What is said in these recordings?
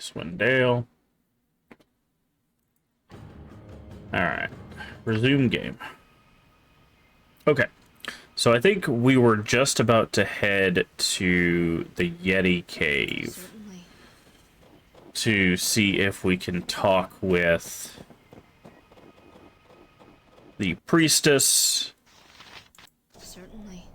Icewind Dale. Alright. Resume game. Okay. So I think we were just about to head to the Yeti Cave. Certainly. To see if we can talk with the priestess. Certainly.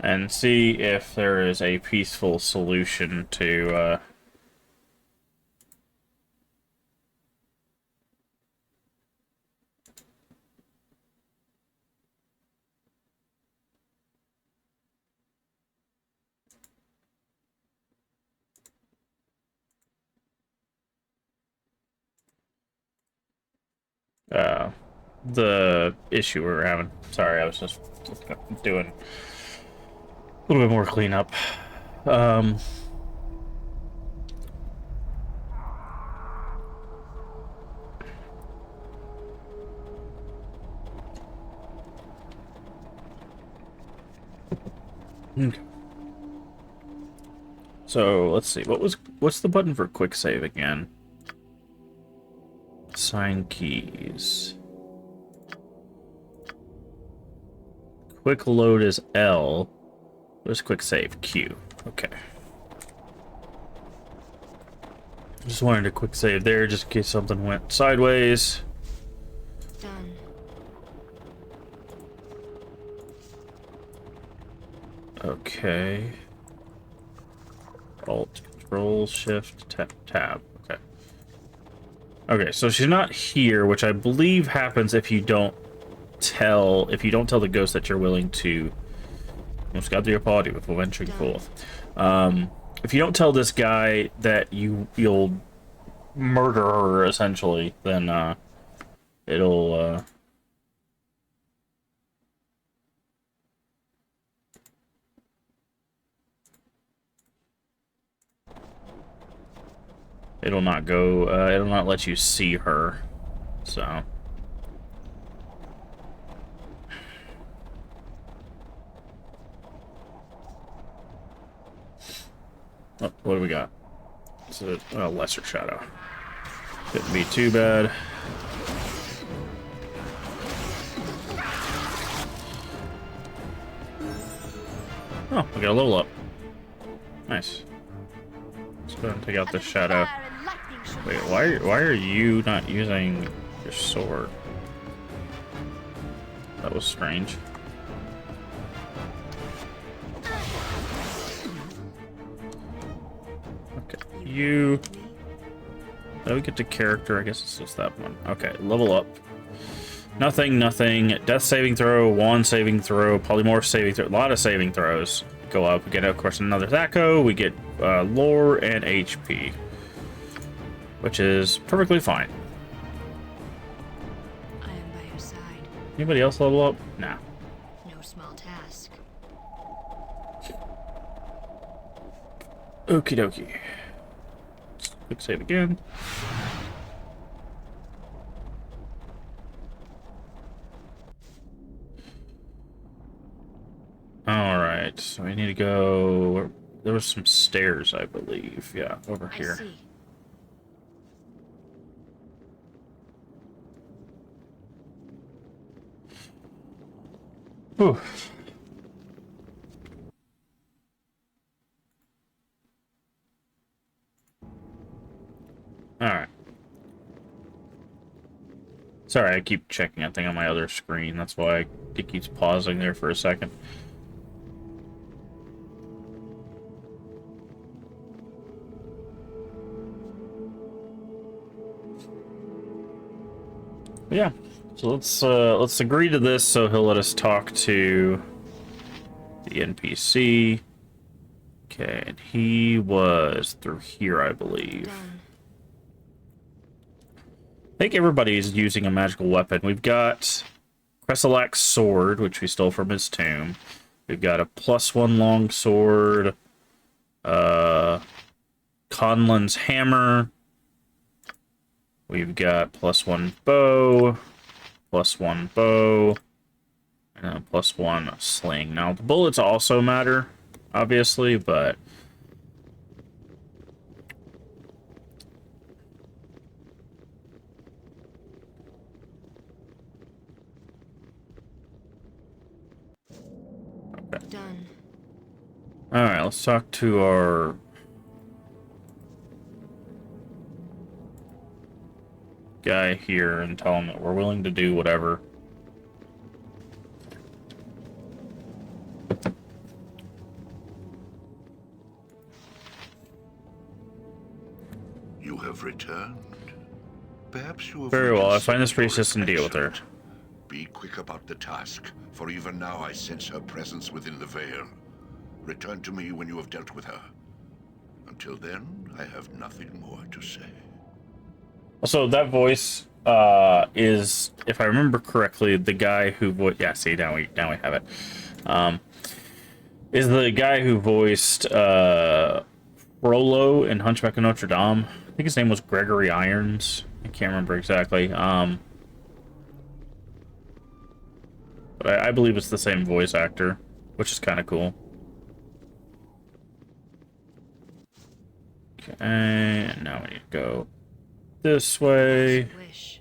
And see if there is a peaceful solution to, the issue we're having. Sorry, I was just doing a little bit more cleanup. Okay. So let's see. What's the button for quick save again? Assign keys. Quick load is L. Where's quick save? Q. Okay. Just wanted a quick save there, just in case something went sideways. Done. Okay. Alt, Control, Shift, Tab. Okay. Okay, so she's not here, which I believe happens if you don't tell the ghost that you're willing to almost got through your party before venturing forth. If you don't tell this guy that you'll murder her essentially, then it'll it'll not go it'll not let you see her. So oh, what do we got? It's a lesser shadow. Couldn't be too bad. Oh, we got a level up. Nice. Let's go ahead and take out this shadow. Wait, why are you not using your sword? That was strange. Okay, you... Now we get to character, I guess it's just that one. Okay, level up. Nothing, nothing. Death saving throw, wand saving throw, polymorph saving throw. A lot of saving throws go up. We get, of course, another Thaco. We get lore and HP, which is perfectly fine. I am by your side. Anybody else level up? Nah. No small task. Okie dokie. Quick save again. Alright, so we need to go... There was some stairs, I believe. Yeah, over here. I see. Whew. Alright. Sorry, I keep checking a thing on my other screen. That's why it keeps pausing there for a second. But yeah, so let's agree to this so he'll let us talk to the NPC. Okay, and he was through here, I believe. Done. I think everybody's using a magical weapon. We've got Cresselac's sword, which we stole from his tomb. We've got a +1 long sword. Conlan's hammer. We've got +1 bow, +1 bow, and then +1 sling. Now, the bullets also matter, obviously, but... Okay. Done. Alright, let's talk to our... guy here and tell him that we're willing to do whatever. You have returned. Perhaps you have Very well, I find this reconsidered priestess your and deal with her. attention. Be quick about the task, for even now I sense her presence within the veil. Return to me when you have dealt with her. Until then, I have nothing more to say. Also, that voice is, if I remember correctly, the guy who yeah, see, now we have it. Is the guy who voiced Frollo in Hunchback of Notre Dame. I think his name was Gregory Irons. I can't remember exactly. But I believe it's the same voice actor, which is kind of cool. Okay, and now we need to go this way. Wish.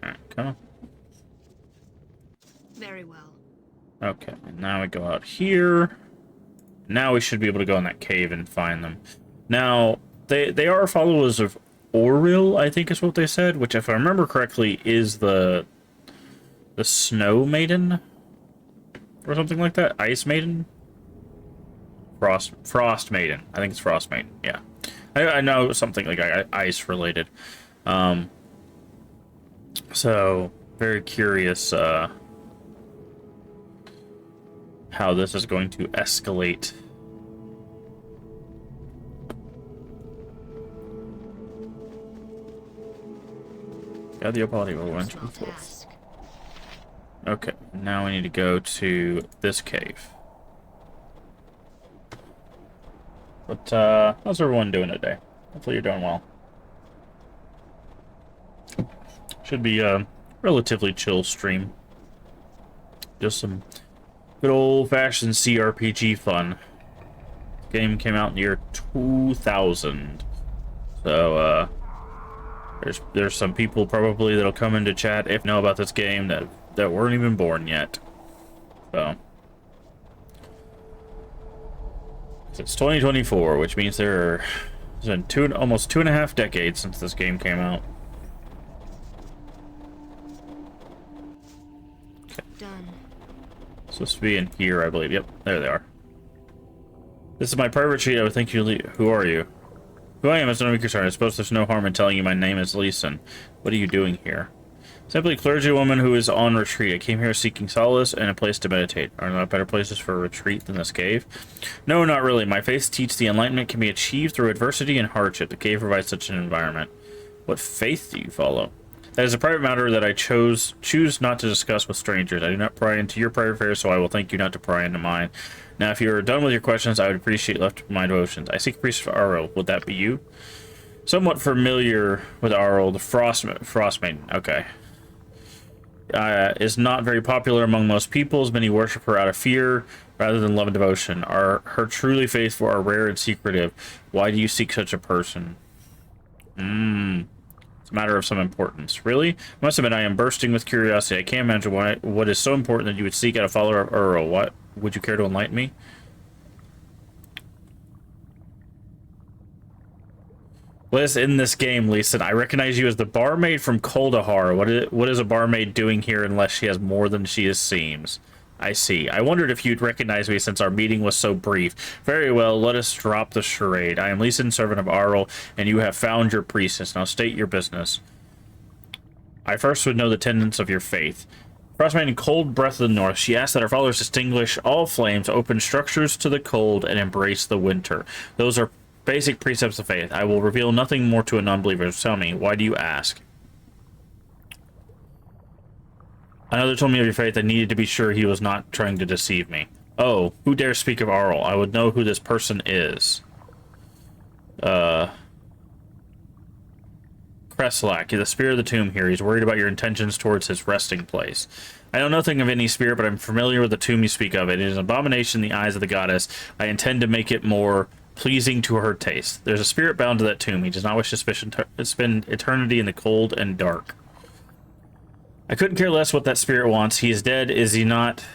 Alright, come on. Very well. Okay, and now we go out here. Now we should be able to go in that cave and find them. Now, they are followers of Auril, I think is what they said, which, if I remember correctly, is the Snow Maiden? Or something like that? Ice Maiden? Frost Maiden. I think it's Frost Maiden, yeah. I know something like ice related. So, very curious how this is going to escalate. Got the opality will went Small forth. task. Okay, now we need to go to this cave. But how's everyone doing today? Hopefully you're doing well. Should be a relatively chill stream. Just some good old-fashioned CRPG fun. Game came out in the year 2000. So, there's some people probably that'll come into chat if know about this game that weren't even born yet. So, it's 2024, which means it's been almost 2.5 decades since this game came out. Done. Supposed to be in here, I believe. Yep, there they are. This is my private sheet. I would think you. Who are you? Who I am is none of your concern. I suppose there's no harm in telling you my name is Leeson. What are you doing here? Simply a clergywoman who is on retreat. I came here seeking solace and a place to meditate. Are there not better places for a retreat than this cave? No, not really. My faith teaches the enlightenment can be achieved through adversity and hardship. The cave provides such an environment. What faith do you follow? That is a private matter that I choose not to discuss with strangers. I do not pry into your private affairs, so I will thank you not to pry into mine. Now, if you are done with your questions, I would appreciate left my devotions. I seek priest for Auril. Would that be you? Somewhat familiar with Auril, the Frost Maiden. Okay. Is not very popular among most peoples. Many worship her out of fear rather than love and devotion. Her truly faithful are rare and secretive. Why do you seek such a person? It's a matter of some importance. Really? I must admit, I am bursting with curiosity. I can't imagine what is so important that you would seek out a follower of Auril. What? Would you care to enlighten me? What is in this game, Lisa? I recognize you as the barmaid from Kuldahar. What is a barmaid doing here unless she has more than she seems? I see. I wondered if you'd recognize me since our meeting was so brief. Very well, let us drop the charade. I am Leeson, servant of Auril, and you have found your priestess. Now state your business. I first would know the tenets of your faith. Frostmaiden, cold breath of the north. She asks that our followers distinguish all flames, open structures to the cold, and embrace the winter. Those are basic precepts of faith. I will reveal nothing more to a non-believer. Tell me, why do you ask? Another told me of your fate. I needed to be sure he was not trying to deceive me. Oh, who dares speak of Arl? I would know who this person is. Kreslak, the spirit of the tomb here. He's worried about your intentions towards his resting place. I know nothing of any spirit, but I'm familiar with the tomb you speak of. It is an abomination in the eyes of the goddess. I intend to make it more pleasing to her taste. There's a spirit bound to that tomb. He does not wish to spend eternity in the cold and dark. I couldn't care less what that spirit wants. He is dead, is he not?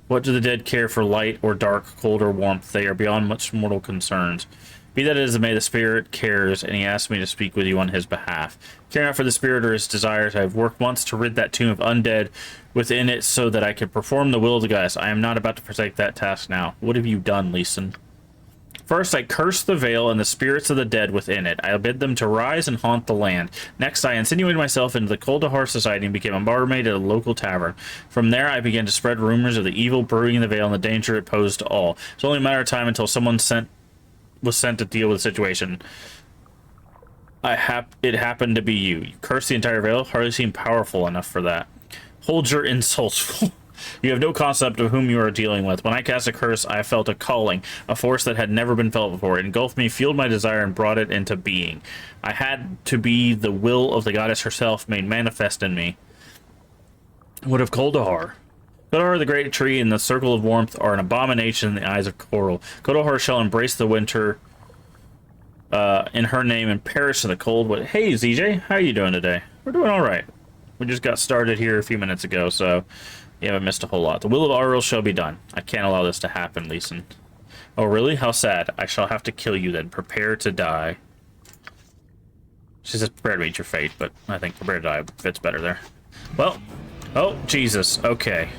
What do the dead care for light or dark, cold or warmth? They are beyond much mortal concerns. Be that as it may, the spirit cares, and he asked me to speak with you on his behalf. Care not for the spirit or his desires. I have worked once to rid that tomb of undead within it so that I could perform the will of the goddess. I am not about to forsake that task now. What have you done, Leeson? First, I cursed the veil and the spirits of the dead within it. I bid them to rise and haunt the land. Next, I insinuated myself into the Kuldahar society and became a barmaid at a local tavern. From there, I began to spread rumors of the evil brewing in the veil and the danger it posed to all. It's only a matter of time until someone was sent to deal with the situation. It happened to be you. You cursed the entire veil. Hardly seemed powerful enough for that. Hold your insults. You have no concept of whom you are dealing with. When I cast a curse, I felt a calling, a force that had never been felt before. It engulfed me, fueled my desire, and brought it into being. I had to be the will of the goddess herself made manifest in me. What of Kuldahar? Kuldahar, the great tree, and the circle of warmth are an abomination in the eyes of Coral. Kuldahar shall embrace the winter in her name and perish in the cold. Hey, ZJ, how are you doing today? We're doing all right. We just got started here a few minutes ago, so you haven't missed a whole lot. The will of Arl shall be done. I can't allow this to happen, Leeson. Oh, really? How sad. I shall have to kill you then. Prepare to die. She says prepare to meet your fate, but I think prepare to die fits better there. Well, oh, Jesus. Okay.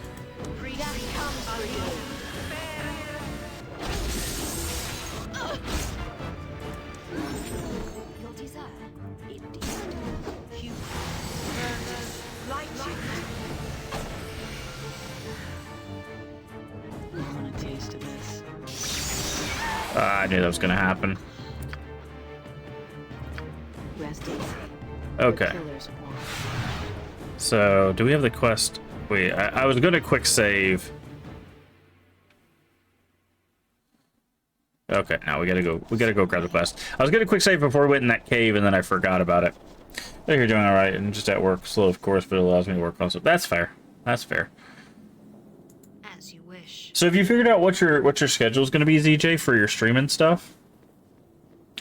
I knew that was going to happen. Okay. So, do we have the quest? Wait, I was going to quick save. Okay, now we gotta go. We gotta go grab the quest. I was gonna quick save before we went in that cave, and then I forgot about it. I think you're doing all right, and just at work, slow of course, but it allows me to work on stuff. That's fair. That's fair. As you wish. So, have you figured out what your schedule is gonna be, ZJ, for your streaming stuff,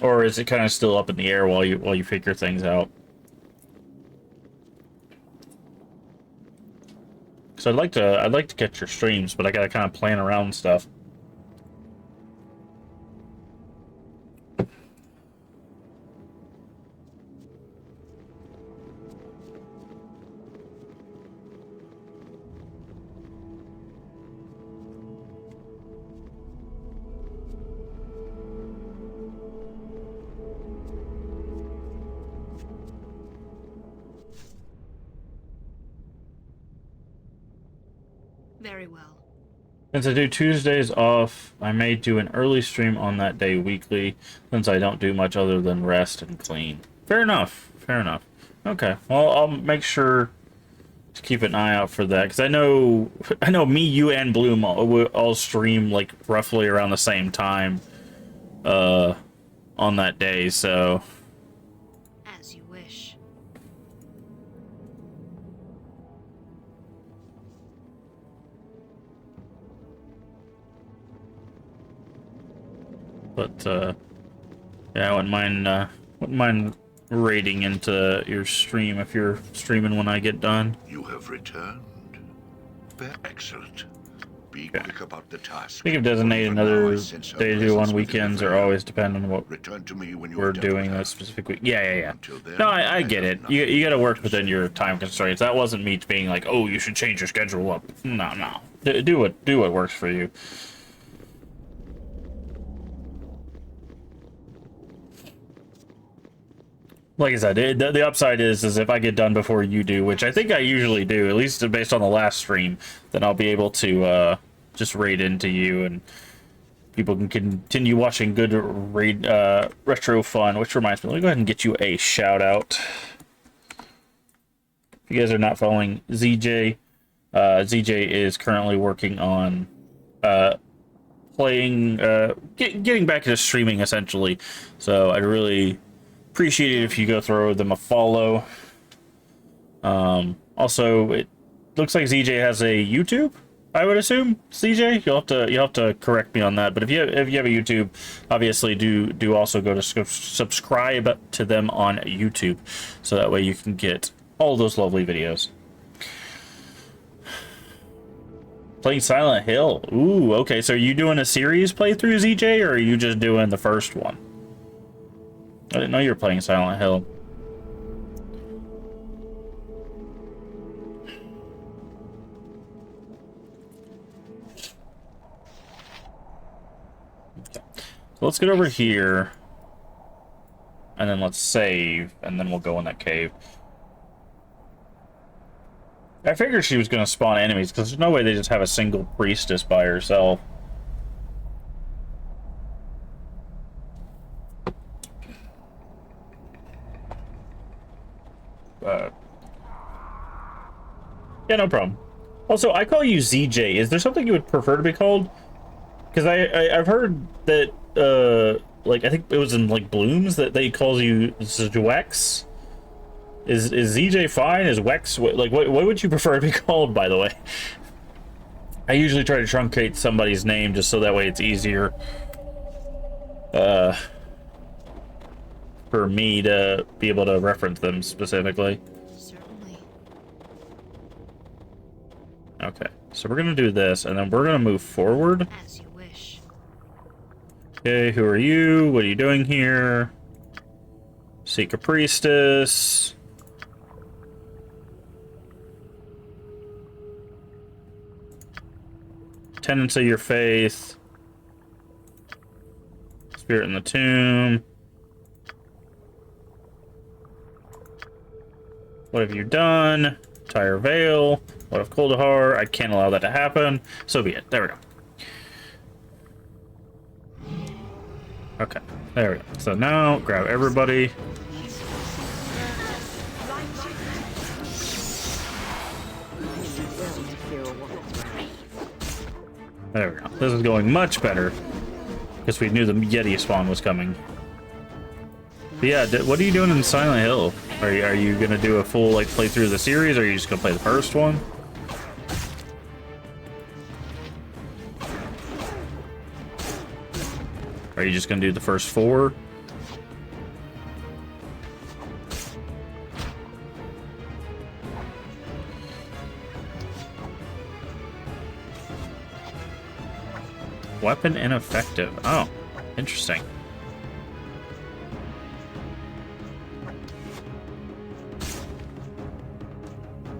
or is it kind of still up in the air while you figure things out? So I'd like to catch your streams, but I gotta kind of plan around stuff. Very well. Since I do Tuesdays off, I may do an early stream on that day weekly, since I don't do much other than rest and clean. Fair enough. Fair enough. Okay. Well, I'll make sure to keep an eye out for that, because I know me, you, and Bloom all stream like roughly around the same time on that day, so. As you wish. But yeah, I wouldn't mind raiding into your stream if you're streaming when I get done. You have returned. Excellent. Be quick about the task. I think if designated another day to do on weekends or always depend on what Return to me when we're doing that specific week. Yeah. No, I get it. You got to work within your time constraints. That wasn't me being like, oh, you should change your schedule up. No. Do what works for you. Like I said, the upside is if I get done before you do, which I think I usually do, at least based on the last stream, then I'll be able to just raid into you, and people can continue watching good raid retro fun. Which reminds me, let me go ahead and get you a shout out. If you guys are not following ZJ, ZJ is currently working on playing, getting back into streaming essentially. So I'd really appreciate it if you go throw them a follow. Also, it looks like ZJ has a YouTube. I would assume, CJ. You'll have to correct me on that. But if you have a YouTube, obviously do also go to subscribe to them on YouTube, so that way you can get all those lovely videos. Playing Silent Hill. Ooh, okay. So are you doing a series playthrough, ZJ, or are you just doing the first one? I didn't know you were playing Silent Hill. So let's get over here, and then let's save, and then we'll go in that cave. I figured she was going to spawn enemies, because there's no way they just have a single priestess by herself. Yeah, no problem. Also, I call you ZJ. Is there something you would prefer to be called? Because I've heard that, like, I think it was in, like, Blooms that they call you Zwex. Is ZJ fine? Is Wex, like, what would you prefer to be called, by the way? I usually try to truncate somebody's name just so that way it's easier, for me to be able to reference them specifically. Certainly. Okay, so we're gonna do this, and then we're gonna move forward. As you wish. Okay, who are you? What are you doing here? Seek a priestess. Tenets of your faith. Spirit in the tomb. What have you done? Tire Veil. What of Kuldahar? I can't allow that to happen. So be it. There we go. Okay, there we go. So now, grab everybody. There we go. This is going much better, because we knew the Yeti spawn was coming. But yeah, what are you doing in Silent Hill? Are you gonna do a full, like, playthrough of the series, or are you just gonna play the first one? Are you just gonna do the first 4? Weapon ineffective. Oh, interesting.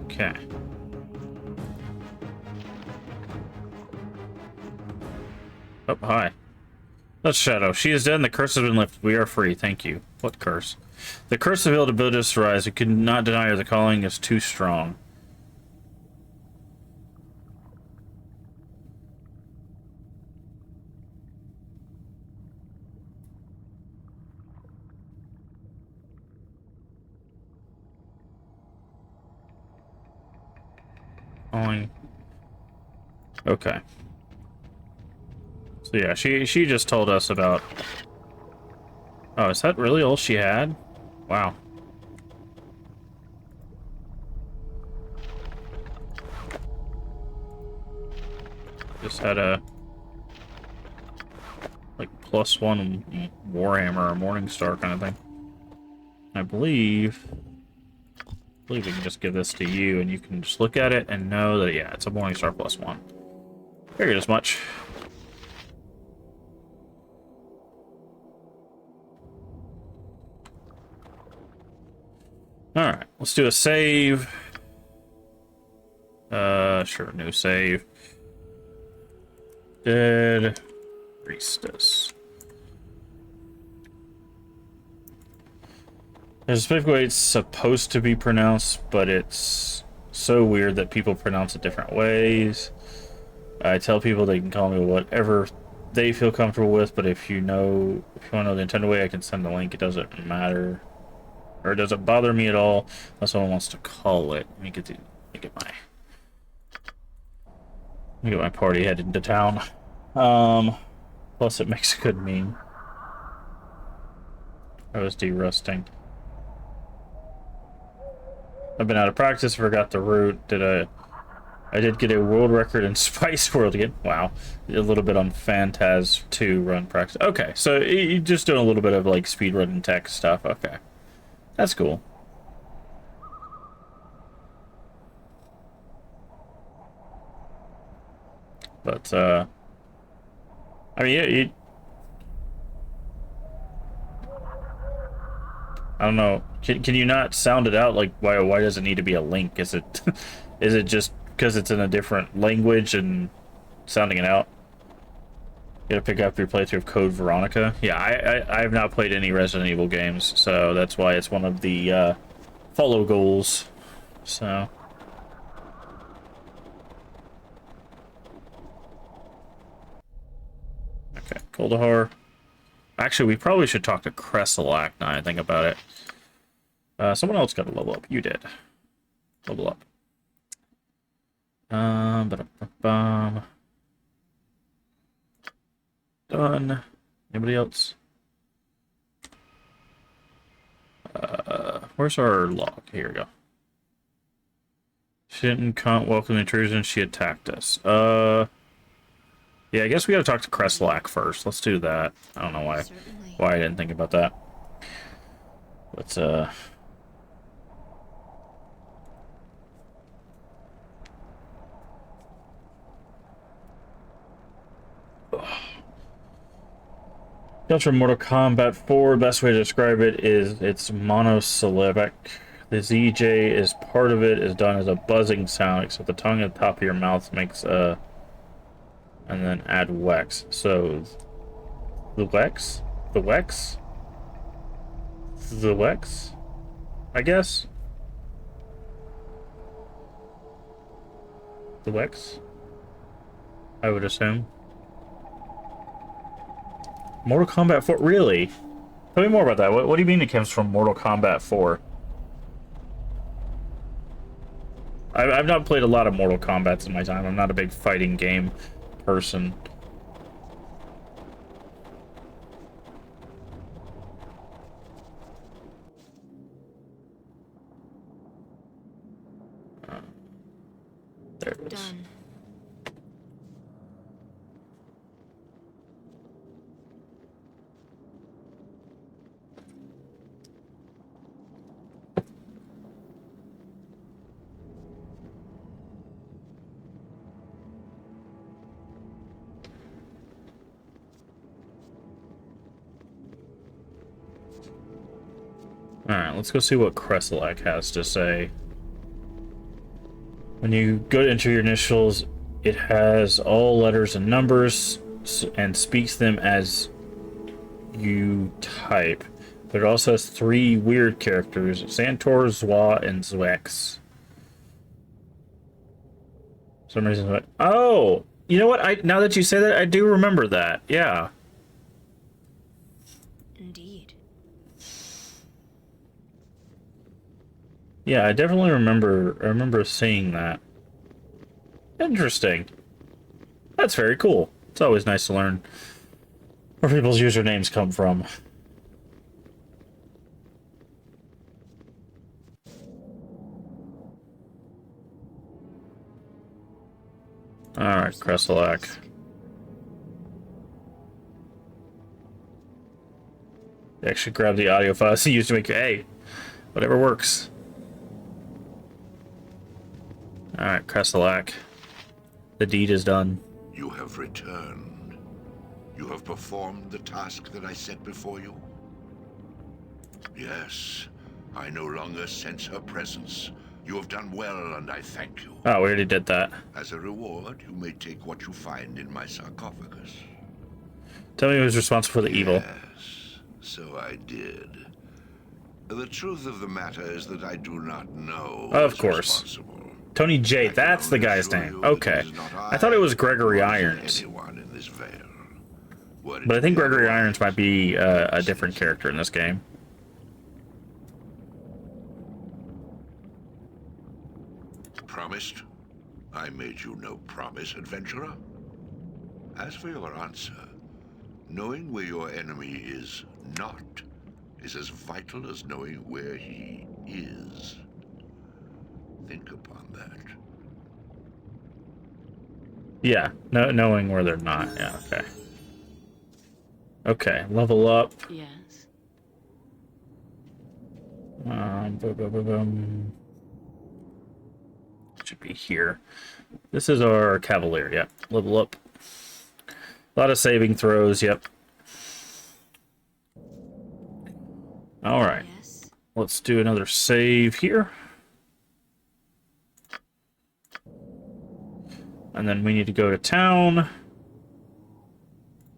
Okay. Oh, hi. That's Shadow. She is dead and the curse has been lifted. We are free. Thank you. What curse? The curse of ill ability to rise. We could not deny her. The calling is too strong. Okay. So yeah, she just told us about... Oh, is that really all she had? Wow. Just had a... like, +1 Warhammer or Morningstar kind of thing. I believe we can just give this to you, and you can just look at it and know that, yeah, it's a Morningstar +1. Figured as much. Alright, let's do a save. Sure, new save. Dead Priestess. There's a specific way it's supposed to be pronounced, but it's so weird that people pronounce it different ways. I tell people they can call me whatever they feel comfortable with, but if you want to know the intended way, I can send a link. It doesn't matter, or it doesn't bother me at all unless someone wants to call it. Let me get my Let me get my party headed into town. Plus it makes a good meme. I was derusting. I've been out of practice, forgot the route. I did get a world record in Spice World again. Wow. A little bit on Phantaz 2 run practice. Okay, so you're just doing a little bit of like speedrun tech stuff. Okay. That's cool. But, I mean, yeah, I don't know. Can you not sound it out? Like, why does it need to be a link? Is it is it just because it's in a different language and sounding it out? You gotta pick up your playthrough of Code Veronica. Yeah, I have not played any Resident Evil games, so that's why it's one of the follow goals. So. Okay, Kuldahar. Actually, we probably should talk to Kreselak now I think about it. Someone else got to level up. You did. Level up. Ba-da-ba-bum. Done. Anybody else? Where's our log? Here we go. She didn't welcome the intrusion. She attacked us. Yeah, I guess we gotta talk to Kreselak first. Let's do that. I don't know why I didn't think about that. Let's comes from Mortal Kombat 4. Best way to describe it is it's monosyllabic. The ZJ is part of it is done as a buzzing sound, except the tongue at the top of your mouth makes a and then add Wex. So the Wex? The Wex? The Wex? I guess? The Wex? I would assume. Mortal Kombat 4? Really? Tell me more about that. What do you mean it comes from Mortal Kombat 4? I've not played a lot of Mortal Kombats in my time. I'm not a big fighting game person. There it is. Done. Alright, let's go see what Kreselak has to say. When you go to enter your initials, it has all letters and numbers and speaks them as you type. But it also has 3 weird characters, Santor, Zwa, and Zwex. For some reason, oh! You know what? Now that you say that, I do remember that. Yeah. Indeed. Yeah, I definitely remember seeing that. Interesting. That's very cool. It's always nice to learn where people's usernames come from. Alright, Kreselak. They actually grabbed the audio files he used to make, hey, whatever works. Alright, Kreselak. The deed is done. You have returned. You have performed the task that I set before you? Yes, I no longer sense her presence. You have done well, and I thank you. Oh, we already did that. As a reward, you may take what you find in my sarcophagus. Tell me who's responsible for the evil. Yes, so I did. The truth of the matter is that I do not know Of who's course. responsible. Tony J, that's the guy's name. Okay. I thought it was Gregory Irons. But I think Gregory Irons might be a different character in this game. Promised? I made you no promise, adventurer. As for your answer, knowing where your enemy is not is as vital as knowing where he is. Think upon that. Yeah, knowing where they're not. Yeah, okay. Okay, level up. Yes. Boom, boom, boom, boom. Should be here. This is our Cavalier, yep. Level up. A lot of saving throws, yep. Alright. Yes. Let's do another save here. And then we need to go to town and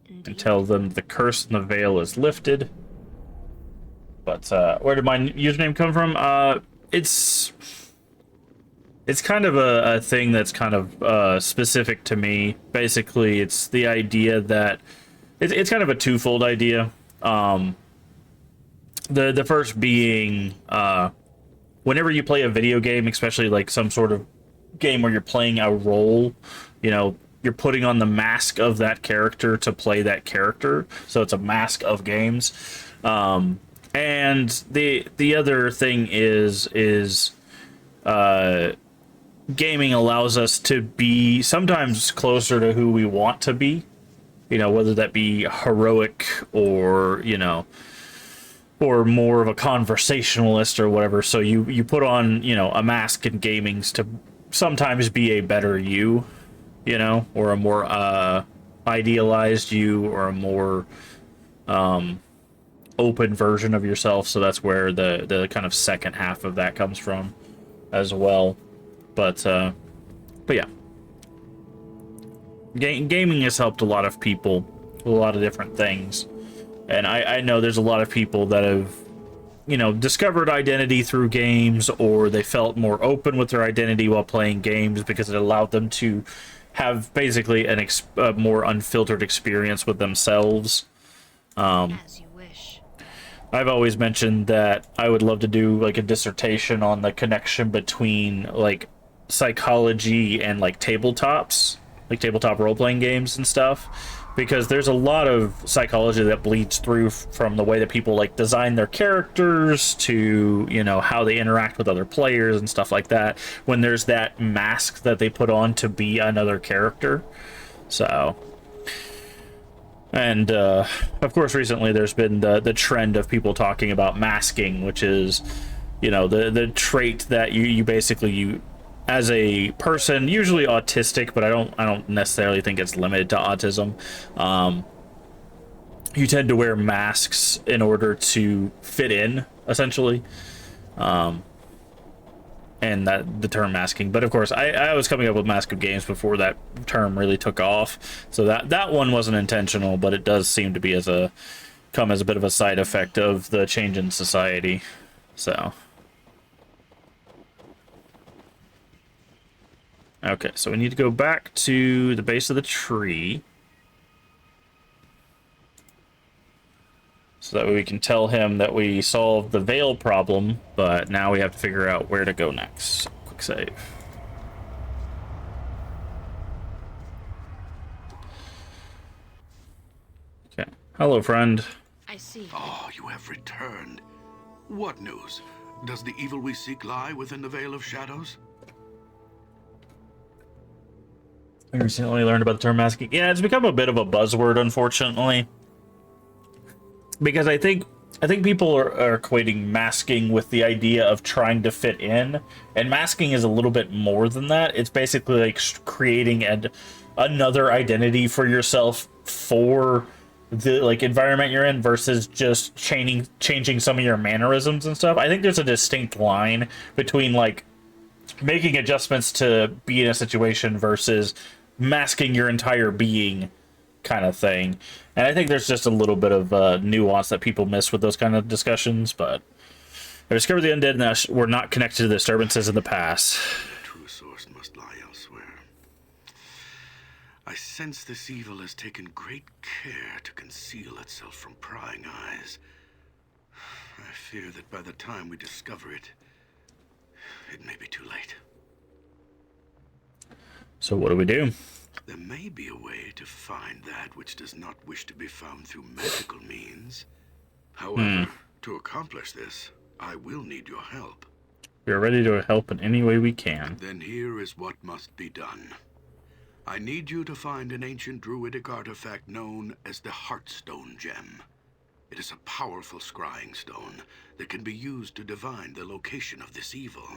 Indeed. tell them the curse in the veil is lifted. But where did my username come from? It's kind of a thing that's kind of specific to me. Basically, it's the idea that it's kind of a twofold idea. The first being whenever you play a video game, especially like some sort of game where you're playing a role, you know, you're putting on the mask of that character to play that character. So it's a mask of games. And the other thing is gaming allows us to be sometimes closer to who we want to be, you know, whether that be heroic or, you know, or more of a conversationalist or whatever. So you put on, you know, a mask in gamings to sometimes be a better you, you know, or a more idealized you, or a more open version of yourself. So that's where the kind of second half of that comes from as well. But yeah, gaming has helped a lot of people with a lot of different things, and I know there's a lot of people that have, you know, discovered identity through games, or they felt more open with their identity while playing games because it allowed them to have basically a more unfiltered experience with themselves. As you wish. I've always mentioned that I would love to do like a dissertation on the connection between like psychology and like tabletops, like tabletop role-playing games and stuff, because there's a lot of psychology that bleeds through from the way that people like design their characters to, you know, how they interact with other players and stuff like that, when there's that mask that they put on to be another character. So, and of course recently there's been the trend of people talking about masking, which is, you know, the trait that you basically as a person, usually autistic, but I don't necessarily think it's limited to autism. You tend to wear masks in order to fit in, essentially. And that the term masking. But of course, I was coming up with MaskofGames before that term really took off. So that one wasn't intentional, but it does seem to be come as a bit of a side effect of the change in society. So. Okay, so we need to go back to the base of the tree, so that way we can tell him that we solved the veil problem, but now we have to figure out where to go next. Quick save. Okay. Hello, friend. I see. Oh, you have returned. What news? Does the evil we seek lie within the Veil of Shadows? I recently learned about the term masking. Yeah, it's become a bit of a buzzword, unfortunately, because I think people are equating masking with the idea of trying to fit in, and masking is a little bit more than that. It's basically like creating another identity for yourself for the like environment you're in, versus just changing some of your mannerisms and stuff. I think there's a distinct line between like making adjustments to be in a situation versus masking your entire being, kind of thing. And I think there's just a little bit of nuance that people miss with those kind of discussions. But I discovered the undead and were not connected to the disturbances in the past. The true source must lie elsewhere. I sense this evil has taken great care to conceal itself from prying eyes. I fear that by the time we discover it, it may be too late. So what do we do? There may be a way to find that which does not wish to be found through magical means. However, to accomplish this, I will need your help. We are ready to help in any way we can. Then here is what must be done. I need you to find an ancient druidic artifact known as the Heartstone Gem. It is a powerful scrying stone that can be used to divine the location of this evil.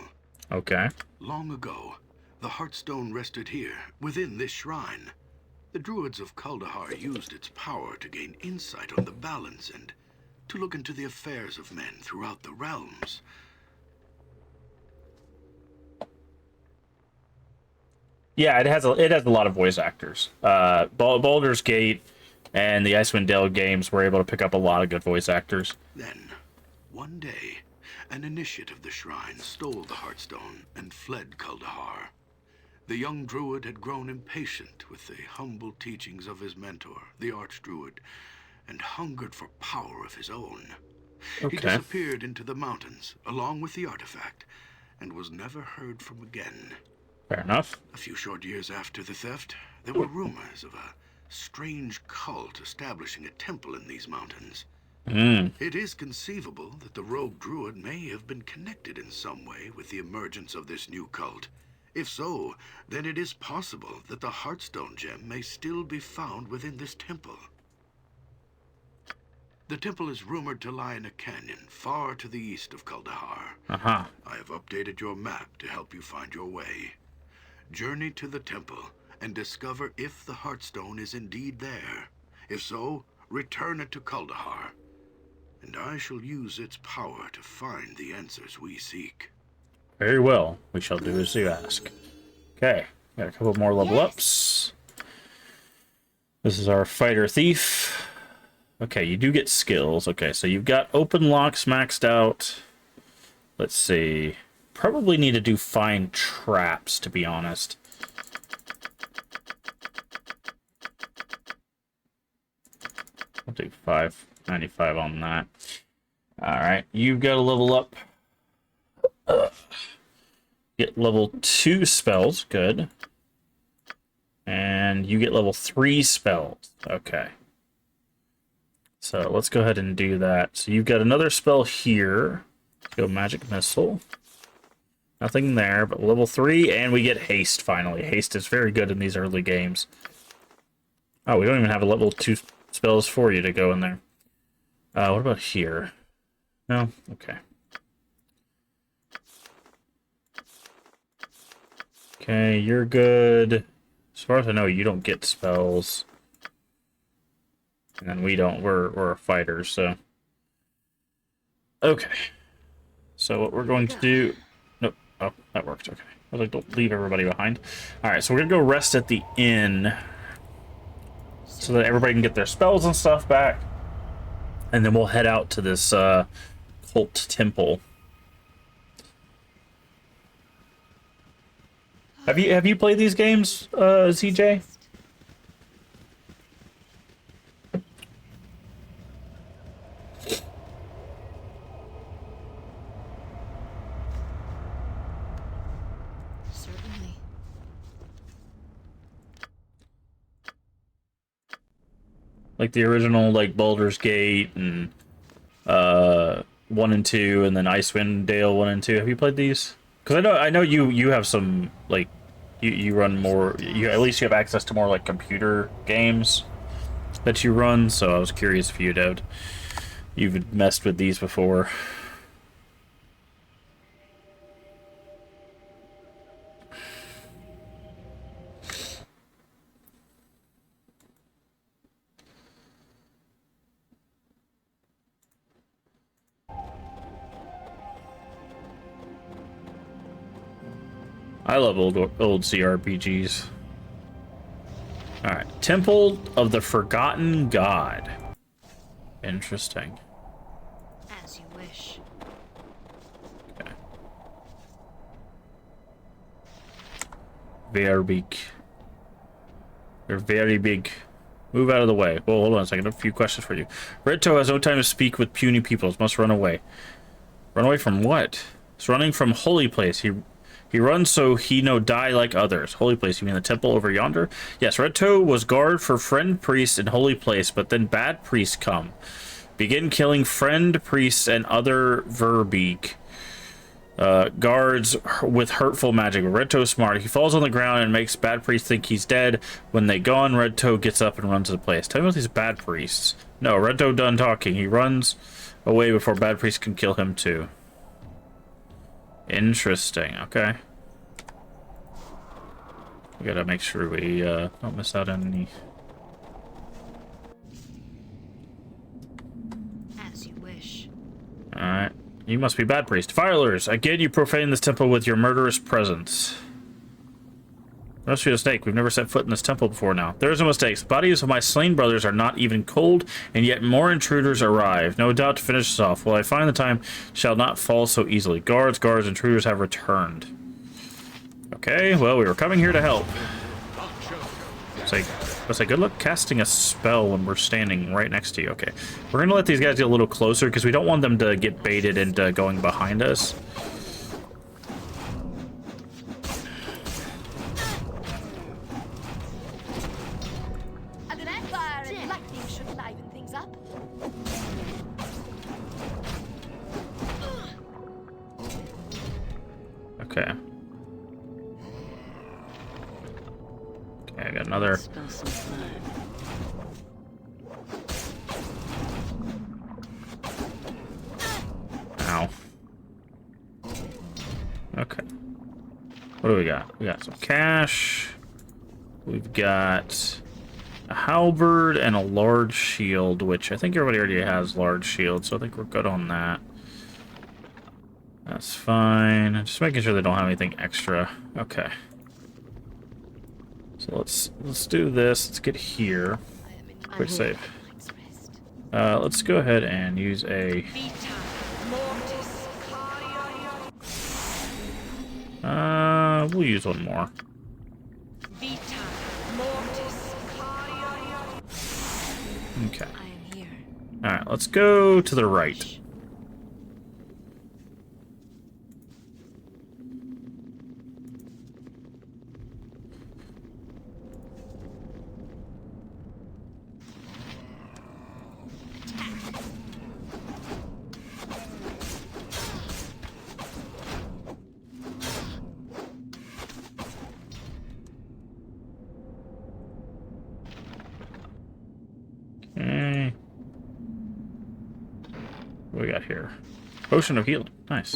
Okay. Long ago, the Heartstone rested here, within this shrine. The druids of Kuldahar used its power to gain insight on the balance and to look into the affairs of men throughout the realms. Yeah, it has a lot of voice actors. Baldur's Gate and the Icewind Dale games were able to pick up a lot of good voice actors. Then, one day, an initiate of the shrine stole the Heartstone and fled Kuldahar. The young druid had grown impatient with the humble teachings of his mentor, the archdruid, and hungered for power of his own. Okay. He disappeared into the mountains, along with the artifact, and was never heard from again. Fair enough. A few short years after the theft, there were rumors of a strange cult establishing a temple in these mountains. It is conceivable that the rogue druid may have been connected in some way with the emergence of this new cult. If so, then it is possible that the Heartstone Gem may still be found within this temple. The temple is rumored to lie in a canyon far to the east of Kuldahar. Uh-huh. I have updated your map to help you find your way. Journey to the temple and discover if the Heartstone is indeed there. If so, return it to Kuldahar, and I shall use its power to find the answers we seek. Very well. We shall do as you ask. Okay. Got a couple more level ups. This is our fighter thief. Okay, you do get skills. Okay, so you've got open locks maxed out. Let's see. Probably need to do find traps, to be honest. I'll do 595 on that. Alright, you've got to level up. Get level 2 spells. Good. And you get level 3 spells. Okay. So let's go ahead and do that. So you've got another spell here. Let's go Magic Missile. Nothing there, but level 3, and we get Haste, finally. Haste is very good in these early games. Oh, we don't even have a level 2 spells for you to go in there. What about here? No? Okay. Okay, you're good. As far as I know, you don't get spells. And then we don't. We're a fighter, so... Okay. So what we're going to do... Nope. Oh, that worked. Okay. I was like, don't leave everybody behind. Alright, so we're going to go rest at the inn. So that everybody can get their spells and stuff back. And then we'll head out to this cult temple. Have you played these games, CJ? Certainly. Like the original, like Baldur's Gate and 1 and 2, and then Icewind Dale 1 and 2. Have you played these? Because I know you have some, like, you run more, at least you have access to more like computer games that you run, so I was curious if you've messed with these before. I love old CRPGs. Alright. Temple of the Forgotten God. Interesting. As you wish. Okay. Very big. They're very big. Move out of the way. Well, hold on a second. A few questions for you. Redtoe has no time to speak with puny peoples. Must run away. Run away from what? He's running from holy place. He runs so he no die like others. Holy place, you mean the temple over yonder? Yes, Red Toe was guard for friend priests in holy place, but then bad priests come. Begin killing friend priests and other verbeek. Guards with hurtful magic. Red Toe's smart. He falls on the ground and makes bad priests think he's dead. When they gone, Red Toe gets up and runs to the place. Tell me about these bad priests. No, Red Toe done talking. He runs away before bad priests can kill him too. Interesting. Okay. We gotta make sure we don't miss out on any. As you wish. Alright. You must be bad priest. Filers, again you profane this temple with your murderous presence. There must be a mistake. We've never set foot in this temple before now. There is no mistake. The bodies of my slain brothers are not even cold, and yet more intruders arrive. No doubt to finish us off. Will I find the time shall not fall so easily. Guards, intruders have returned. Okay, well, we were coming here to help. Let's say good luck casting a spell when we're standing right next to you. Okay, we're gonna let these guys get a little closer because we don't want them to get baited into going behind us. Okay. Okay, I got another. Ow. Okay. What do we got? We got some cash. We've got a halberd and a large shield, which I think everybody already has large shields, so I think we're good on that. That's fine. Just making sure they don't have anything extra. Okay. So let's do this. Let's get here. Quick save. Let's go ahead and use a. We'll use one more. Okay. All right. Let's go to the right. Okay. What do we got here? Potion of healing. Nice.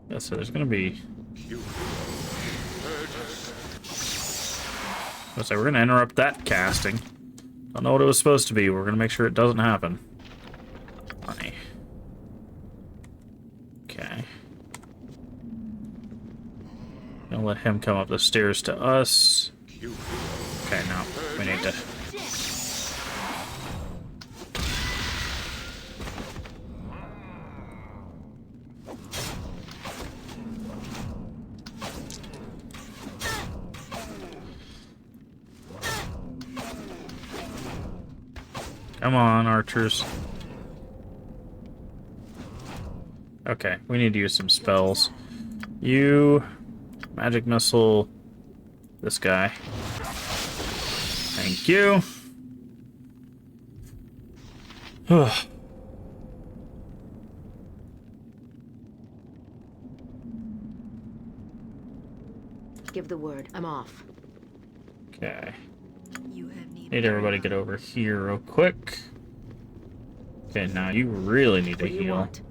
Yeah, so there's gonna be. Let's say we're gonna interrupt that casting. Don't know what it was supposed to be. We're gonna make sure it doesn't happen. Funny. Okay. Gonna let him come up the stairs to us. Okay, now we need to. Come on, archers. Okay, we need to use some spells. You, magic missile, this guy. Thank you. Give the word. I'm off. Okay. You have need. Need everybody get over here real quick. Okay, now you really need to What do you heal. want?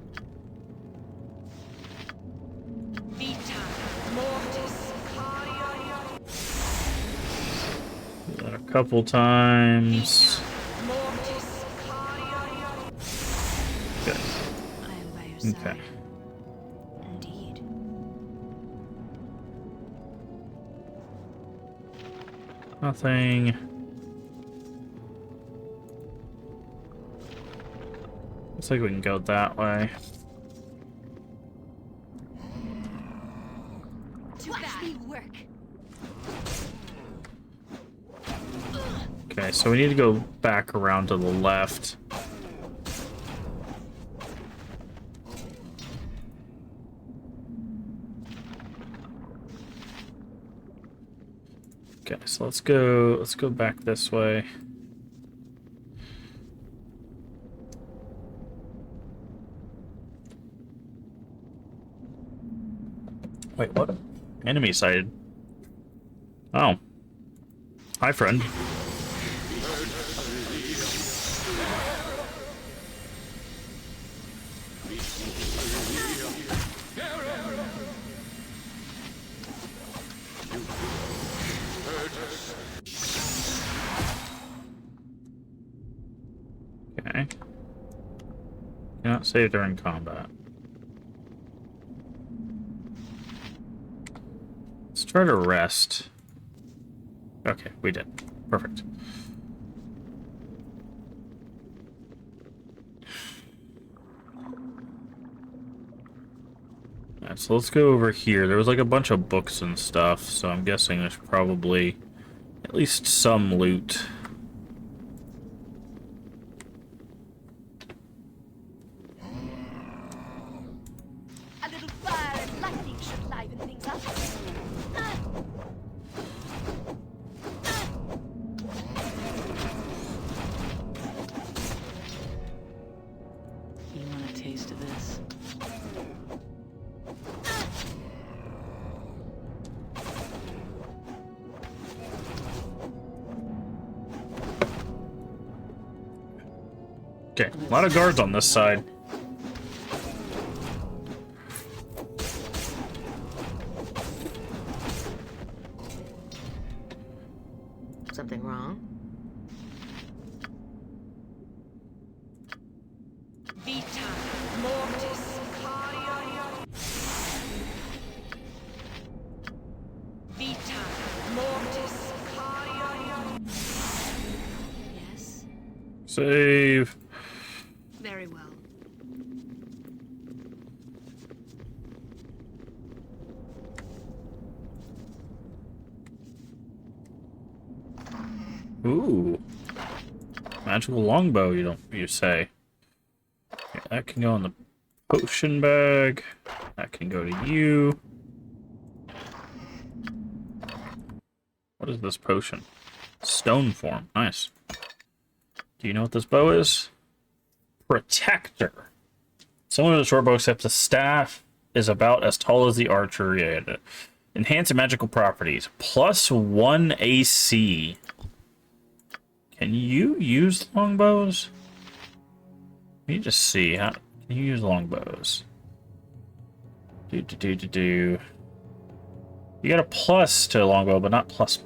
Do that a couple times. Good. I am by your side. Okay. Indeed. Nothing. Looks like we can go that way. Watch me work. Okay, so we need to go back around to the left. Okay, so let's go back this way. Wait, what? Enemy sighted. Oh. Hi, friend. Okay. Cannot save during combat. Let's try to rest. Okay, we did. Perfect. Alright, so let's go over here. There was like a bunch of books and stuff, so I'm guessing there's probably at least some loot. A little fire and lightning should liven things up. You want a taste of this? Okay, a lot of guards on this side. Something wrong? Vita mortis cardio. Vita mortis cardio. Yes? Save. Very well. Ooh. Magical longbow, you say. Okay, that can go in the potion bag. That can go to you. What is this potion? Stone form. Nice. Do you know what this bow is? Protector. Similar to the short bow, except the staff is about as tall as the archer. Yeah, enhance magical properties. +1 AC. Can you use longbows? Let me just see. How can you use longbows? You got a plus to longbow, but not plus.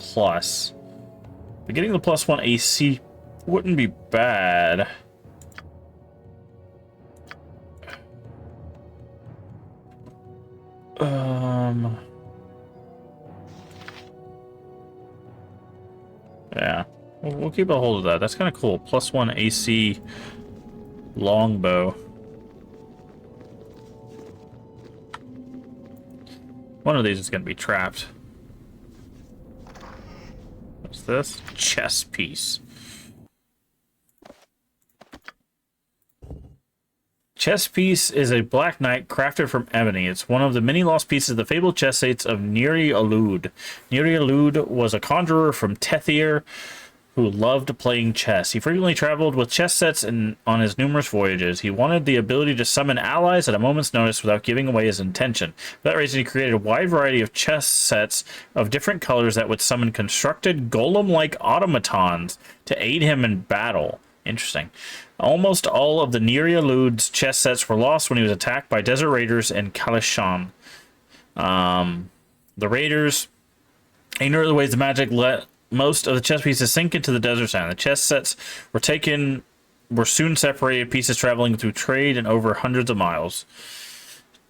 But getting the +1 AC wouldn't be bad. Yeah. We'll keep a hold of that. That's kind of cool. +1 AC longbow. One of these is going to be trapped. What's this? Chess piece. Chess piece is a black knight crafted from ebony. It's one of the many lost pieces of the fabled chess states of Neri Alud. Neri Alud was a conjurer from Tethir who loved playing chess. He frequently traveled with chess sets on his numerous voyages. He wanted the ability to summon allies at a moment's notice without giving away his intention. For that reason, he created a wide variety of chess sets of different colors that would summon constructed golem-like automatons to aid him in battle. Interesting. Almost all of the Neri Alud's chess sets were lost when he was attacked by desert raiders in Kalishan. The raiders ignored the ways the magic let most of the chess pieces sink into the desert sand. The chess sets were soon separated, pieces traveling through trade and over hundreds of miles.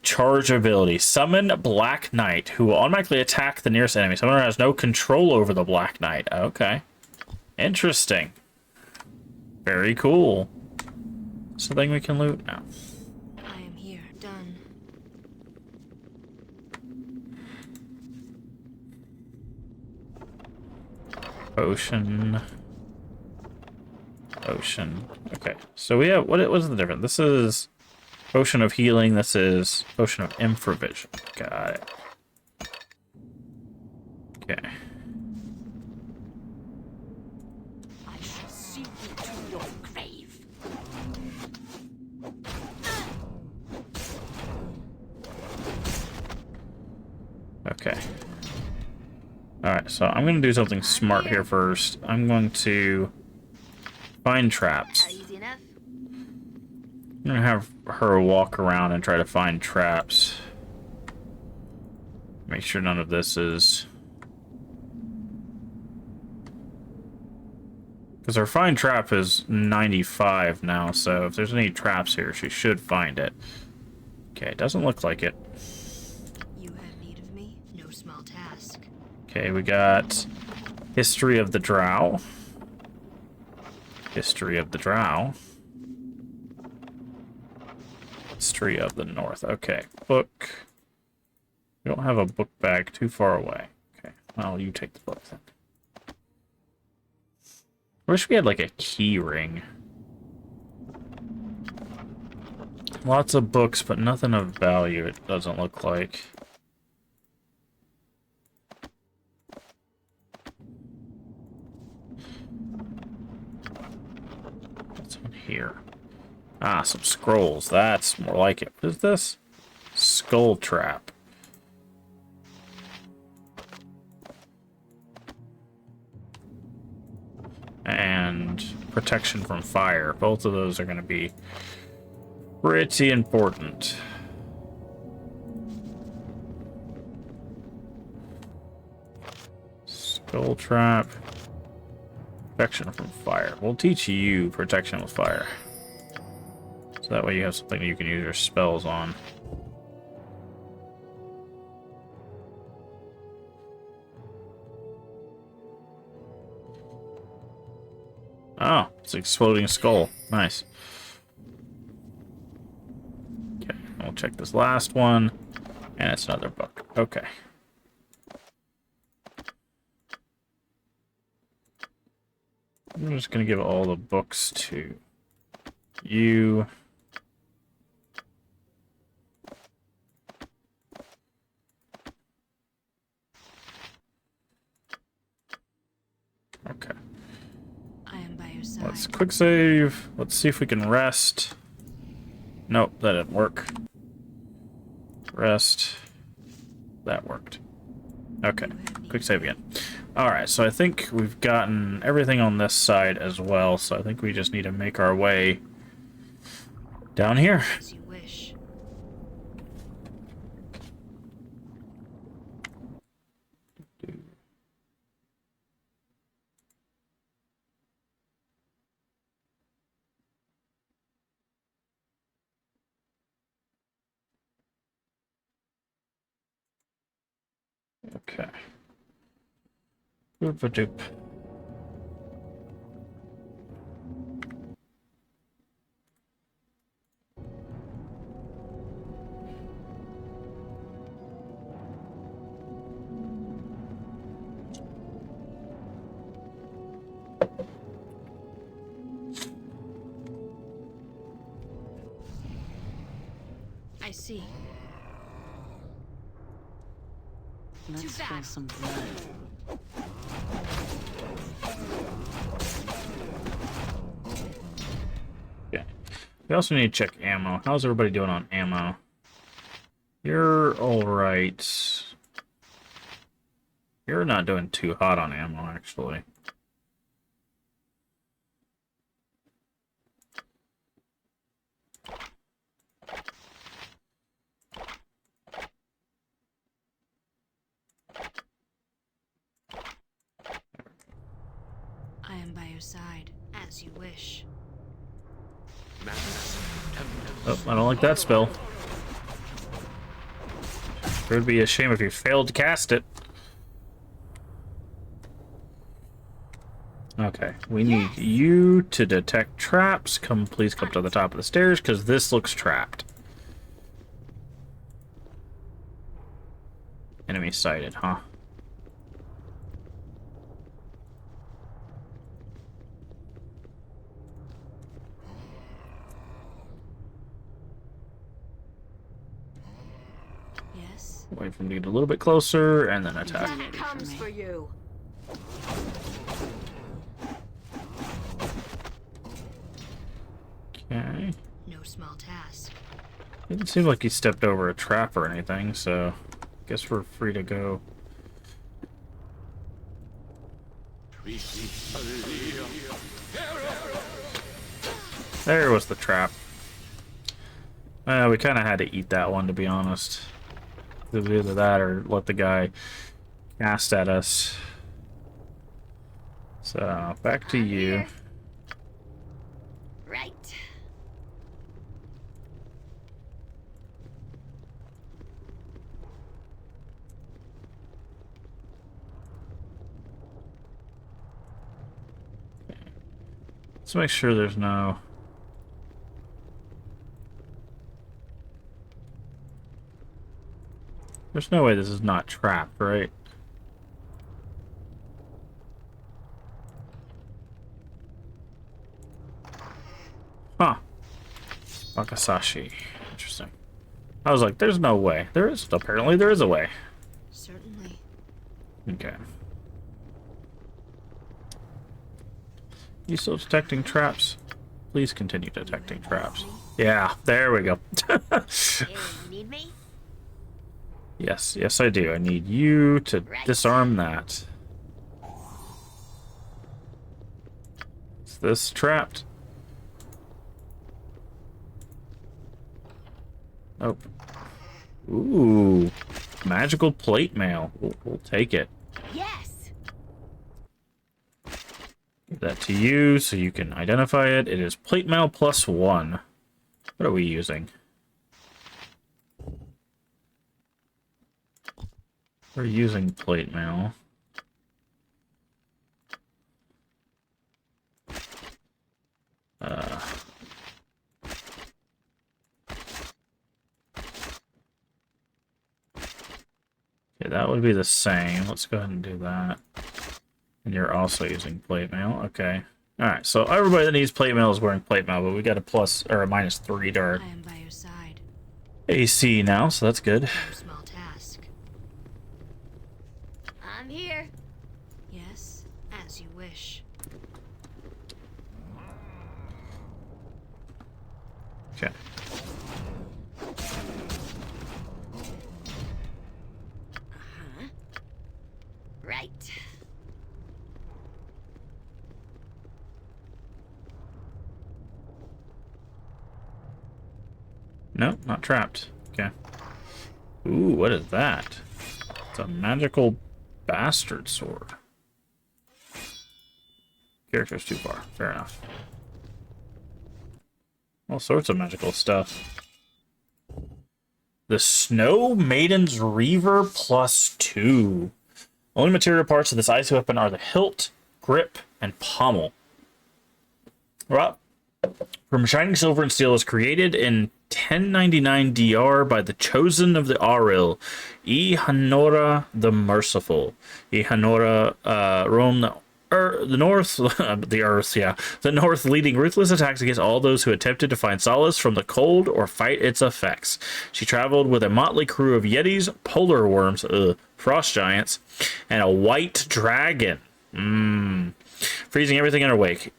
Charge ability. Summon Black Knight, who will automatically attack the nearest enemy. Summoner has no control over the Black Knight. Okay. Interesting. Very cool. Something we can loot now. I am here. Done. Potion. Ocean. Okay, so we have, what is the difference? This is Potion of Healing, this is Potion of Infravision. Got it. Okay. I shall see you to your grave. Okay. Alright, so I'm going to do something smart here first. I'm going to find traps. Easy enough. I'm going to have her walk around and try to find traps. Make sure none of this is... Because her find trap is 95 now, so if there's any traps here, she should find it. Okay, it doesn't look like it. You have need of me? No small task. Okay, we got History of the Drow. History of the Drow. History of the North. Okay, book. We don't have a book bag too far away. Okay, well, you take the book then. I wish we had like a key ring. Lots of books, but nothing of value, it doesn't look like. What's in here? Ah, some scrolls. That's more like it. What is this? Skull trap. And protection from fire. Both of those are going to be pretty important. Skull trap. Protection from fire. We'll teach you protection with fire. So that way you have something you can use your spells on. Oh, it's an exploding skull. Nice. Okay, we'll check this last one. And it's another book. Okay. I'm just going to give all the books to you. Okay. I am by your side. Let's quick save. Let's see if we can rest. Nope, that didn't work. Rest. That worked. Okay, quick save again. Alright, so I think we've gotten everything on this side as well, so I think we just need to make our way down here. As you wish. Okay. Doop-a-doop. I see. Let's spill some blood. Okay. We also need to check ammo. How's everybody doing on ammo? You're alright. You're not doing too hot on ammo, actually. I am by your side. As you wish. Oh, I don't like that spell. It would be a shame if you failed to cast it. Okay, we need you to detect traps. Please come to the top of the stairs, because this looks trapped. Enemy sighted, huh? Wait for him to get a little bit closer, and then attack. That comes for you. Okay. No small task. Didn't seem like he stepped over a trap or anything, so guess we're free to go. There was the trap. We kind of had to eat that one, to be honest. It was either that or let the guy cast at us. So, back to you. Right. Let's make sure there's no... There's no way this is not trapped, right? Huh. Wakasashi. Interesting. I was like, there's no way. There is. Apparently there is a way. Certainly. Okay. You still detecting traps? Please continue detecting traps. Yeah, there we go. Hey, you need me? Yes, yes I do. I need you to disarm that. Is this trapped? Nope. Ooh. Magical plate mail. We'll take it. Yes. Give that to you so you can identify it. It is plate mail +1. What are we using? We're using plate mail. Okay, that would be the same. Let's go ahead and do that. And you're also using plate mail. Okay. Alright, so everybody that needs plate mail is wearing plate mail, but we got a plus or a -3 to our I am by your side. AC now, so that's good. No small task. I'm here. Yes, as you wish. Okay. Right. No, not trapped. Okay. Ooh, what is that? It's a magical bastard sword. Character's too far. Fair enough. All sorts of magical stuff. The Snow Maiden's Reaver +2. Only material parts of this ice weapon are the hilt, grip, and pommel. Well, from shining silver and steel, is created in 1099 DR by the Chosen of the Auril, Ihanora the Merciful. Ihanora roam the north, the earth, yeah. The north, leading ruthless attacks against all those who attempted to find solace from the cold or fight its effects. She traveled with a motley crew of yetis, polar worms, frost giants, and a white dragon. Freezing everything in her wake.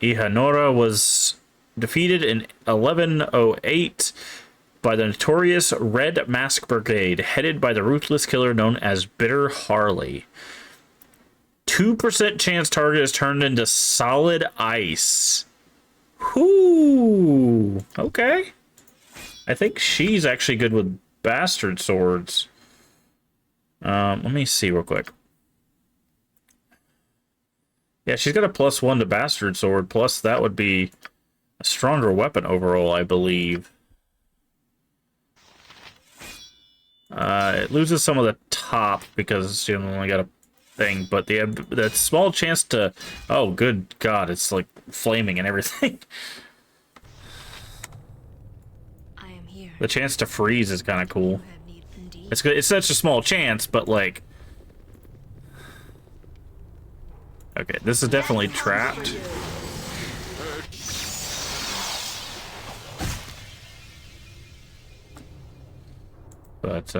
Ihanora was defeated in 1108 by the notorious Red Mask Brigade, headed by the ruthless killer known as Bitter Harley. 2% chance target is turned into solid ice. Whoo! Okay. I think she's actually good with bastard swords. Let me see real quick. Yeah, she's got a +1 to bastard sword, plus that would be a stronger weapon overall, I believe. It loses some of the top because she only got a thing, but the small chance to... Oh, good God, it's like flaming and everything. I am here. The chance to freeze is kind of cool. You have need indeed. It's good. It's such a small chance, but like... Okay, this is definitely trapped. But,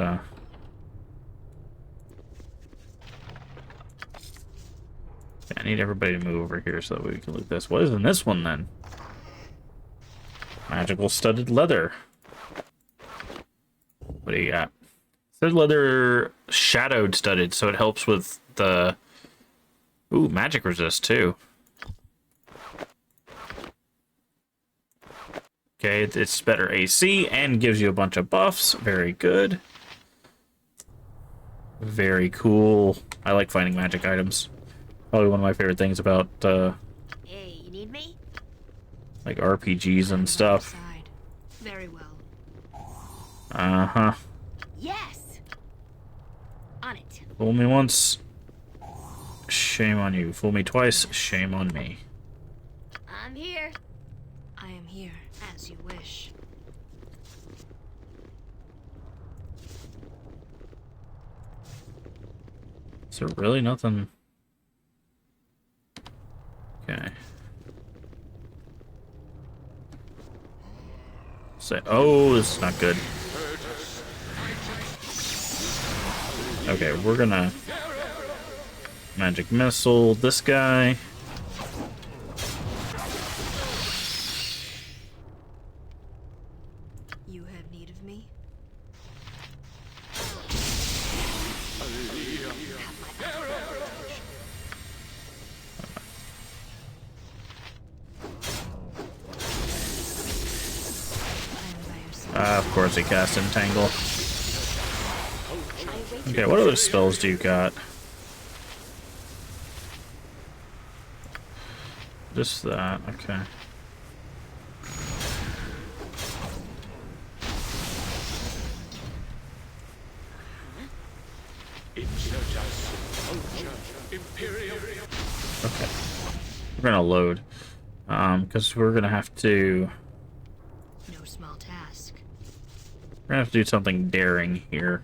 need everybody to move over here so that we can loot this. What is in this one, then? Magical studded leather. What do you got? Studded leather, shadowed studded, so it helps with the... Ooh, magic resist, too. Okay, it's better AC and gives you a bunch of buffs. Very good. Very cool. I like finding magic items. Probably one of my favorite things about, Hey, you need me? like RPGs and stuff. Side. Very well. Uh-huh. Yes! On it. Fool me once, shame on you. Fool me twice, shame on me. I'm here. I am here, as you wish. Is there really nothing? Okay. Say, oh, this is not good. Okay, we're gonna magic missile this guy. You have need of me? Of course he cast Entangle. Okay, what other spells do you got? Just that, okay. Okay. We're gonna load. Because we're gonna have to... No small task. We're gonna have to do something daring here.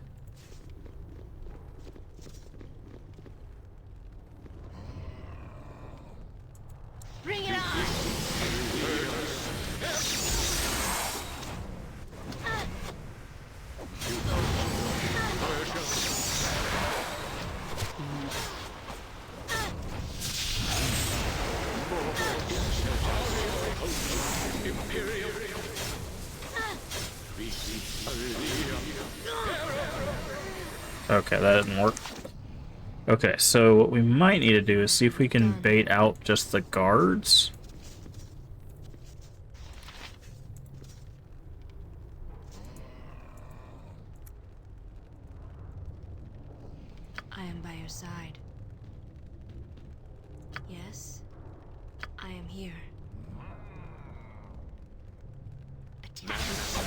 Bring it on! Okay, that didn't work. Okay, so what we might need to do is see if we can bait out just the guards. I am by your side. Yes, I am here.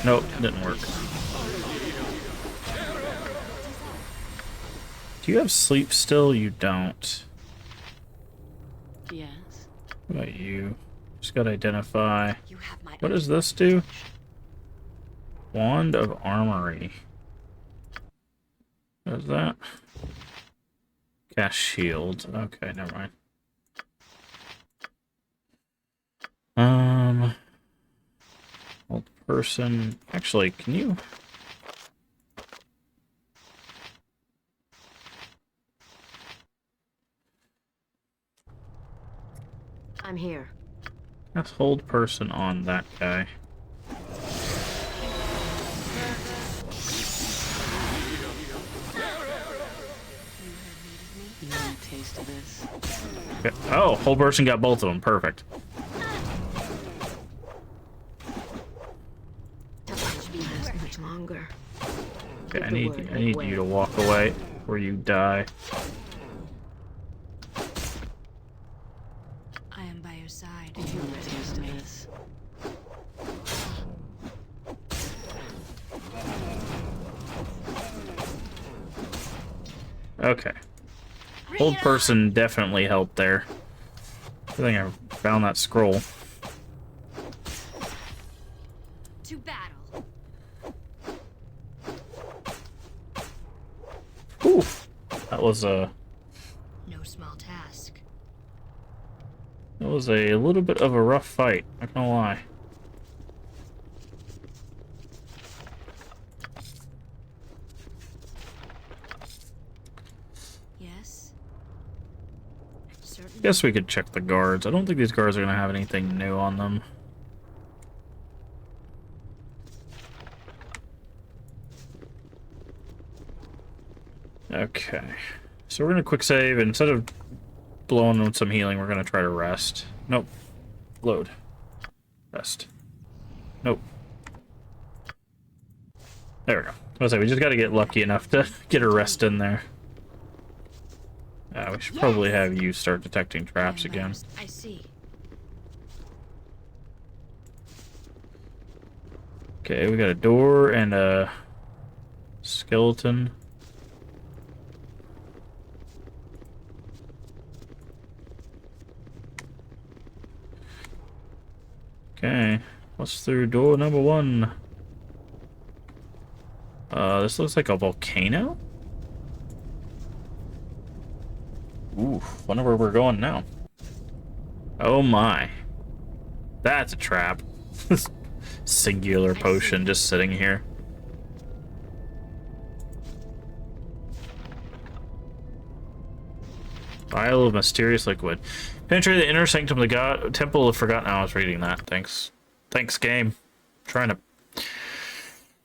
Nope, didn't work. Do you have sleep still? You don't. Yes. What about you? Just gotta identify. You have my What does this do? Wand of Armory. What is that? Cast shield. Okay, never mind. Old person. Actually, can you? I'm here. Let's hold person on that guy. You want a taste of this? Okay. Oh, whole person got both of them. Perfect. Don't be this much longer. Okay, I need you to walk away or you die. I am by your side. You want a taste of this? Okay. Old person definitely helped there. I think I found that scroll. To battle. Ooh, that was a No small task. little bit of a rough fight. Not gonna lie. Yes. Certainly. Guess we could check the guards. I don't think these guards are going to have anything new on them. Okay. So we're going to quick save. Instead of blowing on some healing, we're going to try to rest. Nope. Load. Rest. Nope. There we go. I was like, we just got to get lucky enough to get a rest in there. We should probably have you start detecting traps again. I see. Okay, we got a door and a skeleton. Okay, what's through door number 1? This looks like a volcano? Ooh, wonder where we're going now. Oh my. That's a trap. Singular potion just sitting here. Vial of mysterious liquid. Penetrate the inner sanctum of the god temple of forgotten. I was reading that. Thanks. Thanks, game. Trying to.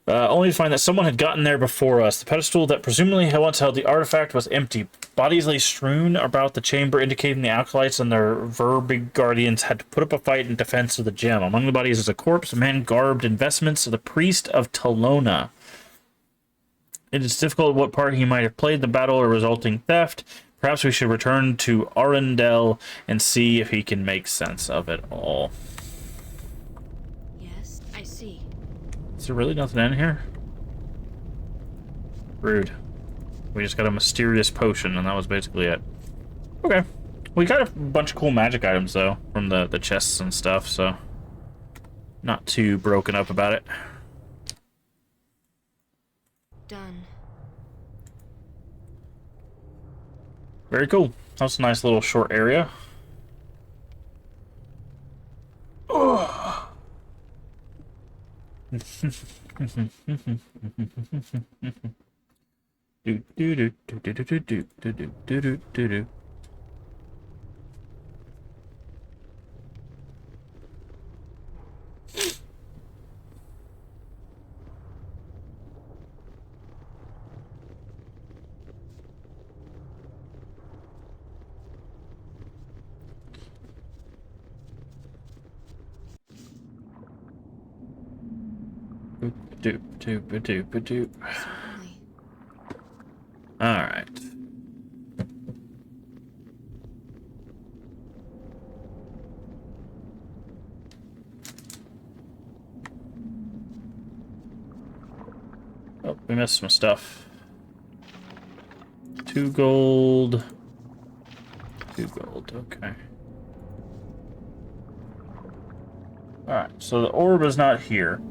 Only to find that someone had gotten there before us. The pedestal that presumably had once held the artifact was empty. Bodies lay strewn about the chamber, indicating the acolytes and their verbig guardians had to put up a fight in defense of the gem. Among the bodies is a corpse, a man garbed in vestments of the priest of Talona. It is difficult what part he might have played in the battle or resulting theft. Perhaps we should return to Arundel and see if he can make sense of it all. Yes, I see. Is there really nothing in here? Rude. We just got a mysterious potion, and that was basically it. Okay. We got a bunch of cool magic items, though, from the chests and stuff, so... not too broken up about it. Done. Very cool. That's a nice little short area. Oh. Do do do do do do do do do do do do do. Doop doop doop doop. Certainly. All right. Oh, we missed some stuff. 2 gold. 2 gold. Okay. All right. So the orb is not here.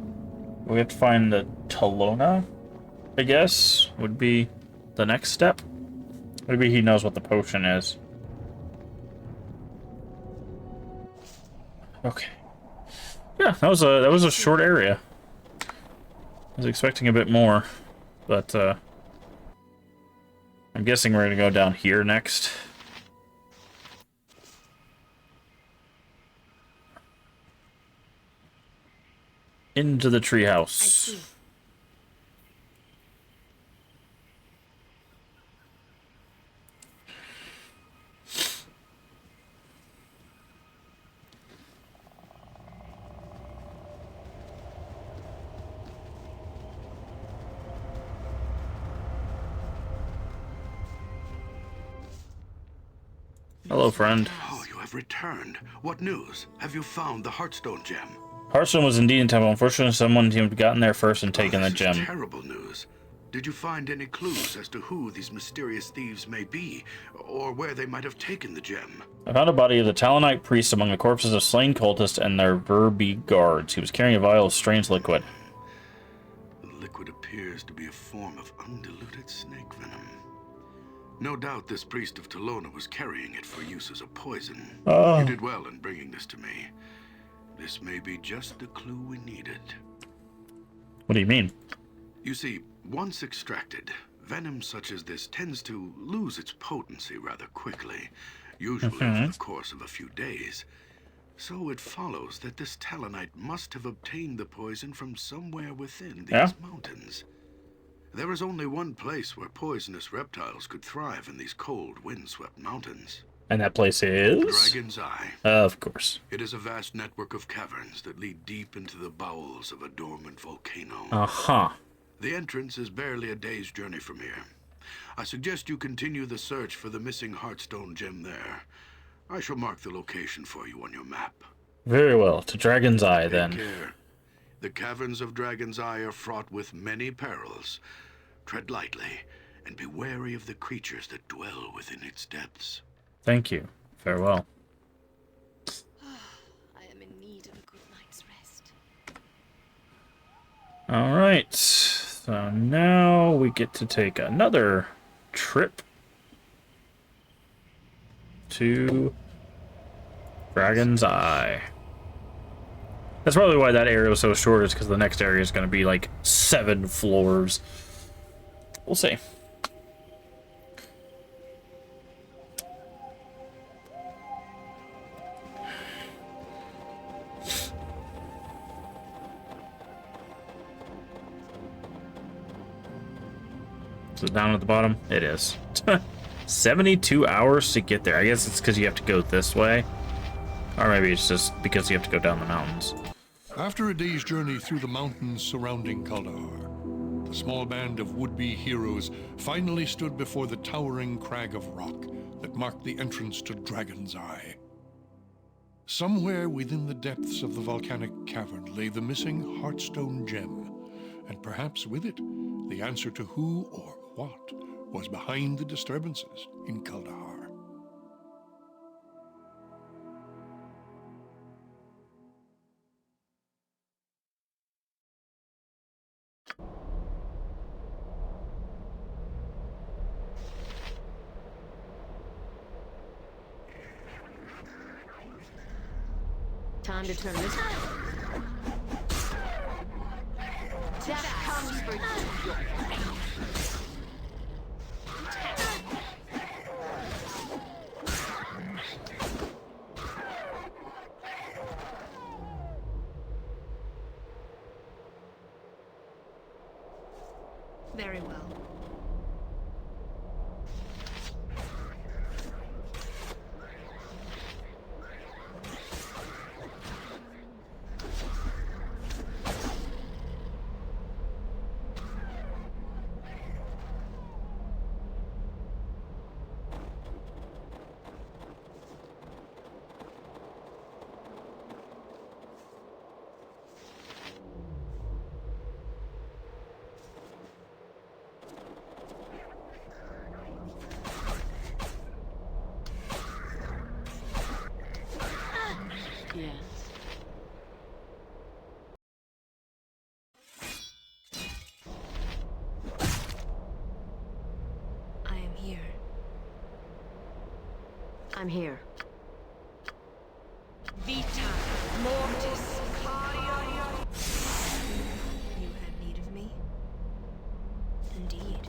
We have to find the Talona, I guess, would be the next step. Maybe he knows what the potion is. Okay. Yeah, that was a short area. I was expecting a bit more, but I'm guessing we're gonna go down here next. Into the treehouse. I see. Hello, friend. Oh, you have returned. What news? Have you found the Heartstone gem? Hearthstone was indeed in temple. Unfortunately, someone had gotten there first and taken the This gem. is terrible news. Did you find any clues as to who these mysterious thieves may be, or where they might have taken the gem? I found a body of the Talonite priest among the corpses of slain cultists and their verbi guards. He was carrying a vial of strange liquid. The liquid appears to be a form of undiluted snake venom. No doubt this priest of Talona was carrying it for use as a poison. Oh. You did well in bringing this to me. This may be just the clue we needed. What do you mean? You see, once extracted, venom such as this tends to lose its potency rather quickly. usually over the course of a few days. So it follows that this Talonite must have obtained the poison from somewhere within these mountains. There is only one place where poisonous reptiles could thrive in these cold, windswept mountains. And that place is? Dragon's Eye. Of course. It is a vast network of caverns that lead deep into the bowels of a dormant volcano. Uh-huh. The entrance is barely a day's journey from here. I suggest you continue the search for the missing Heartstone gem there. I shall mark the location for you on your map. Very well. To Dragon's Eye, then. Take care. The caverns of Dragon's Eye are fraught with many perils. Tread lightly, and be wary of the creatures that dwell within its depths. Thank you. Farewell. I am in need of a good night's rest. Alright. So now we get to take another trip to Dragon's Eye. That's probably why that area was so short, is because the next area is going to be like 7 floors. We'll see. Is it down at the bottom? It is. 72 hours to get there. I guess it's because you have to go this way. Or maybe it's just because you have to go down the mountains. After a day's journey through the mountains surrounding Kaldahar, the small band of would-be heroes finally stood before the towering crag of rock that marked the entrance to Dragon's Eye. Somewhere within the depths of the volcanic cavern lay the missing Heartstone gem, and perhaps with it, the answer to who or what was behind the disturbances in Kaldahar. Time to turn this. That comes for you. Very well. Yes. I am here. I'm here. Vita Mortis. You had need of me? Indeed.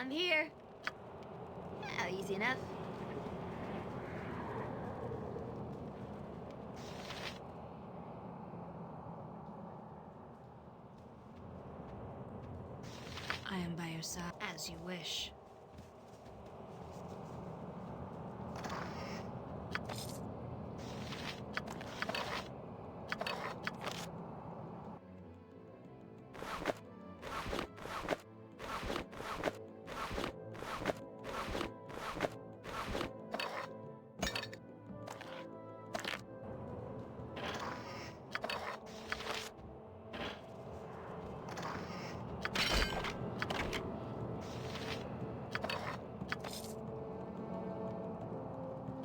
I'm here. Yeah, easy enough. I am by your side, as you wish.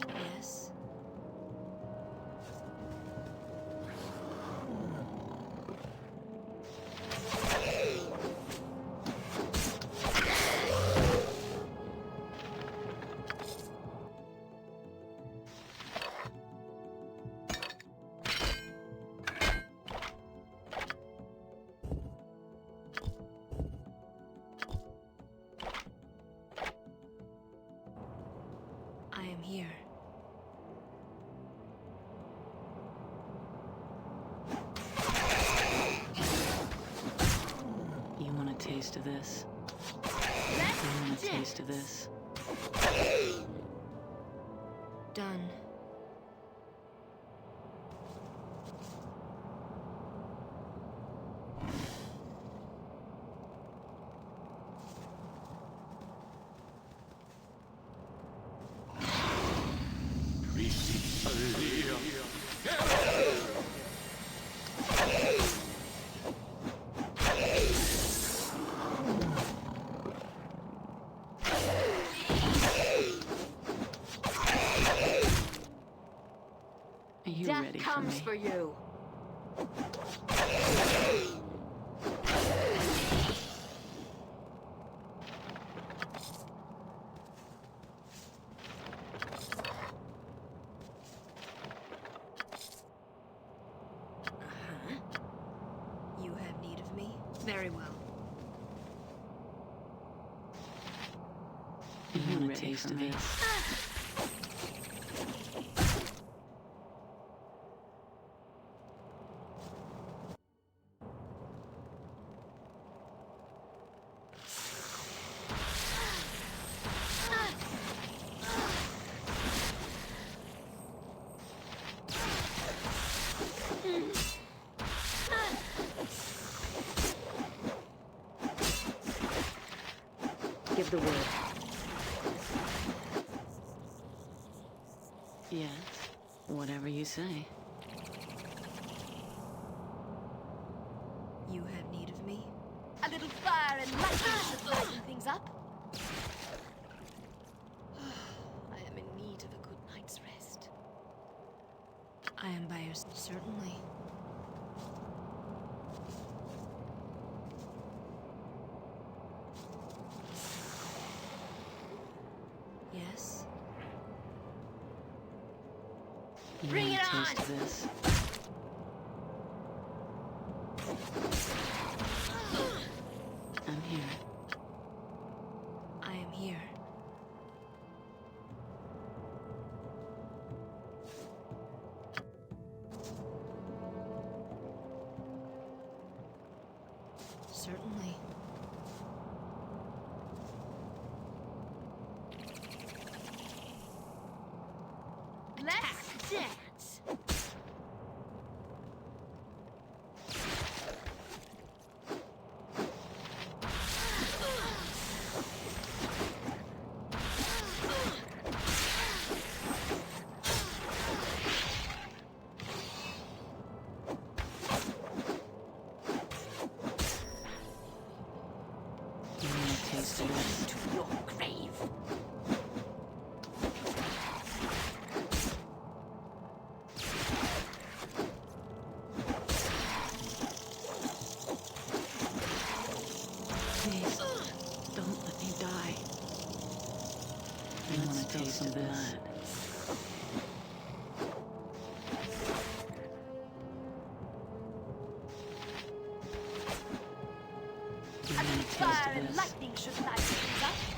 Yes. I am here. You want a taste of this? Let's You want a dance. taste of this? Done. Are you Death ready comes for for me? you. You have need of me? Very well. You want a taste of this? Give the word. Yes. Whatever you say. You have need of me? A little fire and lightning should lighten things up. I am in need of a good night's rest. I am by your certainly. Yes. You Bring want it a taste on! of this? I'm here. I am here. Certainly. Let's dance. You want a taste of this? To your grave. Please, don't let me die. You want a taste of this? A little fire and lightning should light things up.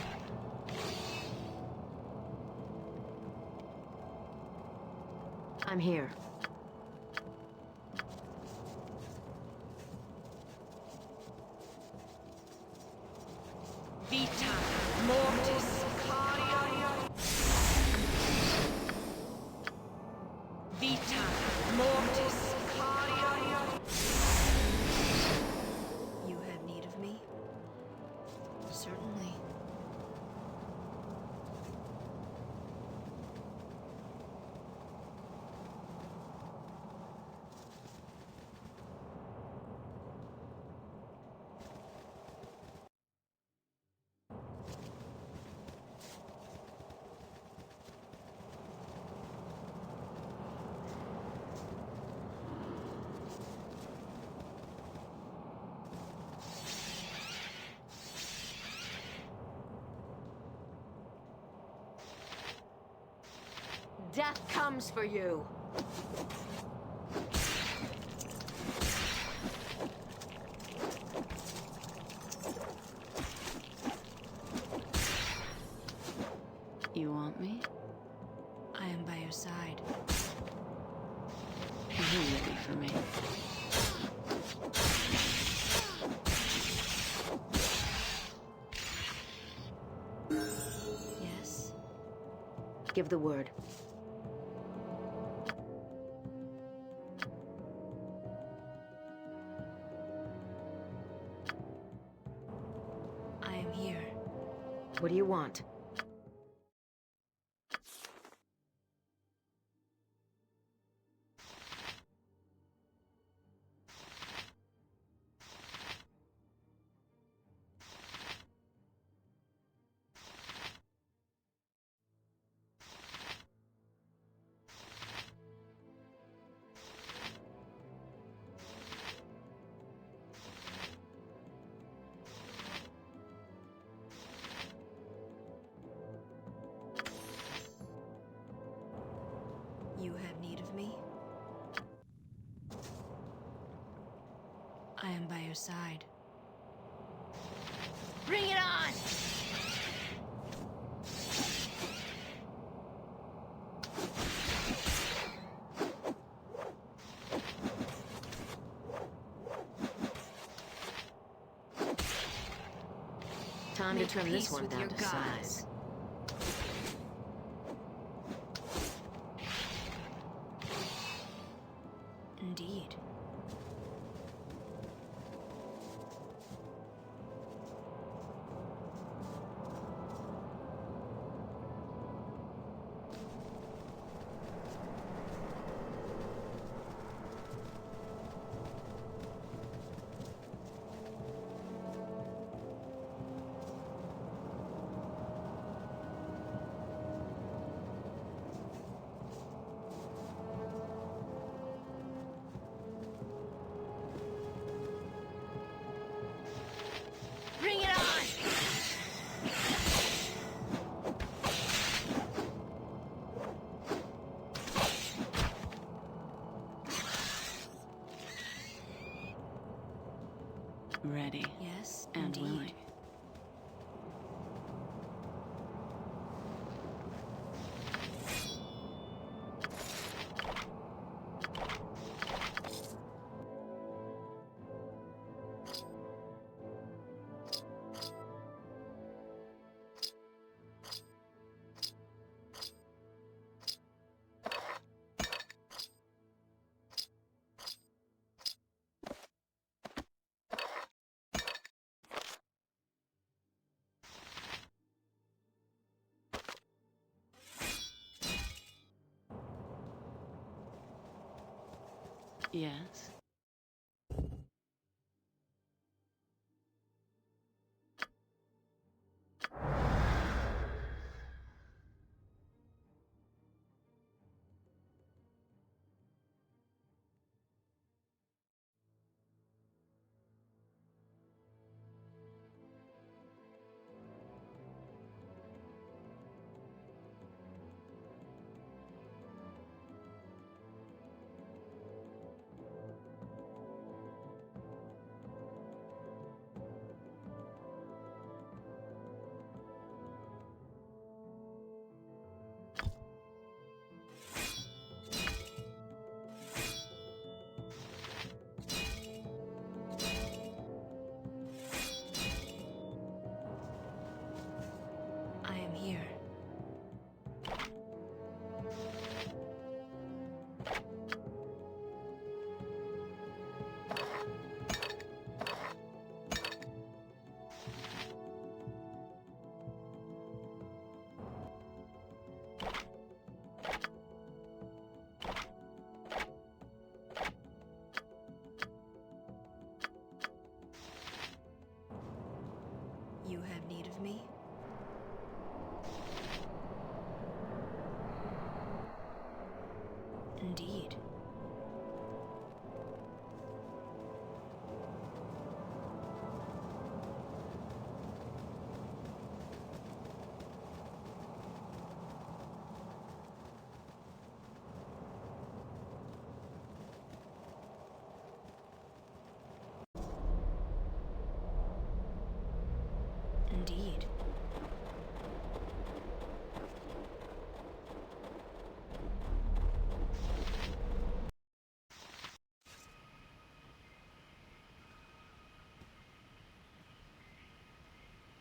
I'm here. Vita mortis cario. Vita mortis cario. You have need of me? Certainly. Death comes for you. You want me? I am by your side. Who will be for me? Yes? Give the word. I am here. What do you want? You have need of me? I am by your side. Bring it on! Time to Make trim this peace one with down your to gods. size. Indeed. Bring it on! Ready Yes, and indeed. willing. Yes. You have need of me? Indeed. Indeed.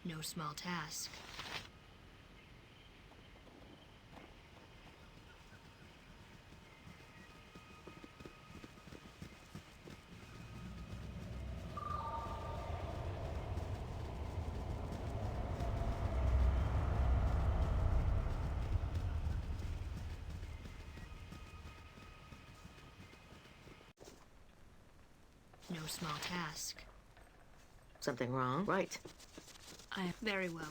No small task. No small task. Something wrong? Right. Very well.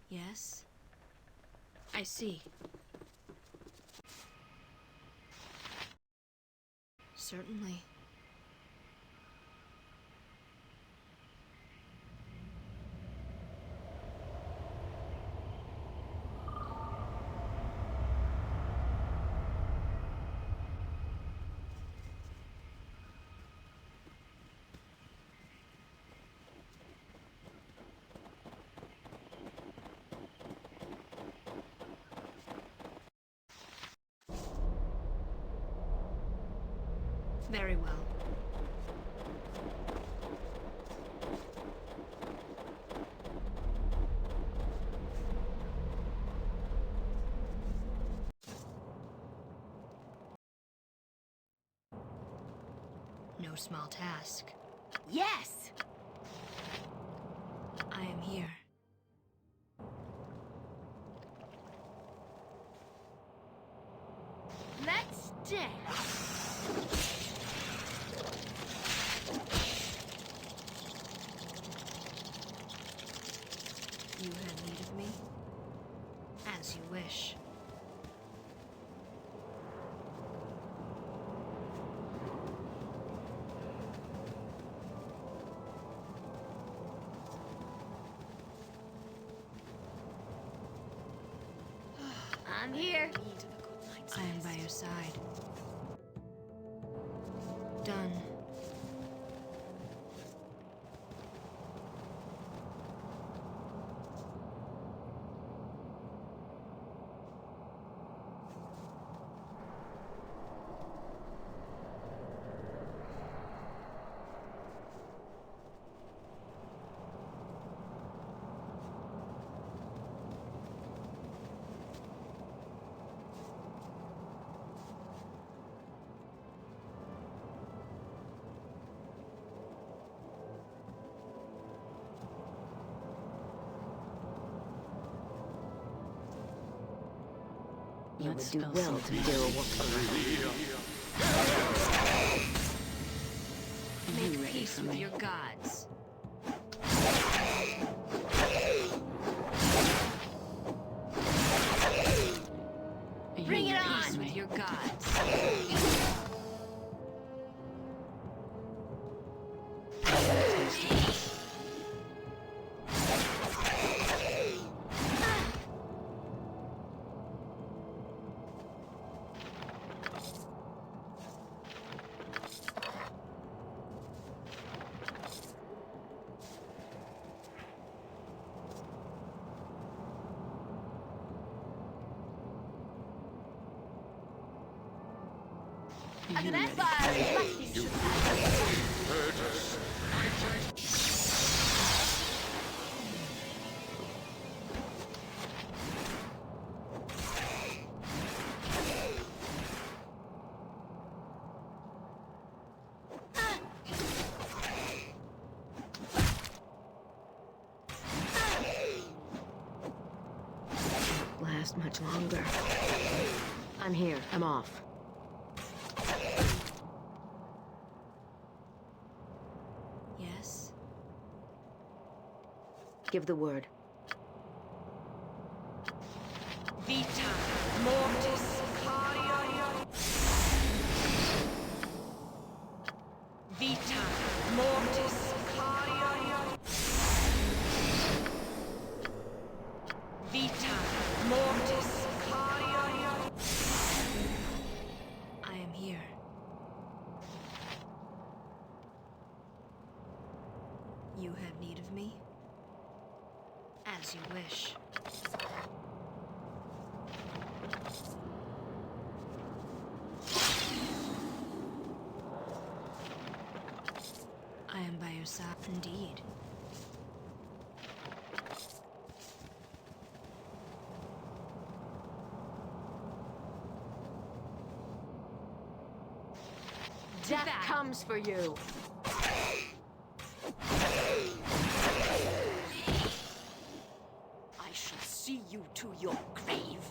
Yes? I see. Certainly. Very well. No small task. Yes! I am here. Let's dance. You have need of me? As you wish. I'm here. I am by your side. Done. You would do well to hear a Make peace with your gods. Bring it on! Peace with your gods. An empire and lightning should last much longer. I'm here. I'm off. Yes? Give the word. Vita Mortis Cario. Vita Mortis Cario. Vita Mortis Cario. I am here. You have need of me? As you wish. I am by your side, indeed. Death comes for you. I shall see you to your grave.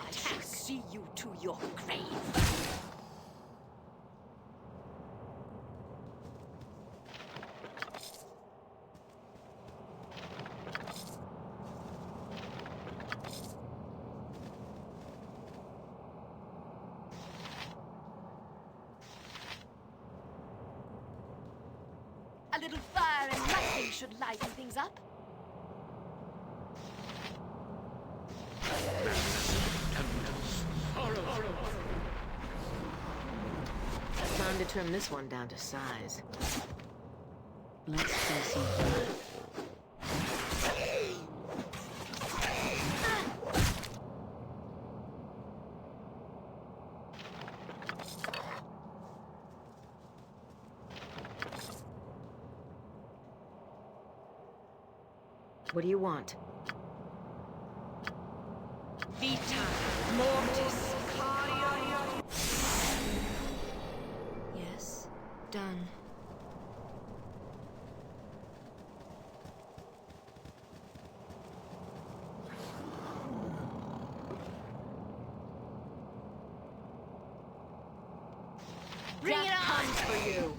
I shall see you to your grave. A little fire and lightning should liven things up. Time to trim this one down to size. Let's see some blood. What do you want? Vita Mortis Cario. Yes? Done. Bring it on! Comes for you.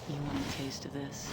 You want a taste of this?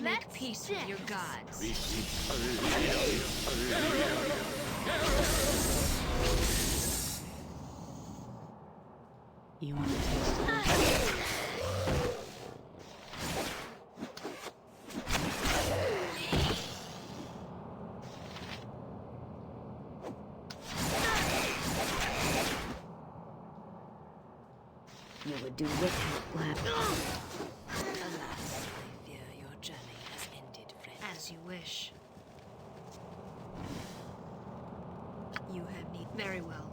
Make peace with your gods. You want a taste of this? You would do without laughter. Alas, I fear your journey has ended, friend. As you wish. You have need. Very well.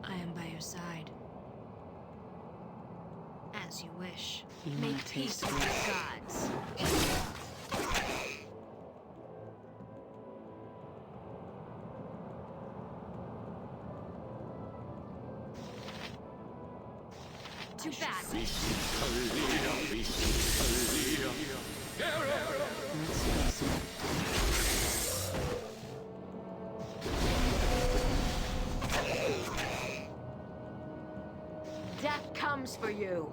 I am by your side. As you wish. You want Make a peace taste of with this? your gods. Too bad. Let's face it. Death comes for you.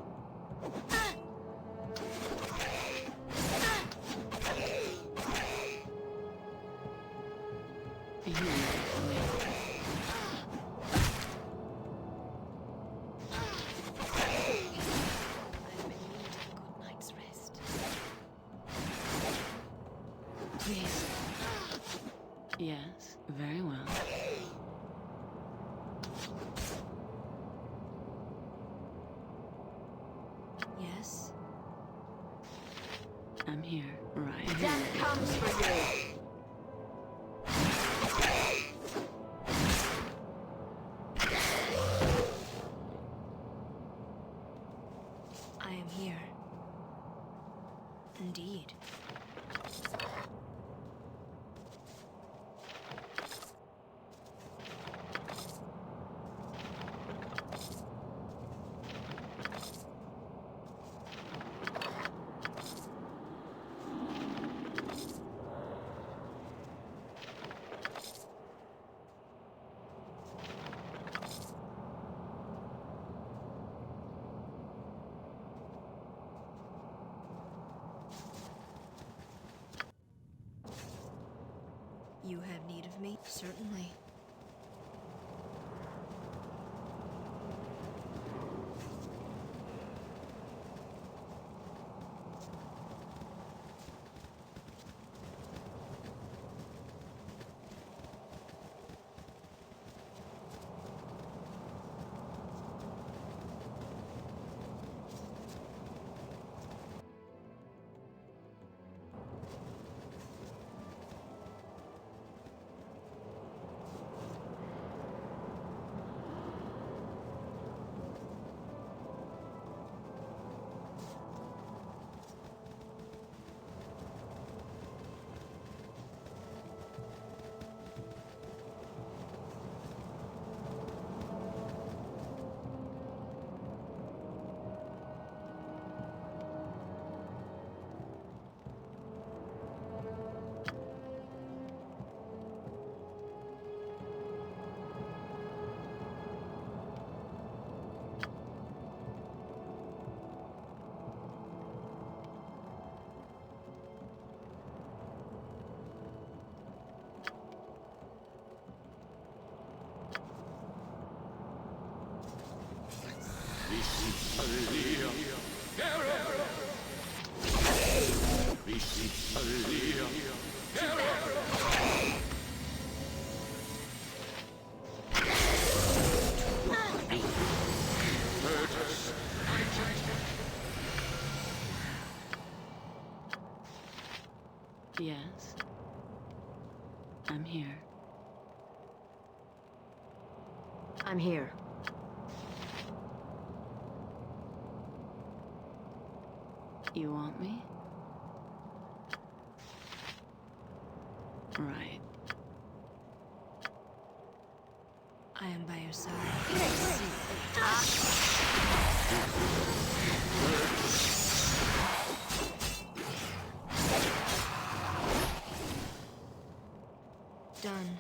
Be here for me. I've been needing a good night's rest. Please. Yes, very well. Yes? I'm here, right here. Death comes for you. I am here. Indeed. You have need of me? Certainly. Yes. I'm here. I'm here. You want me? Right. I am by your side. Done.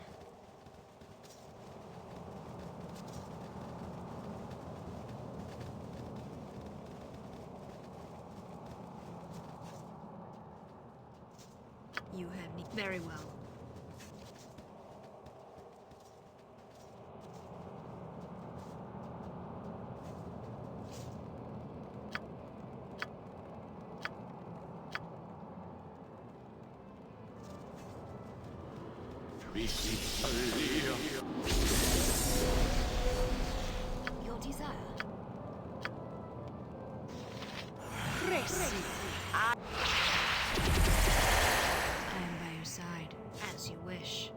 You have me very well. Your desire. I am by your side, as you wish.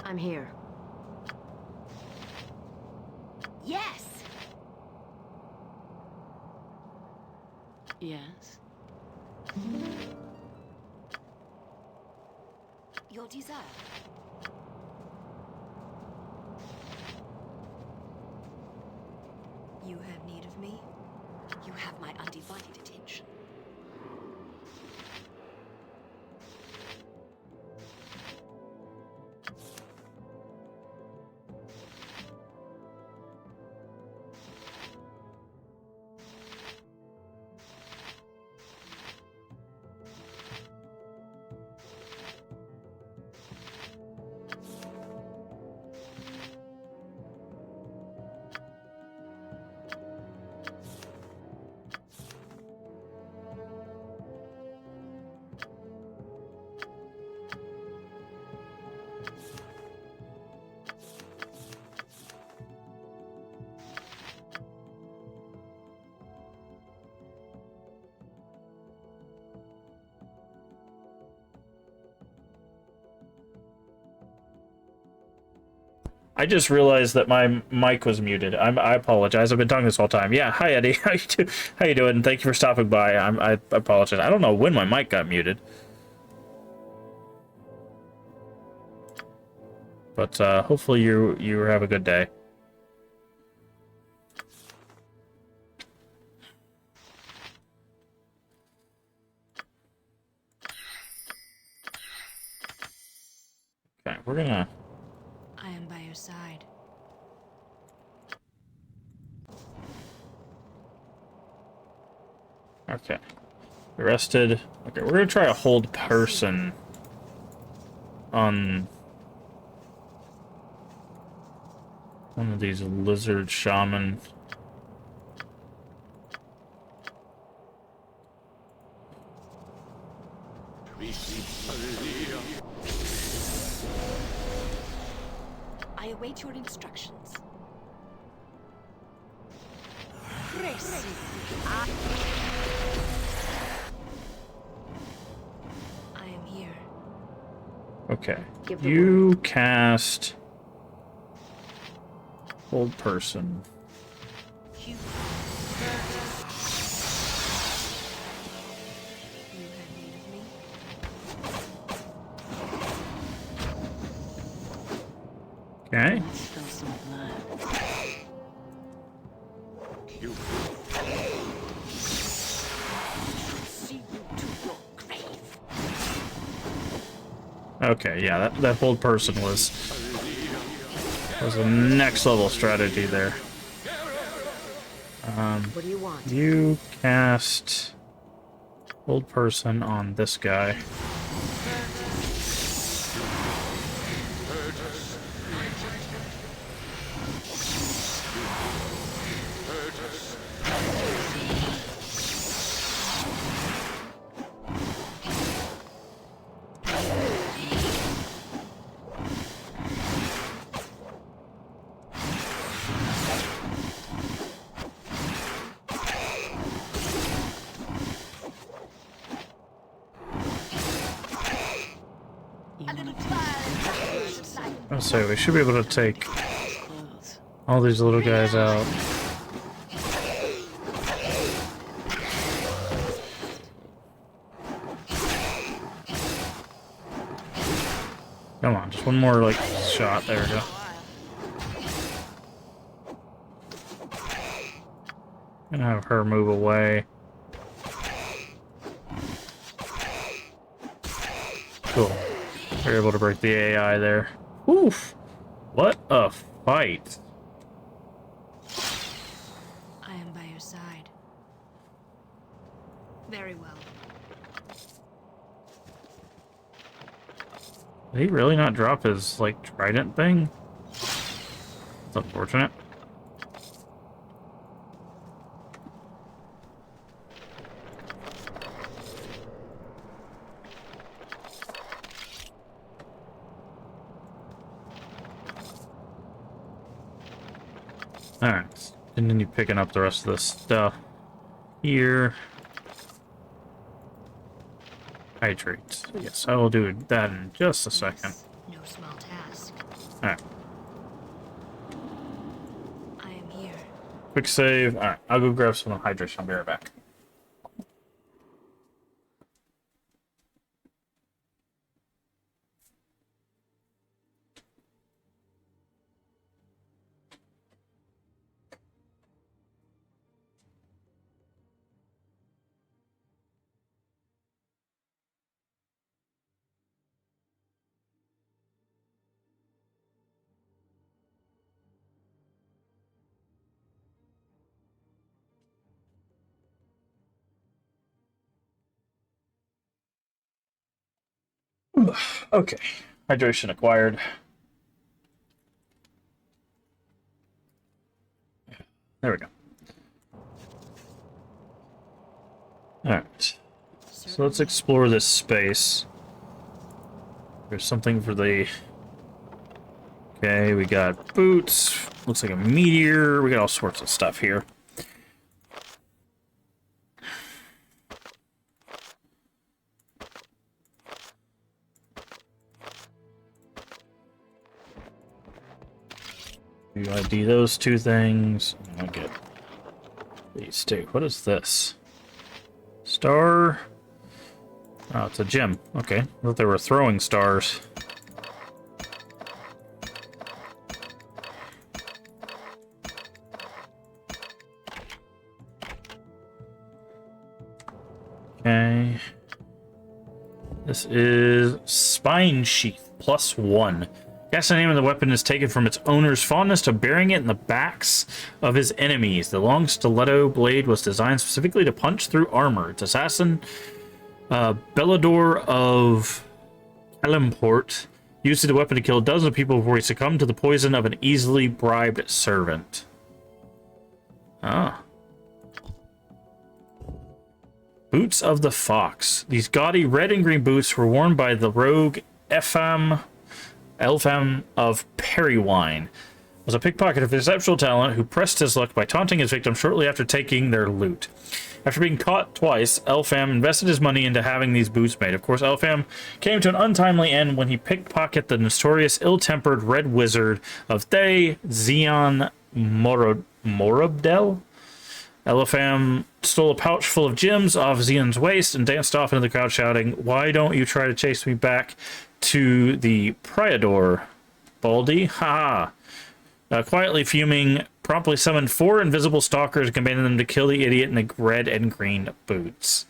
I'm here. Yes. Yes. Your desire. You have need of me? You have my undivided attention. I just realized that my mic was muted. I apologize. I've been talking this whole time. Yeah, hi Eddie. How you doing? Thank you for stopping by. I apologize. I don't know when my mic got muted. But hopefully you have a good day. Okay, we're gonna. I am by your side. Okay. Arrested. Okay, we're gonna try a hold person on one of these lizard shaman. I await your instructions. I am here. Okay. Give the You cast hold person. You have need of me? Okay. Let's spill some blood. See you to your grave. Okay, yeah, that hold person was was a next level strategy there. What do you want? You cast old person on this guy. A little fire and lightning should liven. So we should be able to take Clothes. all these little guys out. Come on, just one more like shot. There we go. Gonna have her move away. Cool. We're able to break the AI there. Oof! What a fight! I am by your side. Very well. Did he really not drop his, like, trident thing? It's unfortunate. Alright, let's continue picking up the rest of this stuff here. Hydrate. Yes, I will do that in just a second. No small task. Alright, I am here. quick save. Alright, I'll go grab some hydration. I'll be right back. Okay, hydration acquired. There we go. Alright, so let's explore this space. There's something for the... Okay, we got boots. Looks like a meteor. We got all sorts of stuff here. Do ID those two things. I'll get these two. What is this? Star. Oh, it's a gem. Okay. I thought they were throwing stars. Okay. This is Spine Sheath +1. Cast the name of the weapon is taken from its owner's fondness to burying it in the backs of his enemies. The long stiletto blade was designed specifically to punch through armor. Its assassin, Bellador of Elimport, used the weapon to kill dozens of people before he succumbed to the poison of an easily bribed servant. Ah. Boots of the Fox. These gaudy red and green boots were worn by the rogue Elfam of Perrywine. Was a pickpocket of exceptional talent who pressed his luck by taunting his victim shortly after taking their loot. After being caught twice, Elfam invested his money into having these boots made. Of course, Elfam came to an untimely end when he pickpocketed the notorious ill-tempered red wizard of Thay, Zeon Morabdel. Elfam stole a pouch full of gems off Zeon's waist and danced off into the crowd shouting, "Why don't you try to chase me back to the Priador, Baldy? Ha ha." Quietly fuming, promptly summoned 4 invisible stalkers and commanded them to kill the idiot in the red and green boots.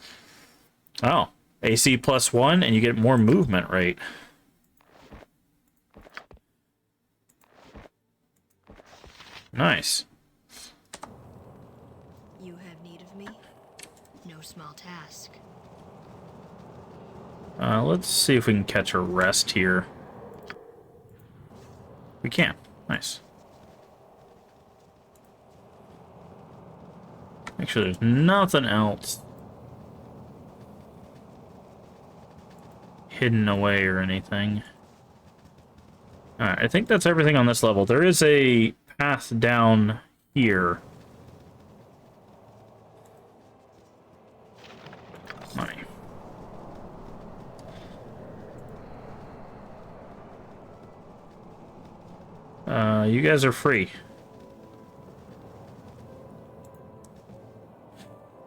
Oh, AC +1 and you get more movement rate. Nice. You have need of me? No small task. Let's see if we can catch a rest here. We can. Nice. Make sure there's nothing else hidden away or anything. Alright, I think that's everything on this level. There is a path down here. Money. You guys are free.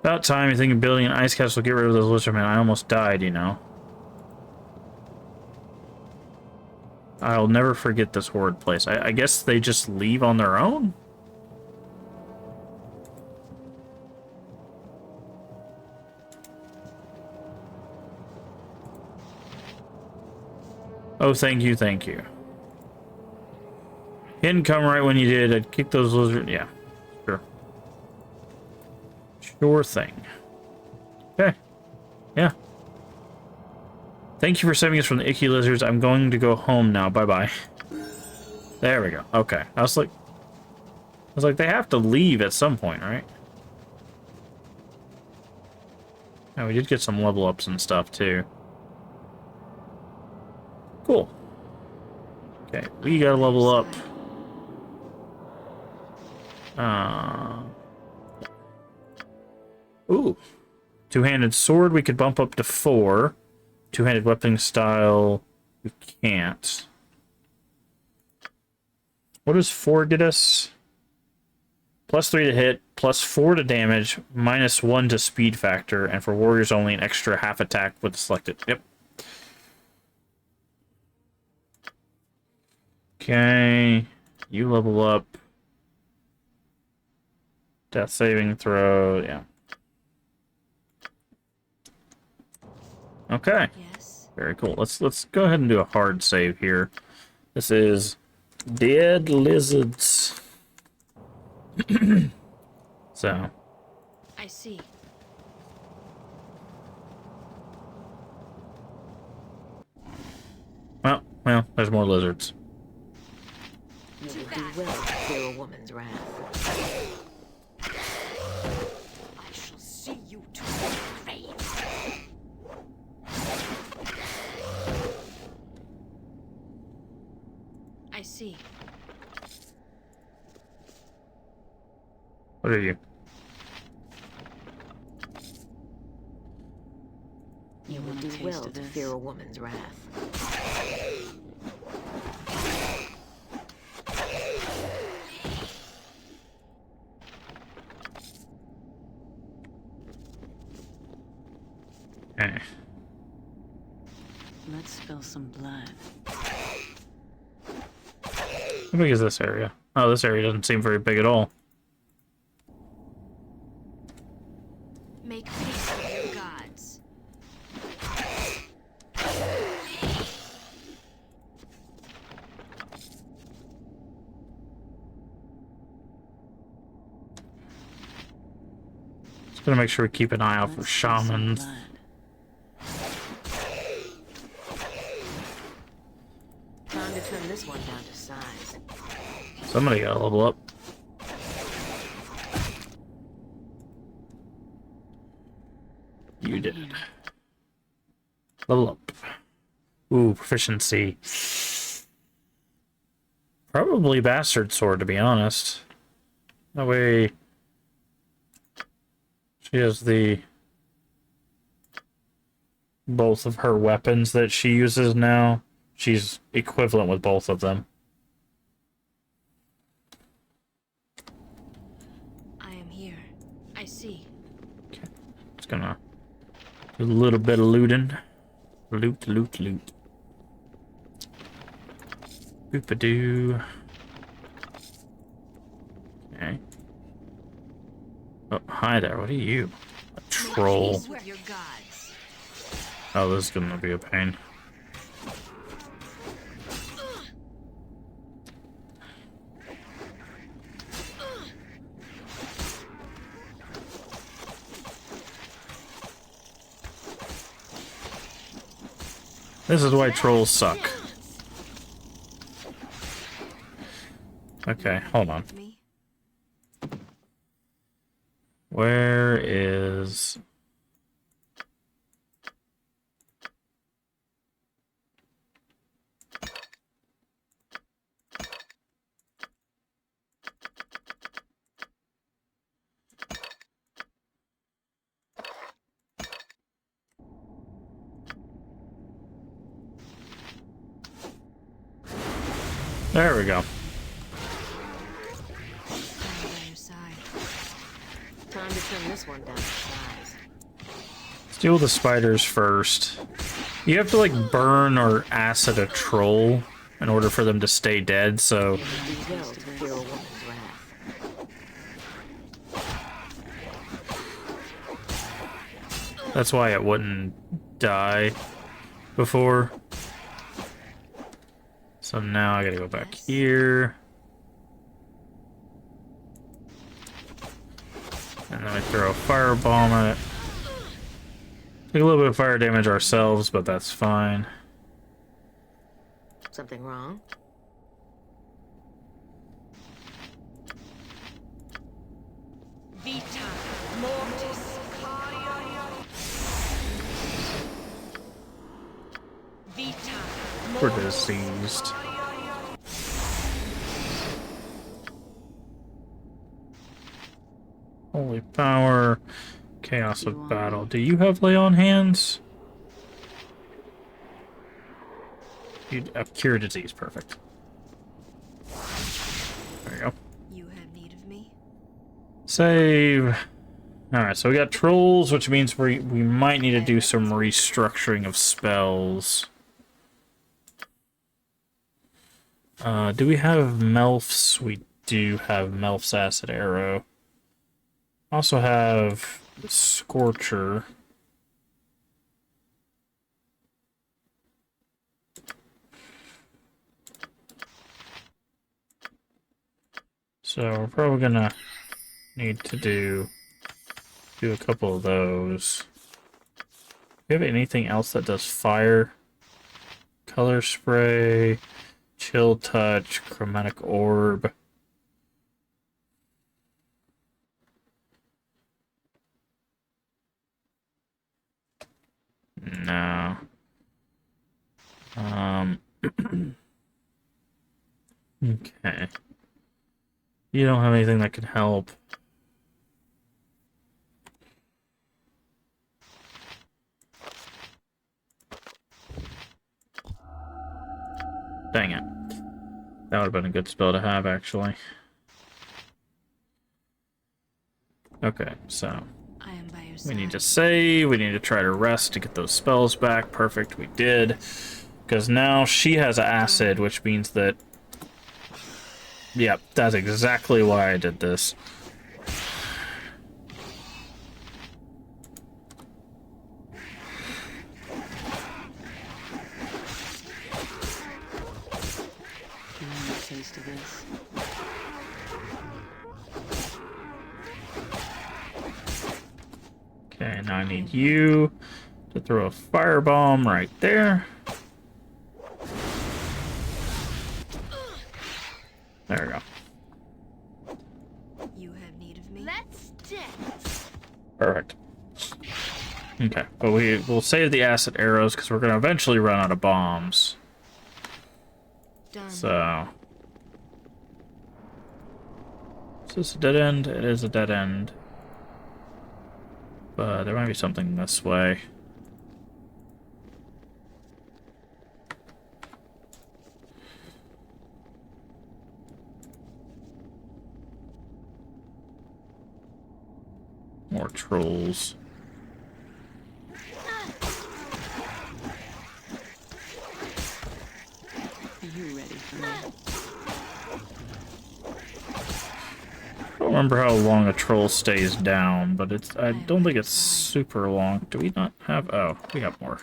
About time you think of building an ice castle, get rid of those lizardmen. I almost died, you know. I'll never forget this horrid place. I guess they just leave on their own? Oh, thank you, thank you. You didn't come right when you did. I'd kick those lizards. Yeah, sure. Sure thing. Okay. Yeah. Thank you for saving us from the icky lizards. I'm going to go home now. Bye-bye. There we go. Okay. I was like, they have to leave at some point, right? Oh, we did get some level ups and stuff, too. Cool. Okay, we gotta level up. Ooh. Two-handed sword, we could bump up to 4. Two-handed weapon style, we can't. What does 4 get us? +3 to hit, +4 to damage, -1 to speed factor, and for warriors only an extra half attack with selected. Yep. Okay, you level up. Death saving throw, yeah. Okay. Yes. Very cool. Let's go ahead and do a hard save here. This is dead lizards. So. I see. Well, there's more lizards. You would do well to fear a woman's wrath. I shall see you to your grave. I see. What are you? You would do well to fear a woman's wrath. Okay. Let's spill some blood. How big is this area? Oh, this area doesn't seem very big at all. Make peace with your gods. Just gonna make sure we keep an eye out for Let's spill some shamans. blood. Time to trim this one down to size. Somebody gotta level up. You did it. Level up. Ooh, proficiency. Probably bastard sword, to be honest. That way she has both of her weapons that she uses now. She's equivalent with both of them. I am here. I see. Okay. Just gonna do a little bit of looting. Loot, loot, loot. Boop-a-doo. Okay. Oh, hi there. What are you? A troll. Peace with your gods. Oh, this is gonna be a pain. This is why trolls suck. Okay, hold on. Me? Where is... There we go. Stand by your side. Time to trim this one down to size. Let's deal with the spiders first. You have to, like, burn or acid a troll in order for them to stay dead, so... Do well to fear a woman's wrath. That's why it wouldn't die before. So now I gotta go back here. And then we throw a firebomb at it. Take a little bit of fire damage ourselves, but that's fine. Something wrong? Vita mortis. Vita We're diseased. Holy power. Chaos of battle. Do you have lay on hands? You cure disease. Perfect. There you go. You have need of me? Save. Alright, so we got trolls, which means we might need to do some restructuring of spells. Do we have Melf's? We do have Melf's Acid Arrow. Also have Scorcher. So we're probably gonna need to do a couple of those. Do you have anything else that does fire? Color spray, chill touch, chromatic orb. No. Okay. You don't have anything that could help. Dang it. That would have been a good spell to have, actually. Okay, so I am by your side. we need to save, we need to try to rest to get those spells back. Perfect, we did. Because now she has acid, which means that... Yep, that's exactly why I did this. You want a taste of this? Okay, now I need you to throw a firebomb right there. There we go. You have need of me? Let's dance. Perfect. Okay, but we'll save the acid arrows because we're going to eventually run out of bombs. Done. So... Is this a dead end? It is a dead end. But there might be something this way. More trolls. Are you ready for me? I don't remember how long a troll stays down, but it's I don't think it's super long. Do we not have... Oh, we have more.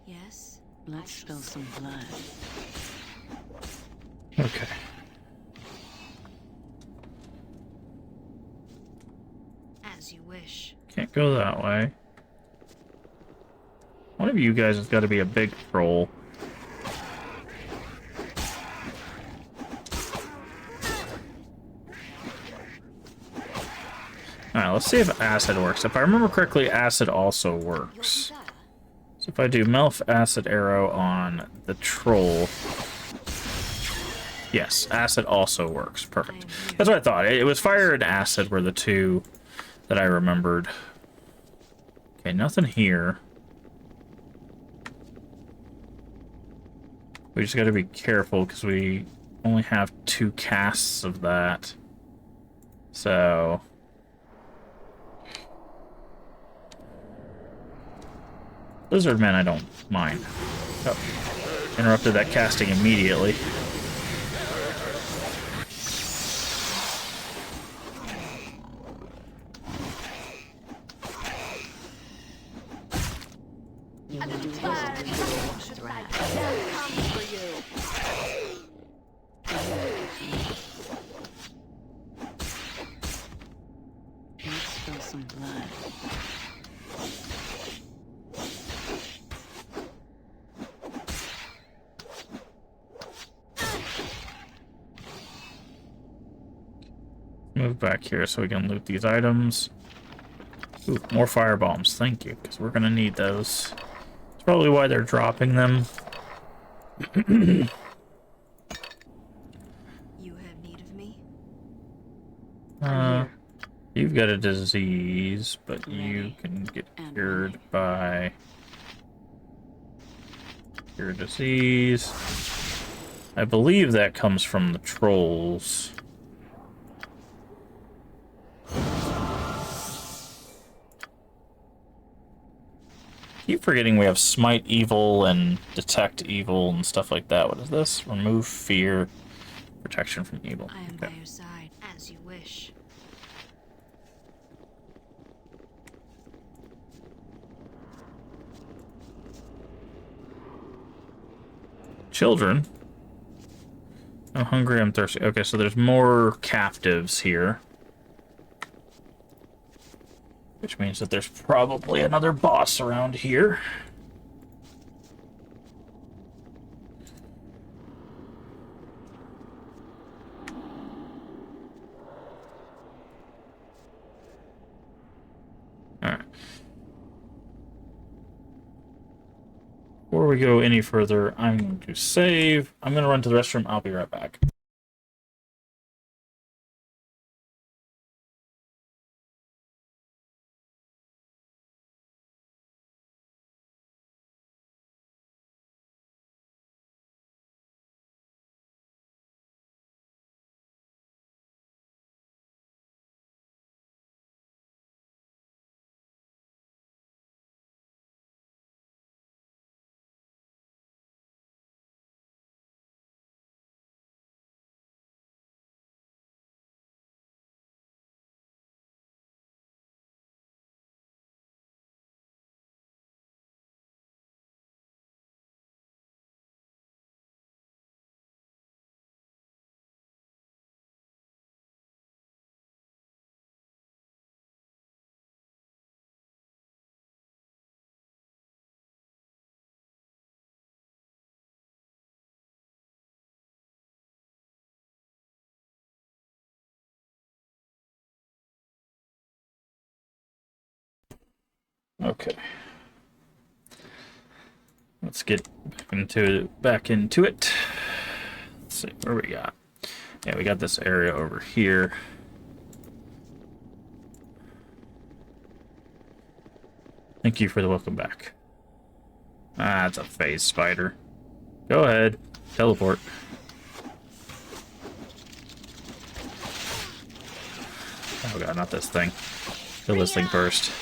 Yes? Let's spill some blood. Okay. Can't go that way. One of you guys has got to be a big troll. Alright, let's see if acid works. If I remember correctly, acid also works. So if I do Melf acid arrow on the troll... Yes, acid also works. Perfect. That's what I thought. It was fire and acid were the two that I remembered. Okay, nothing here. We just gotta be careful because we only have 2 casts of that. So... Lizardmen I don't mind. Oh. Interrupted that casting immediately. You will do well to feel a woman's wrath. Let's spill some blood. Move back here so we can loot these items. Ooh, more fire bombs. Thank you, because we're going to need those. That's probably why they're dropping them. You have need of me? You've got a disease, but you can get cured by your disease. I believe that comes from the trolls. Keep forgetting we have smite evil and detect evil and stuff like that. What is this? Remove fear, protection from evil. I am by your side, as you wish. Children. I'm hungry, I'm thirsty. Okay, so there's more captives here. Which means that there's probably another boss around here. Alright. Before we go any further, I'm going to save. I'm going to run to the restroom. I'll be right back. Okay. Let's get back into it. Let's see, where we got? Yeah, we got this area over here. Thank you for the welcome back. Ah, it's a phase spider. Go ahead. Teleport. Oh god, not this thing. Kill this thing first.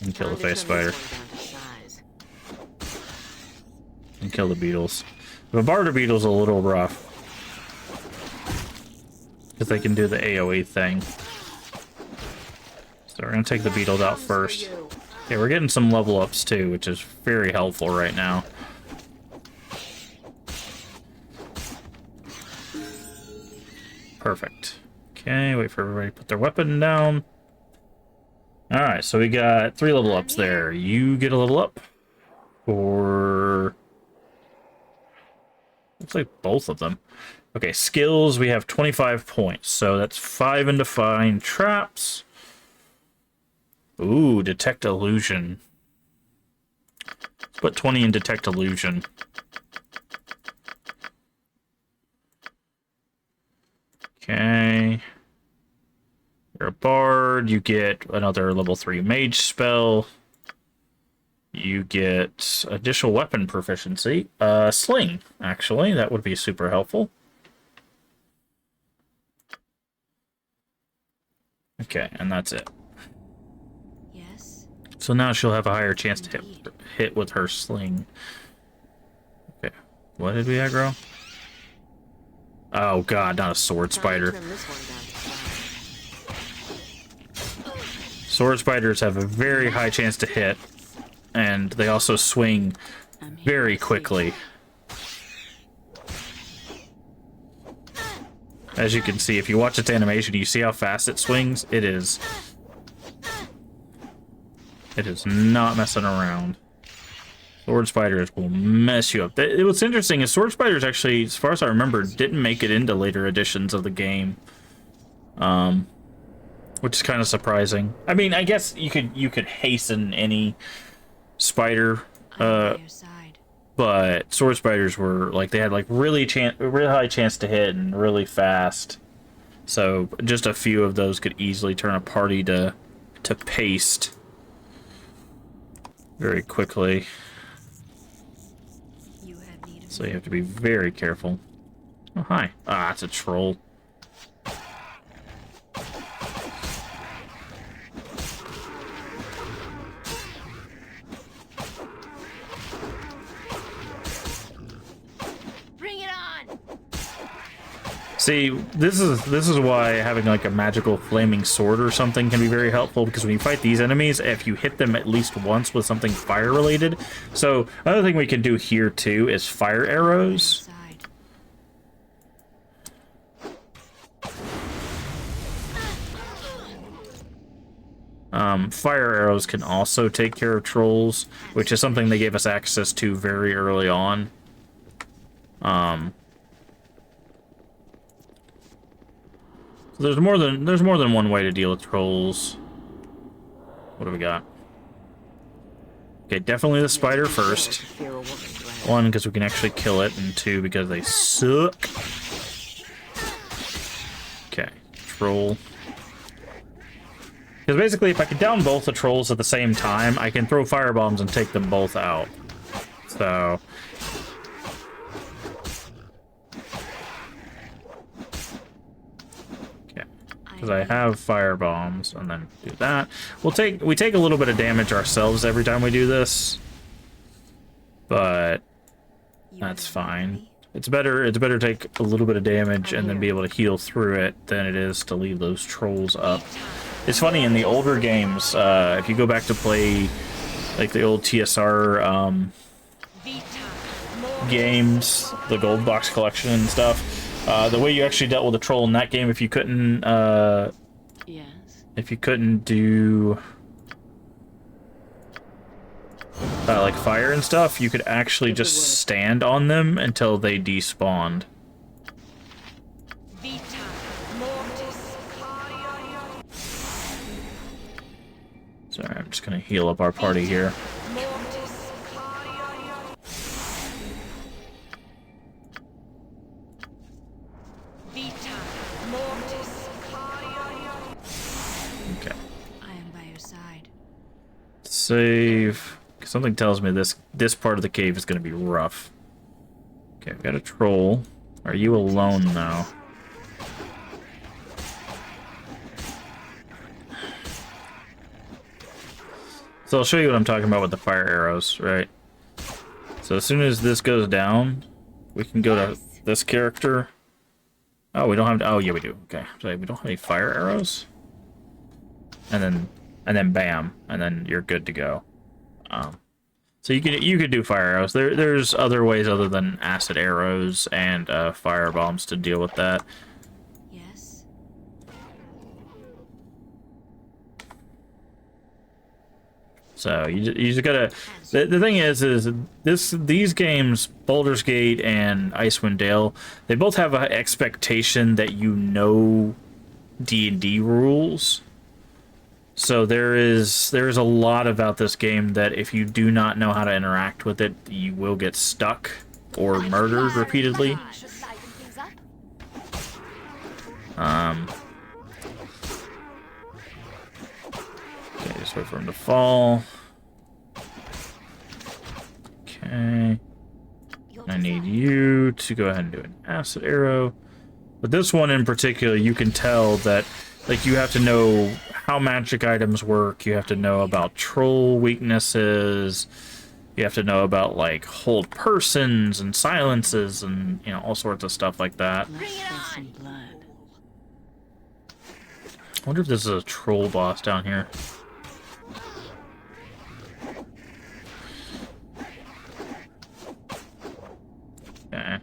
And kill the phase spider. And kill the beetles. The barter beetle's a little rough. Because they can do the AoE thing. So we're going to take the beetles out first. Okay, we're getting some level ups too, which is very helpful right now. Perfect. Okay, wait for everybody to put their weapon down. Alright, so we got 3 level ups there. You get a level up. Or... looks like both of them. Okay, skills, we have 25 points. So that's 5 into find traps. Ooh, detect illusion. Let's put 20 in detect illusion. Okay. You're a bard. You get another level 3 mage spell. You get additional weapon proficiency. Sling, actually. That would be super helpful. Okay, and that's it. Yes. So now she'll have a higher chance to hit with her sling. Okay. What did we aggro? Oh god, not a sword spider. Trim this one down to 5. Sword spiders have a very high chance to hit, and they also swing very quickly. As you can see, if you watch its animation, you see how fast it swings. It is not messing around. Sword spiders will mess you up. What's interesting is sword spiders actually, as far as I remember, didn't make it into later editions of the game, which is kind of surprising. I mean, I guess you could hasten any spider, but sword spiders were like they had like really high chance to hit and really fast. So just a few of those could easily turn a party to paste very quickly. So you have to be very careful. Oh, hi. Ah, it's a troll. Bring it on! See, this is why having like a magical flaming sword or something can be very helpful, because when you fight these enemies, if you hit them at least once with something fire related. So another thing we can do here too is fire arrows. Fire arrows can also take care of trolls, which is something they gave us access to very early on. So there's more than one way to deal with trolls. What do we got? Okay, definitely the spider first. 1, because we can actually kill it, and 2, because they suck. Okay, troll. Because basically, if I can down both the trolls at the same time, I can throw firebombs and take them both out. So... because I have fire bombs, and then do that. We take a little bit of damage ourselves every time we do this, but that's fine. It's better to take a little bit of damage and then be able to heal through it than it is to leave those trolls up. It's funny, in the older games, if you go back to play like the old TSR games, the Gold Box collection and stuff, the way you actually dealt with a troll in that game, if you couldn't do like fire and stuff, you could actually just stand on them until they despawned. Sorry, I'm just gonna heal up our party here. Okay. I am by your side. Save. Something tells me this part of the cave is gonna be rough. Okay, I've got a troll. Are you alone now? So I'll show you what I'm talking about with the fire arrows, right? So as soon as this goes down, we can go to this character. Oh, we don't have. Oh, yeah, we do. Okay, so we don't have any fire arrows. And then bam, and then you're good to go. So you could do fire arrows. There's other ways other than acid arrows and fire bombs to deal with that. Yes. So you just gotta. The thing is these games, Baldur's Gate and Icewind Dale, they both have an expectation that you know D&D rules. So there is a lot about this game that if you do not know how to interact with it, you will get stuck or murdered repeatedly. Okay, just wait for him to fall. Okay. I need you to go ahead and do an acid arrow. But this one in particular, you can tell that, like, you have to know how magic items work. You have to know about troll weaknesses. You have to know about, like, hold persons and silences and, you know, all sorts of stuff like that. I wonder if this is a troll boss down here. Okay.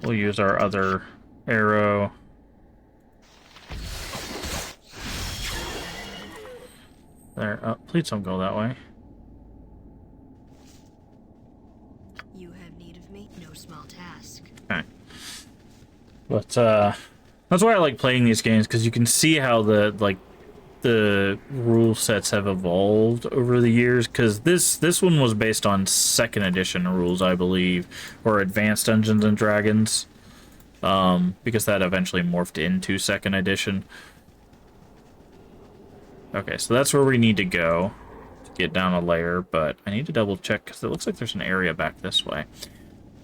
We'll use our other arrow. There. Oh, please don't go that way. You have need of me? No small task. Okay. But that's why I like playing these games, because you can see how the rule sets have evolved over the years, because this one was based on 2nd edition rules, I believe, or Advanced Dungeons and Dragons, because that eventually morphed into 2nd edition. Okay, so that's where we need to go to get down a layer, but I need to double check because it looks like there's an area back this way.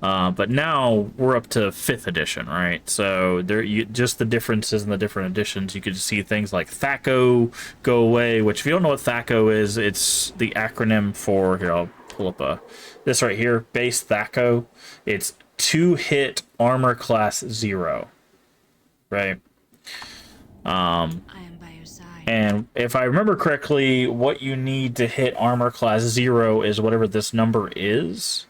But now we're up to 5th edition, right? So just the differences in the different editions, you could see things like THACO go away, which if you don't know what THACO is, it's the acronym for, here, I'll pull up this right here, base THACO. It's 2-hit armor class 0, right? I am by your side. And if I remember correctly, what you need to hit armor class 0 is whatever this number is.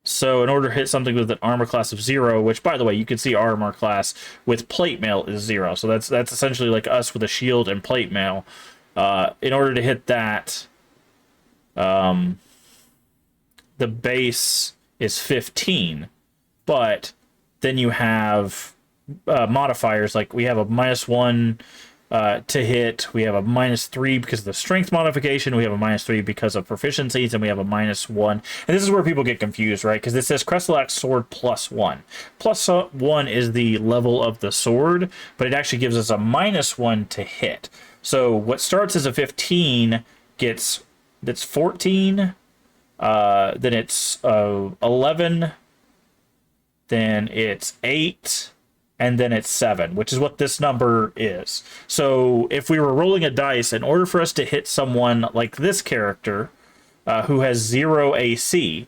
So in order to hit something with an armor class of 0, which by the way, you can see armor class with plate mail is 0. So that's essentially like us with a shield and plate mail. In order to hit that, the base is 15, but then you have modifiers, like we have a -1 to hit, we have a -3 because of the strength modification, we have a -3 because of proficiencies, and we have a -1. And this is where people get confused, right? Because it says Crestalax sword +1. +1 is the level of the sword, but it actually gives us a -1 to hit. So what starts as a 15 that's 14, then it's 11, then it's 8, and then it's 7, which is what this number is. So if we were rolling a dice, in order for us to hit someone like this character, who has 0 AC,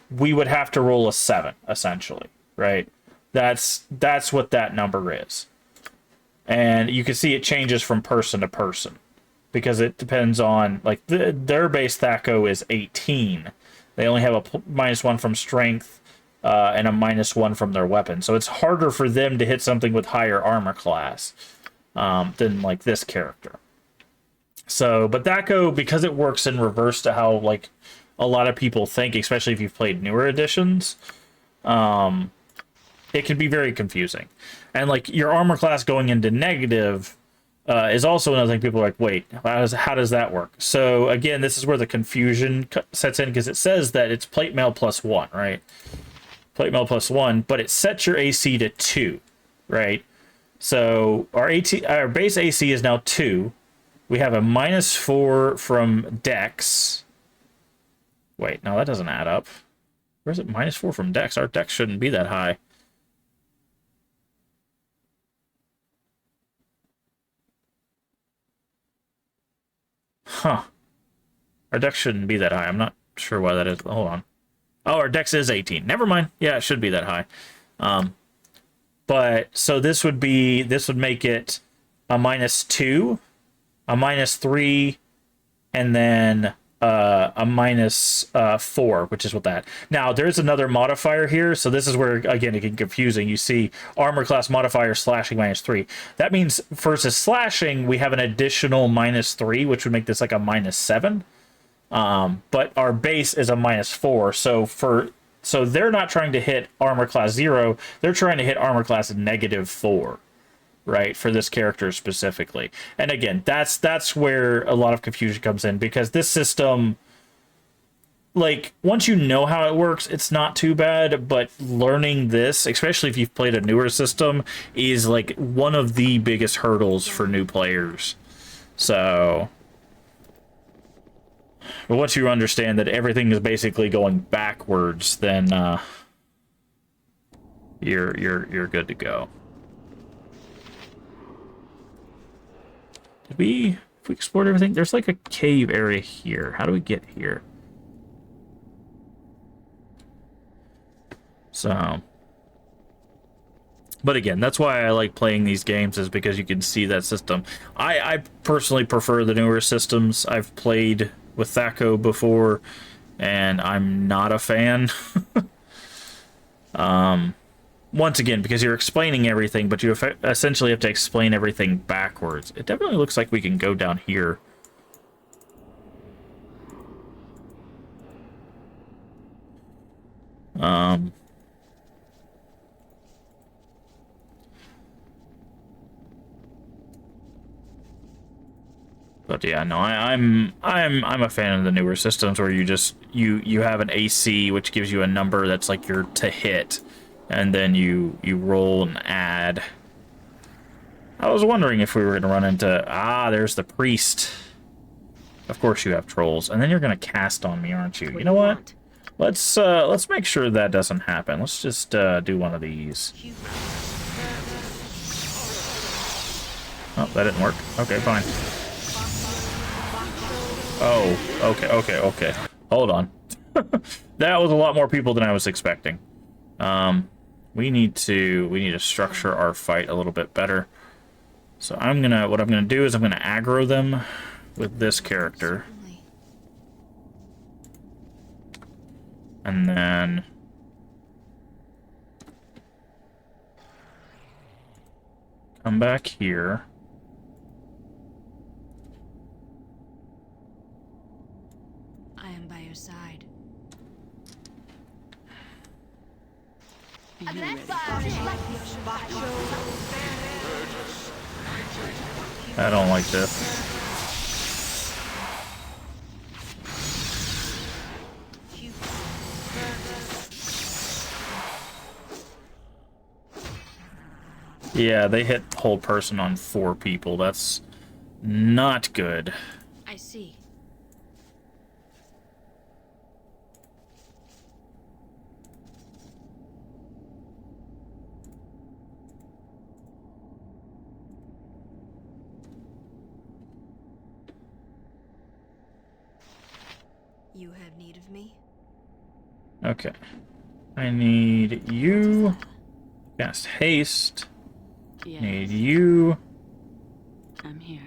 we would have to roll a 7, essentially, right? That's what that number is. And you can see it changes from person to person, because it depends on, like, their base THACO is 18. They only have a -1 from strength, and a -1 from their weapon. So it's harder for them to hit something with higher armor class than, like, this character. So, but THACO, because it works in reverse to how, like, a lot of people think, especially if you've played newer editions, it can be very confusing. And, like, your armor class going into negative is also another thing. People are like, wait, how does that work? So, again, this is where the confusion sets in, because it says that it's plate mail +1, right? Plate mail +1, but it sets your AC to 2, right? So our base AC is now 2. We have a -4 from Dex. Wait, no, that doesn't add up. Where's it -4 from Dex? Our Dex shouldn't be that high. Huh. Our Dex shouldn't be that high. I'm not sure why that is. Hold on. Oh, our Dex is 18. Never mind. Yeah, it should be that high. But so this would make it a -2, a -3, and then a minus 4, which is what that. Now, there's another modifier here, so this is where, again, it can get confusing. You see armor class modifier slashing -3. That means versus slashing, we have an additional -3, which would make this like a -7. But our base is a -4, so they're not trying to hit armor class 0, they're trying to hit armor class -4. Right, for this character specifically. And again, that's where a lot of confusion comes in, because this system, like, once you know how it works, it's not too bad, but learning this, especially if you've played a newer system, is like one of the biggest hurdles for new players. So, but once you understand that everything is basically going backwards, then you're good to go. If we explored everything, there's like a cave area here. How do we get here? So, but again, that's why I like playing these games, is because you can see that system. I personally prefer the newer systems. I've played with Thaco before, and I'm not a fan. Once again, because you're explaining everything, but you essentially have to explain everything backwards. It definitely looks like we can go down here. But yeah, no, I'm a fan of the newer systems where you have an AC, which gives you a number that's like your to hit. And then you roll and add. I was wondering if we were going to run into... there's the priest. Of course you have trolls. And then you're going to cast on me, aren't you? You know what? Let's make sure that doesn't happen. Let's just do one of these. Oh, that didn't work. Okay, fine. Oh, okay. Hold on. That was a lot more people than I was expecting. We need to structure our fight a little bit better. So what I'm gonna do is I'm gonna aggro them with this character. And then come back here. I am by your side. A grand fire and lightning should light your I don't like this. Yeah, they hit hold person on 4 people. That's not good. I see. You have need of me? Okay. I need you. Cast haste. Yes, Need you. I'm here.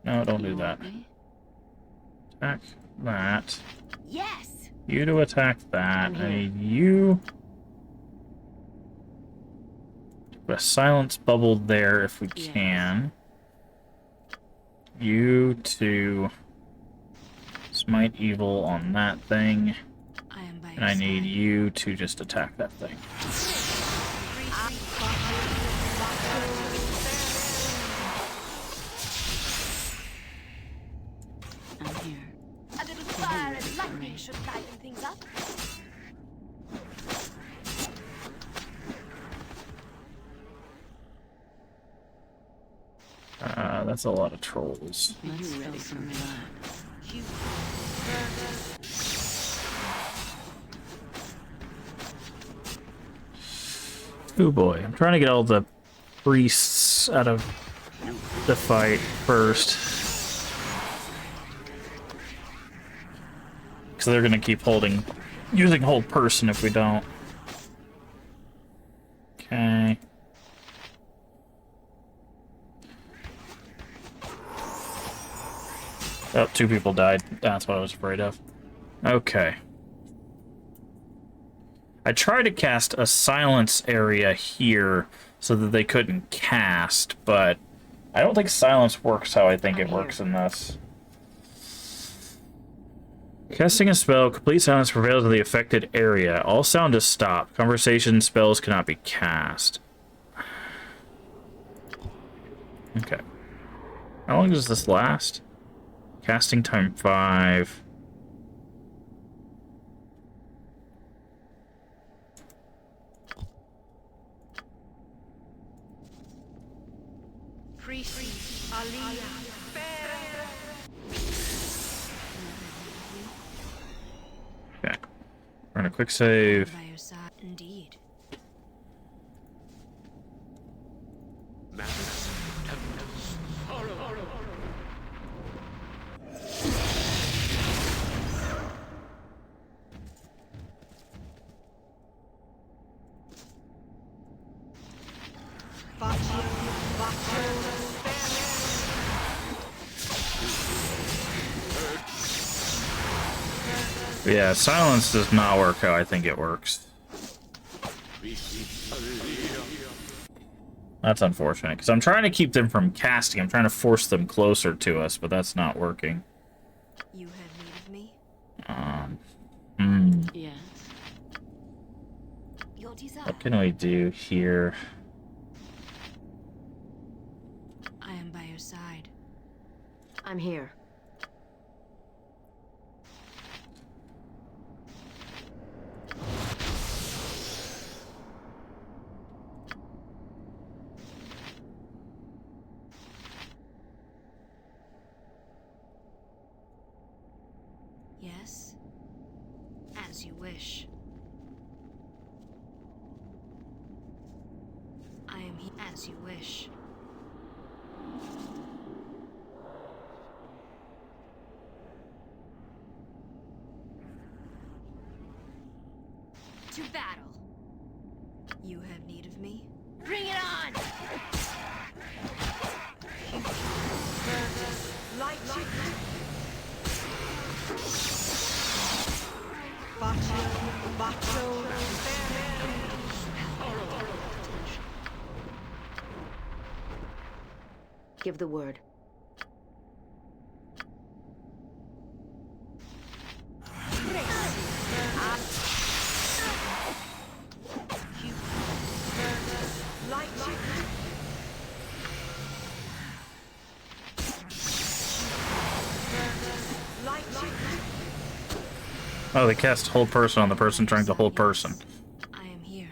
No, don't You do that. want me? Attack that. Yes! You to attack that. I'm I here. need you. Put a silence bubble there if we Yes. can. You to smite evil on that thing. I am by your And I need side. you to just attack that thing. I'm here. A little fire and lightning should lighten things up. That's a lot of trolls. Let's ready some blood. Oh boy, I'm trying to get all the priests out of the fight first. Because they're gonna keep using hold person if we don't. Okay. Oh, 2 people died. That's what I was afraid of. Okay. I tried to cast a silence area here so that they couldn't cast, but I don't think silence works how I think it works in this. Casting a spell, complete silence prevails in the affected area. All sound is stopped. Conversation spells cannot be cast. Okay. How long does this last? Casting time 5. Okay. We're gonna quick save. By your side, indeed. Yeah, silence does not work how I think it works. That's unfortunate, because I'm trying to keep them from casting. I'm trying to force them closer to us, but that's not working. You have need of me? Yes. Your desire. What can we do here? I am by your side. I'm here. Yes? As you wish. I am here as you wish. To battle. You have need of me? Bring it on! Give the word. Oh, they cast hold person on the person trying to hold person. I am here.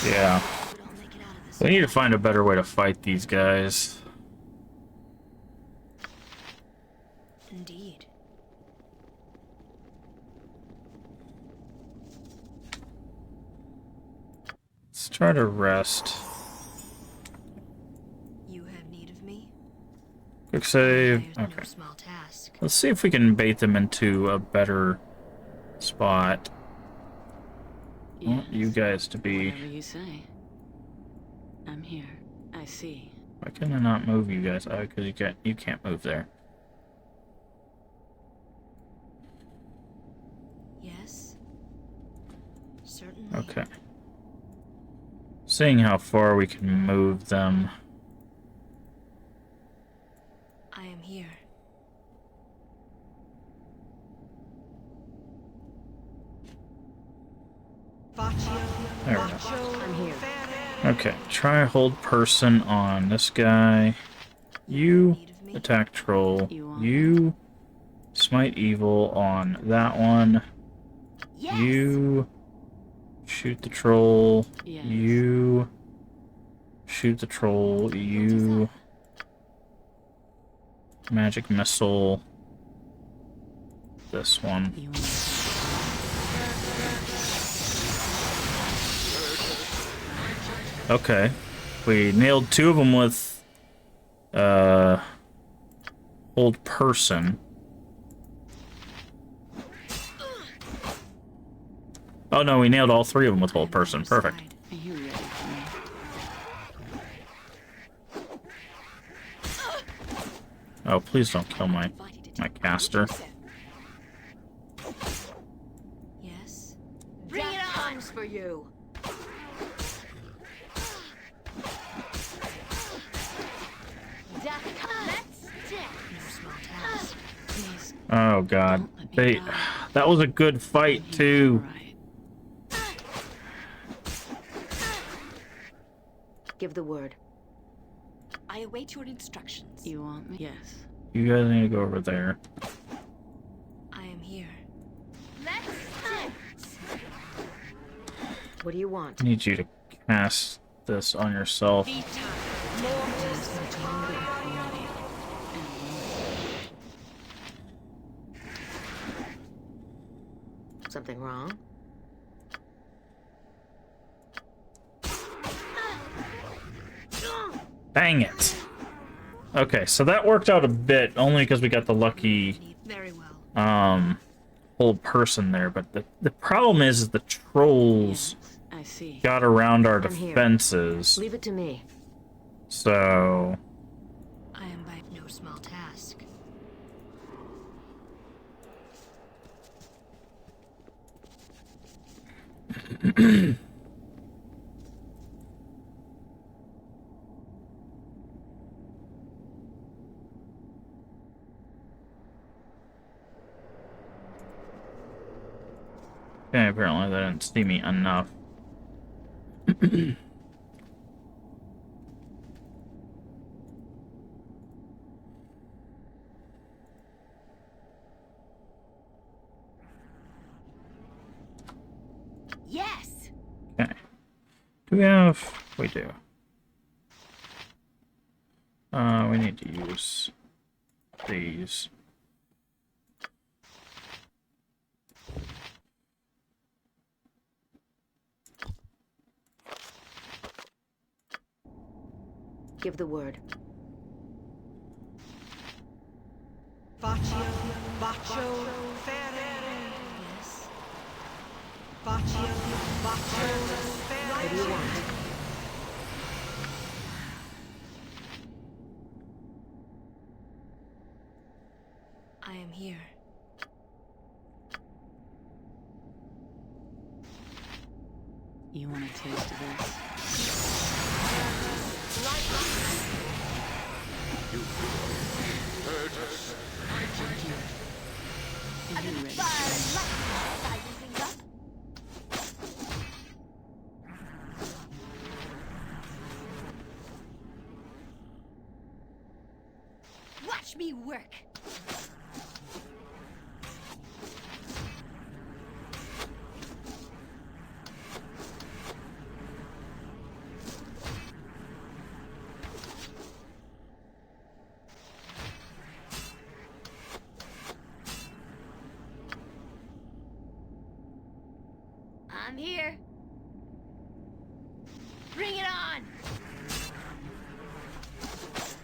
Yeah. But I'll make it out of this. We need to find a better way to fight these guys. Indeed. Let's try to rest. You have need of me? Quick save. There's no Okay. small task. Let's see if we can bait them into a better spot. I want you guys to be... Whatever you say. I'm here. I see. Why can I not move you guys? Oh, because you can't move there. Yes? Certainly. Okay. Seeing how far we can move them. I am here. There we go. I'm here. Okay, try hold person on this guy. You Need of me? attack troll. You want You smite evil on that one. Yes! You shoot the troll. Yes. You shoot the troll. You magic missile. This one. You want Okay. We nailed 2 of them with hold person. Oh no, we nailed all three of them with hold person. Perfect. Are you ready for me? Oh, please don't kill my caster. Yes. Bring it on for you. No small task. Please. Oh god. Don't let me They die. that was a good fight too. Right. Give the word. I await your instructions. You want me? Yes. You guys need to go over there. I am here. Let's dance. What do you want? I need you to cast this on yourself. Something wrong? Dang it. Okay, so that worked out a bit, only because we got the lucky Very well. whole person there, but the problem is the trolls Yes, I see. got around our I'm here. defenses. Leave it to me. So I am by no small task. okay, apparently they didn't see me enough. Yes. Okay. Do we have... We do. We need to use these. Give the word. Yes. What do you want? I am here. You want a taste of this? Are you ready? Fire and lightning liven things up. Watch me work. I'm here. Bring it on.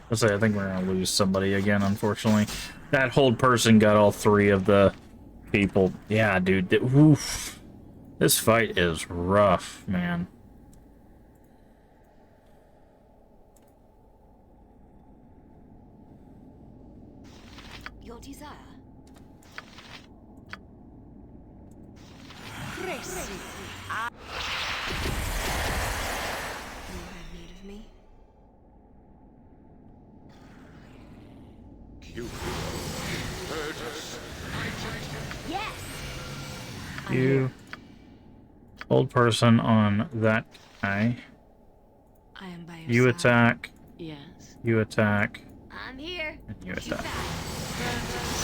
Let's say I think we're gonna lose somebody again, unfortunately. That hold person got all three of the people. Yeah, dude. Oof. This fight is rough, man. Your desire. You have need of me? Yes. You hold person on that guy. I am by your You side. attack. Yes. You attack. I'm here. And you Too attack. fast.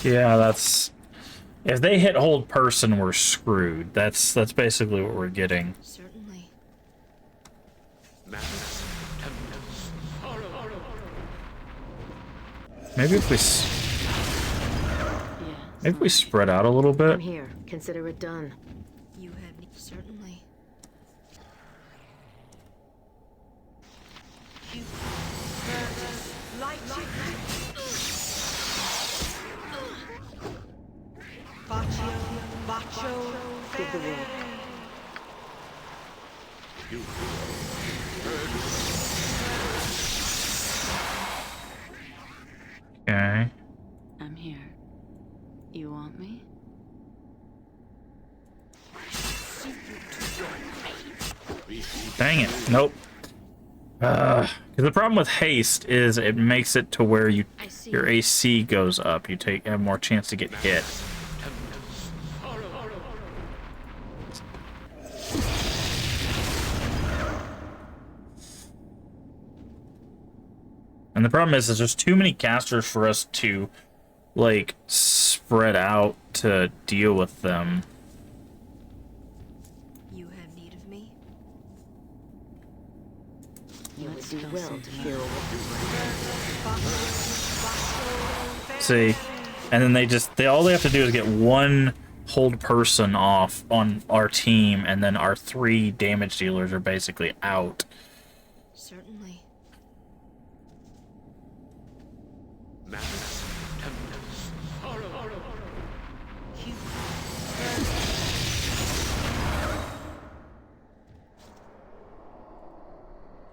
Yeah, that's... If they hit hold person, we're screwed. That's basically what we're getting. Certainly. Maybe if we maybe we spread out a little I'm bit. here. Consider it done. You have need. Certainly. Give the word. Okay. I'm here. You want me? Dang it. Nope. 'Cause the problem with haste is it makes it to where your AC goes up. You have more chance to get hit. And the problem is there's too many casters for us to, like, spread out to deal with them. You have need of me? You would do well to hear a woman's See? And then they all they have to do is get one hold person off on our team, and then our 3 damage dealers are basically out. Certainly.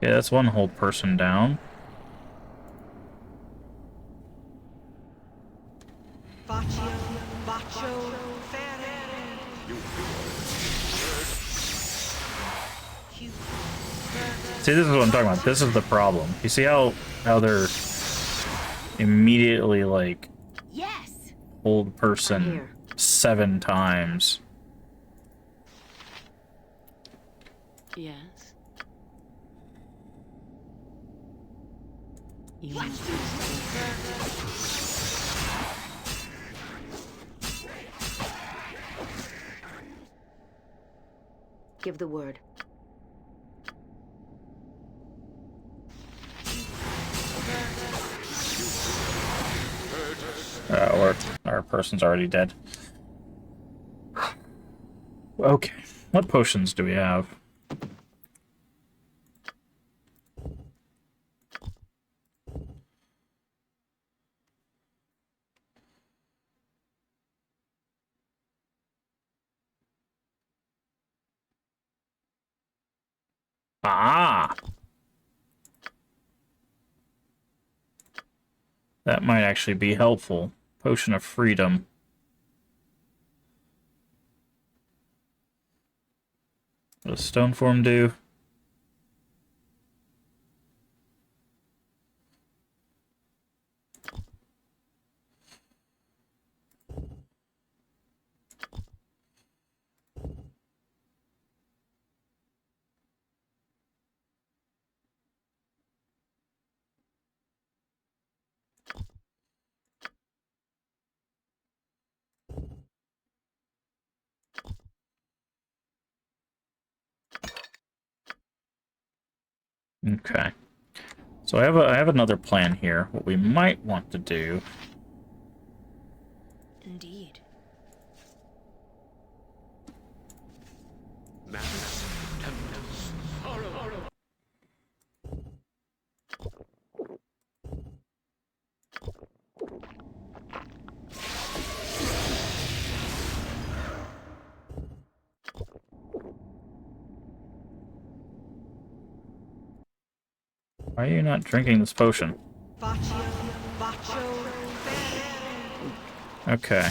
Yeah, that's one hold person down. See, this is what I'm talking about. This is the problem. You see how they're immediately, like, Yes. hold person 7 times. Yes. You must Give the word. Our person's already dead. Okay, what potions do we have? Ah! That might actually be helpful. Potion of Freedom. What does Stone Form do? Okay. So I have another plan here. What we might want to do. Indeed. Why are you not drinking this potion? Okay.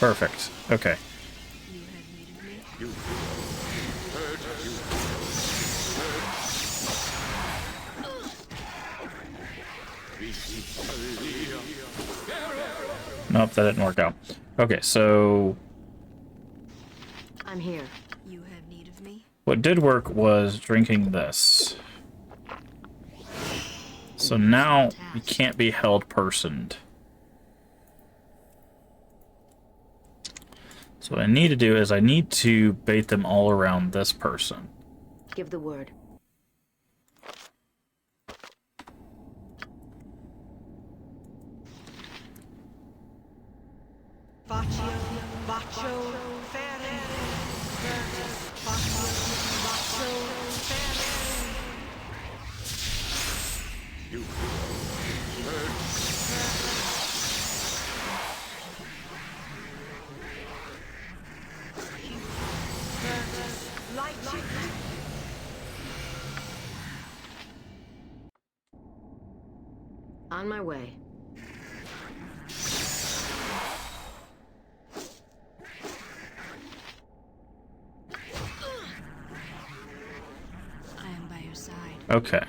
Perfect. Okay. You have need of me? Nope, that didn't work out. Okay, so I'm here. You have need of me? what did work was drinking this. So now you can't be held personed. So what I need to do is I need to bait them all around this person. Give the word. On my way. I am by your side. Okay.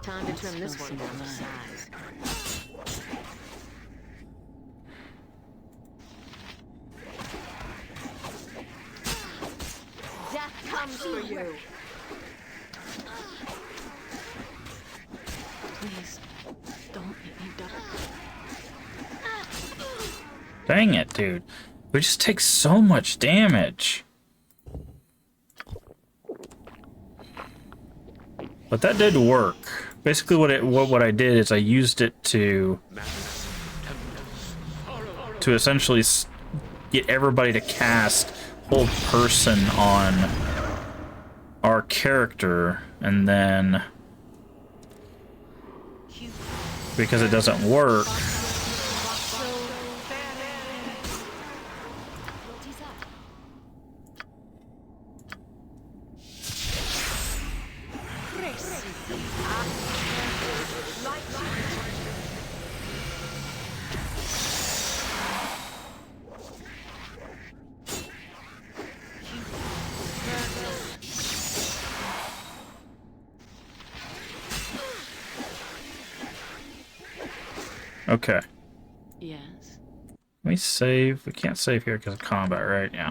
Time to trim this one down to size. Death comes for you. Please, don't let me die. Dang it, dude. We just take so much damage. But that did work. Basically what I did is I used it to essentially get everybody to cast hold person on our character, and then because it doesn't work, okay. Yes. Can we save? We can't save here because of combat, right? Yeah.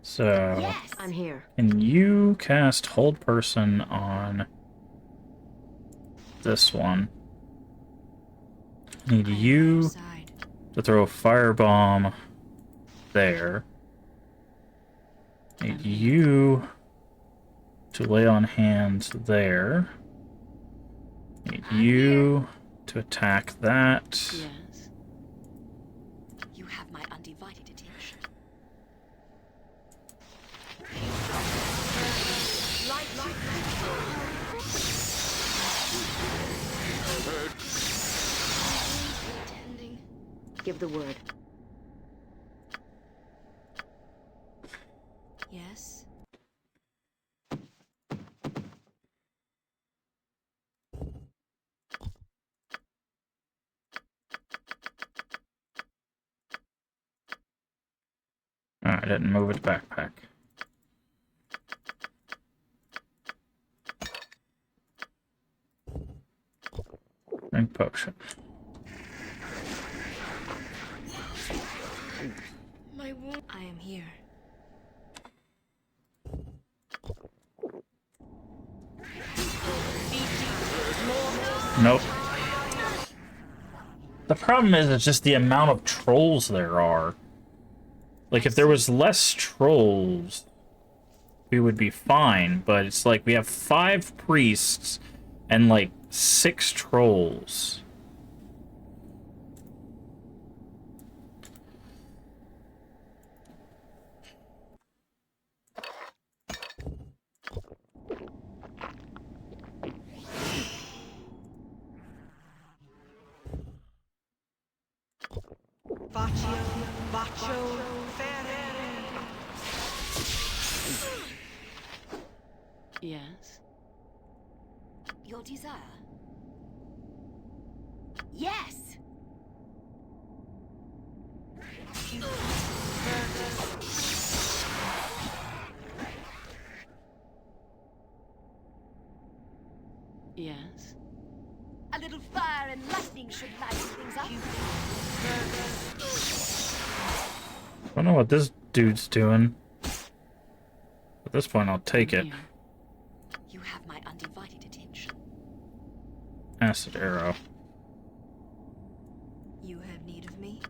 So, Yes. I'm here. can you cast hold person on this one? Need I am by your you side. to throw a firebomb there. Need you to lay on hands there. Need you to attack that. Yes. You have my undivided attention. Pretending. Give the word. Yes. I didn't move its backpack. Drink potion. My wound. I am here. Nope. The problem is, it's just the amount of trolls there are. Like, if there was less trolls, we would be fine, but it's like we have 5 priests and like 6 trolls. Yes. Your desire. Yes. Yes. A little fire and lightning should lighten things up. I don't know what this dude's doing. At this point, I'll take it. Here. You have my undivided attention. Acid arrow. You have need of me.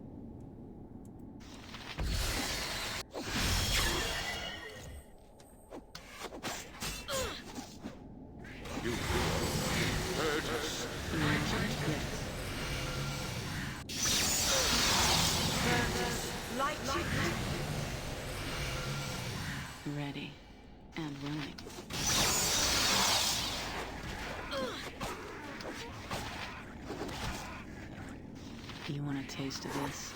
Ready and willing. You want a taste of this?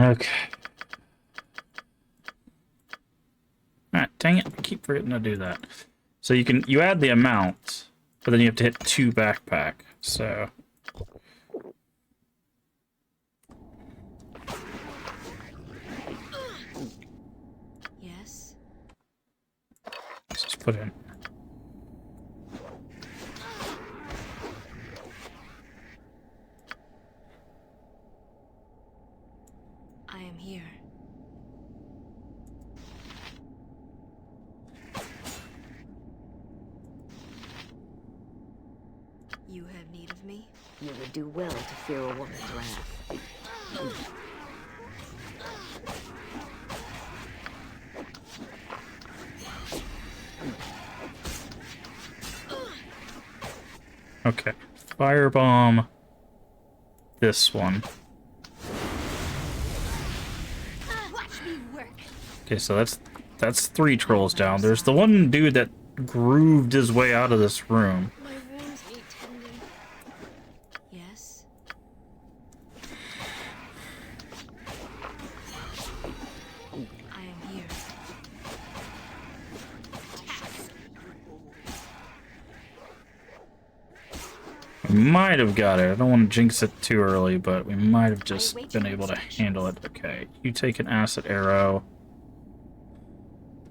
Okay. Ah, dang it. I keep forgetting to do that. So you add the amount, but then you have to hit 2 backpack. So Yes. let's just put in. I am here. You have need of me? You would do well to fear a woman's wrath. Okay. Firebomb. This one. Watch me work. Okay, so that's 3 trolls down. There's the one dude that grooved his way out of this room. My wounds need tending. Yes. I am here. We might have got it. I don't want to jinx it too early, but we might have just been able to handle it. Okay, you take an acid arrow.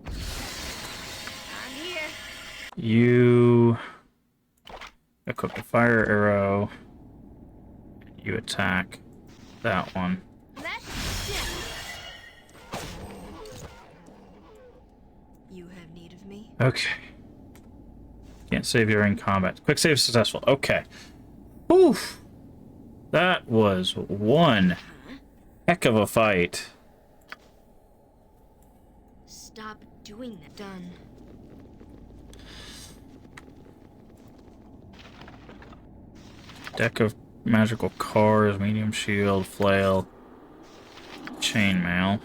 I'm here. You equip a fire arrow. You attack that one. Let's shift. You have need of me? Okay. Can't save during combat. Quick save successful. Okay. Oof. That was one heck of a fight. Stop doing that. Done. Deck of magical cars, medium shield, flail, chainmail.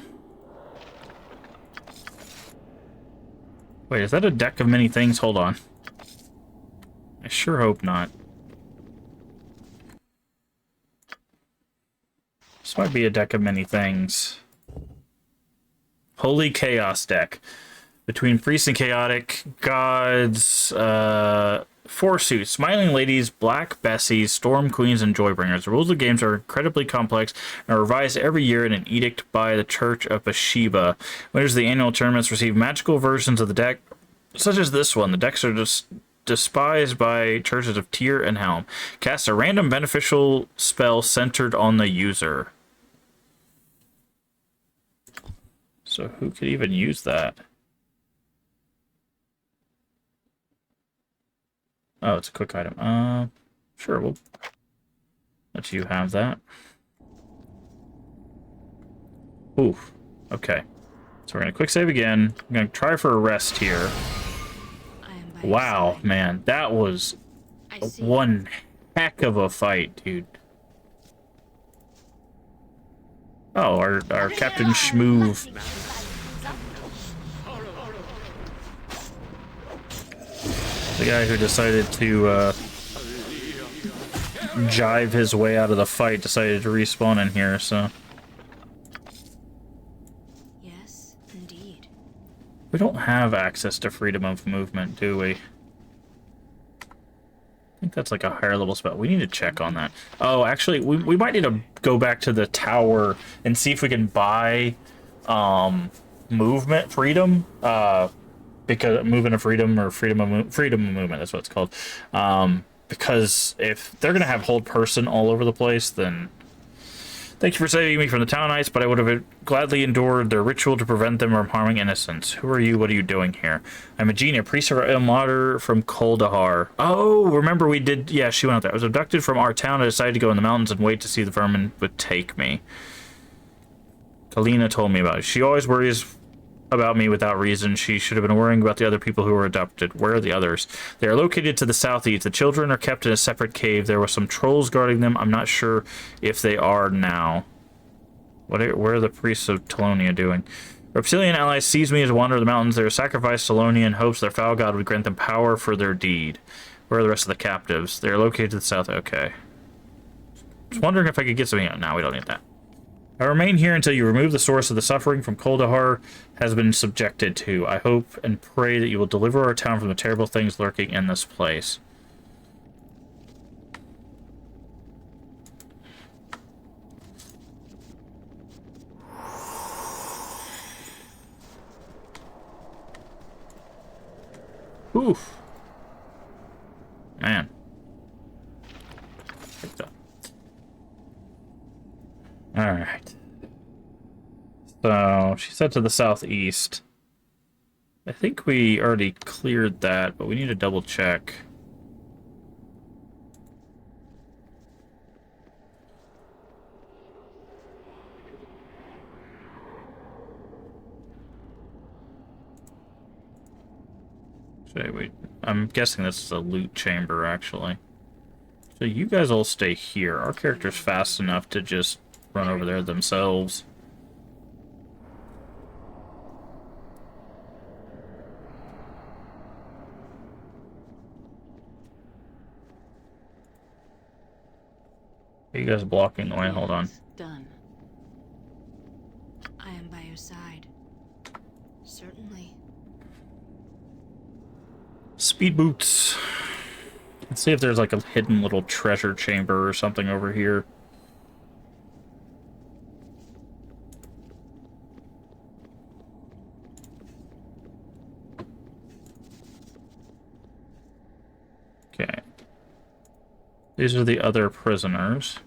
Wait, is that a deck of many things? Hold on. I sure hope not. This might be a deck of many things. Holy Chaos deck. Between Priest and Chaotic, Gods, 4 suits, Smiling Ladies, Black Bessies, Storm Queens, and Joybringers. The rules of the games are incredibly complex and are revised every year in an edict by the Church of Bathsheba. Winners of the annual tournaments receive magical versions of the deck, such as this one. The decks are just despised by churches of Tyr and Helm. Cast a random beneficial spell centered on the user. So who could even use that? Oh, it's a quick item. Sure, we'll let you have that. Oof. Okay. So we're gonna quick save again. I'm gonna try for a rest here. Wow, man, that was one heck of a fight, dude. Oh, our Captain Schmoove. The guy who decided to jive his way out of the fight decided to respawn in here, so. Yes, indeed. We don't have access to freedom of movement, do we? I think that's like a higher level spell. We need to check on that. Oh, actually, we might need to go back to the tower and see if we can buy movement freedom. Because movement of freedom, or freedom of movement, that's what it's called. Because if they're gonna have hold person all over the place, then thank you for saving me from the town knights, but I would have gladly endured their ritual to prevent them from harming innocents. Who are you? What are you doing here? I'm a genie, a priest of Ilmater from Koldahar. Oh, remember we did. Yeah, she went out there. I was abducted from our town. I decided to go in the mountains and wait to see if the vermin would take me. Kalina told me about it. She always worries about me without reason. She should have been worrying about the other people who were adopted. Where are the others? They are located to the southeast. The children are kept in a separate cave. There were some trolls guarding them. I'm not sure if they are now. Where are the priests of Telonia doing? Reptilian allies seized me as a wanderer of the mountains. They were sacrificed to Telonia in hopes their foul god would grant them power for their deed. Where are the rest of the captives? They are located to the south. Okay. Just wondering if I could get something out. No, we don't need that. I remain here until you remove the source of the suffering from Koldahar has been subjected to. I hope and pray that you will deliver our town from the terrible things lurking in this place. Oof. Man. Alright. So, she said to the southeast. I think we already cleared that, but we need to double check. Wait, I'm guessing this is a loot chamber, actually. So you guys all stay here. Our character's fast enough to just run over there themselves. Are you guys blocking the way? Hold on. Done. I am by your side. Certainly. Speed boots. Let's see if there's like a hidden little treasure chamber or something over here. Okay. These are the other prisoners.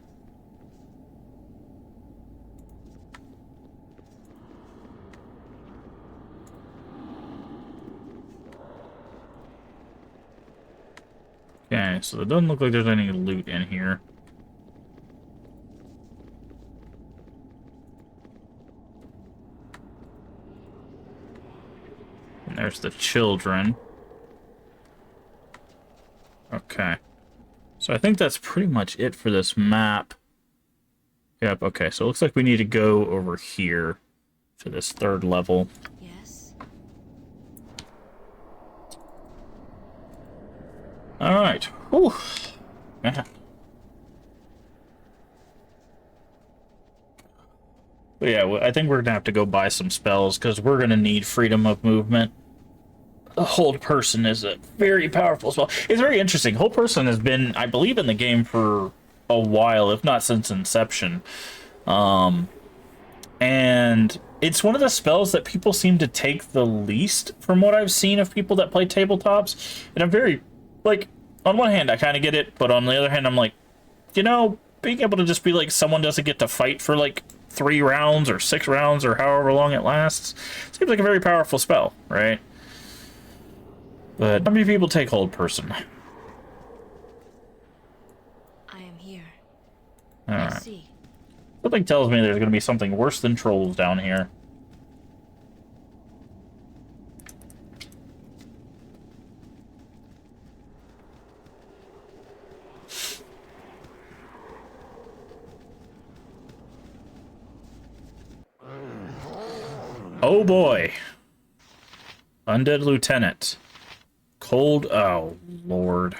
Okay, so it doesn't look like there's any loot in here. And there's the children. Okay. So I think that's pretty much it for this map. Yep, okay, so it looks like we need to go over here to this third level. Yes. Alright. Whew. Man. But yeah, I think we're gonna have to go buy some spells, because we're gonna need freedom of movement. The Hold Person is a very powerful spell. It's very interesting. Hold Person has been, I believe, in the game for a while, if not since inception. And it's one of the spells that people seem to take the least from what I've seen of people that play tabletops. And I'm very, like, on one hand, I kind of get it, but on the other hand, I'm like, you know, being able to just be like, someone doesn't get to fight for like 3 rounds or 6 rounds or however long it lasts, seems like a very powerful spell, right? But how many people take Hold Person? I am here. All I right. see. Something tells me there's going to be something worse than trolls down here. Oh boy. Undead Lieutenant. Cold. Oh, Lord.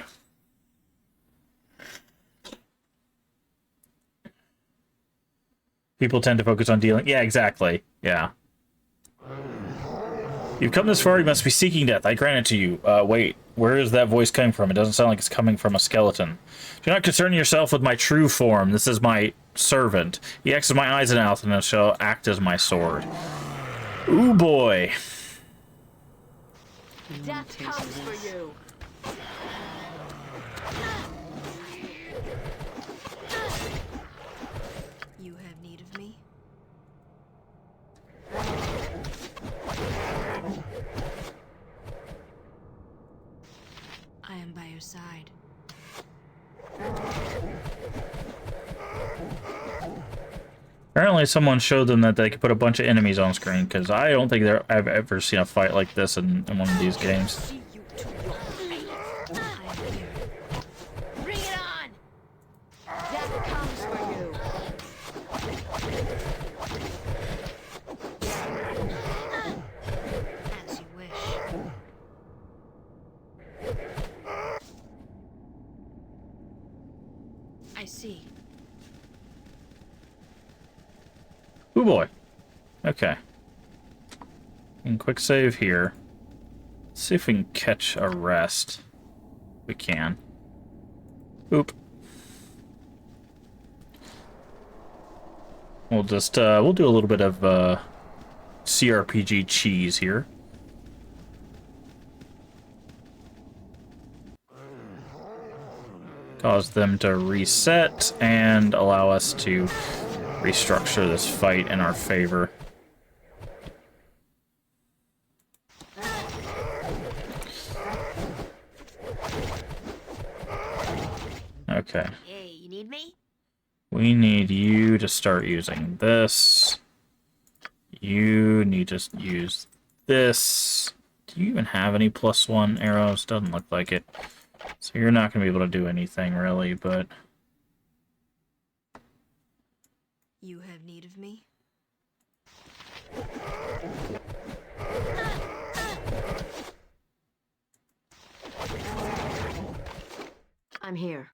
People tend to focus on dealing. Yeah, exactly. Yeah. You've come this far, you must be seeking death. I grant it to you. Wait. Where is that voice coming from? It doesn't sound like it's coming from a skeleton. Do not concern yourself with my true form. This is my servant. He acts as my eyes and mouth, and shall act as my sword. Ooh, boy. Death comes for you. You have need of me? I am by your side. Apparently someone showed them that they could put a bunch of enemies on screen, because I don't think I've ever seen a fight like this in one of these games. See you to your fate. I am here. Bring it on. Death comes for you. As you wish. I see. Oh boy. Okay. And quick save here. Let's see if we can catch a rest. We can. Oop. We'll just, we'll do a little bit of, CRPG cheese here. Cause them to reset and allow us to restructure this fight in our favor. Okay. Hey, you need me? We need you to start using this. You need to use this. Do you even have any +1 arrows? Doesn't look like it. So you're not going to be able to do anything, really, but... You have need of me? I'm here.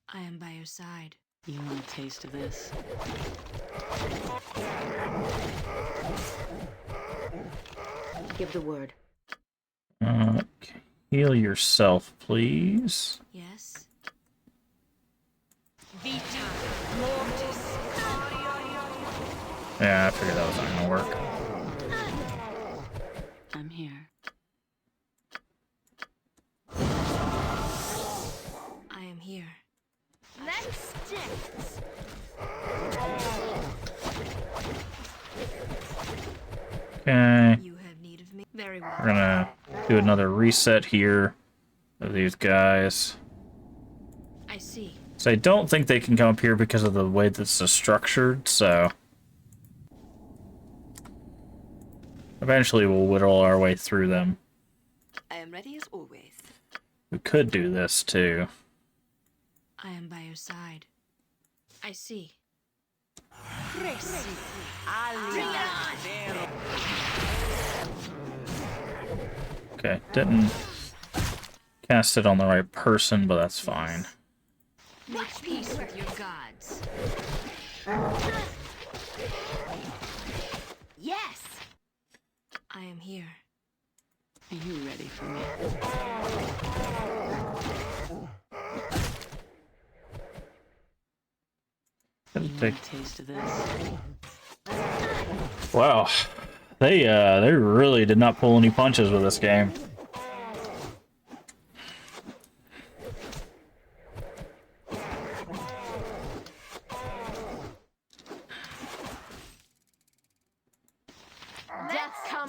I am by your side. You want a taste of this? Give the word. Heal yourself, please. Yes? Yeah, I figured that was not going to work. I'm here. I am here. That sticks. Okay. You have need of me? Very well. We're gonna do another reset here of these guys. I see. So I don't think they can come up here because of the way this is structured, so... Eventually we'll whittle our way through them. I am ready as always. We could do this, too. I am by your side. I see. Bring it on! Okay, didn't cast it on the right person, but that's fine. Make peace with your gods. Yes! I am here. Are you ready for me? You want a taste of this? Wow, they really did not pull any punches with this game.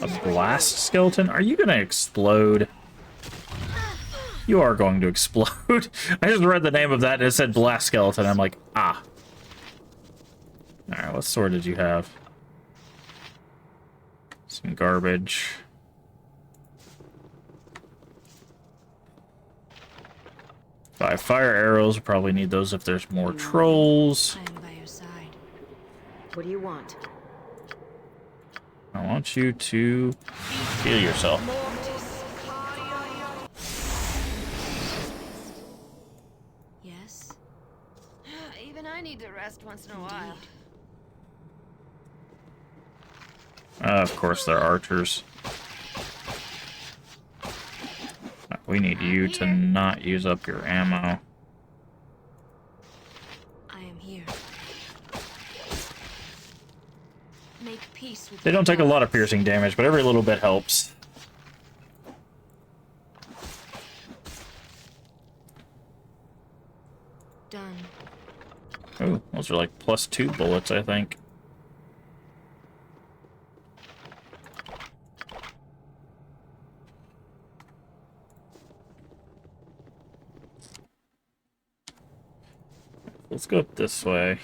A blast skeleton? Are you gonna explode? You are going to explode. I just read the name of that and it said blast skeleton. I'm like, ah. Alright, what sword did you have? Some garbage. 5 fire arrows. We'll probably need those if there's more trolls. I am by your side. What do you want? I want you to heal yourself. Yes? Even I need to rest once in a while. Of course, they're archers. We need you to not use up your ammo. I am here. Make peace with They don't take a lot of piercing damage, but every little bit helps. Done. Oh, those are like +2 bullets, I think. Let's go up this way.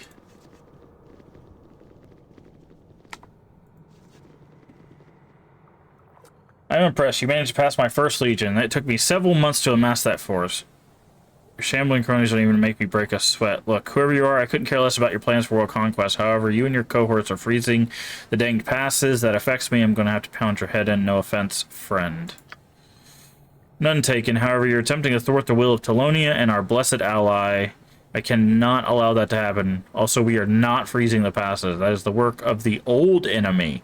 I'm impressed. You managed to pass my first legion. It took me several months to amass that force. Your shambling cronies don't even make me break a sweat. Look, whoever you are, I couldn't care less about your plans for world conquest. However, you and your cohorts are freezing the danged passes. That affects me. I'm going to have to pound your head in. No offense, friend. None taken. However, you're attempting to thwart the will of Telonia and our blessed ally. I cannot allow that to happen. Also, we are not freezing the passes. That is the work of the old enemy.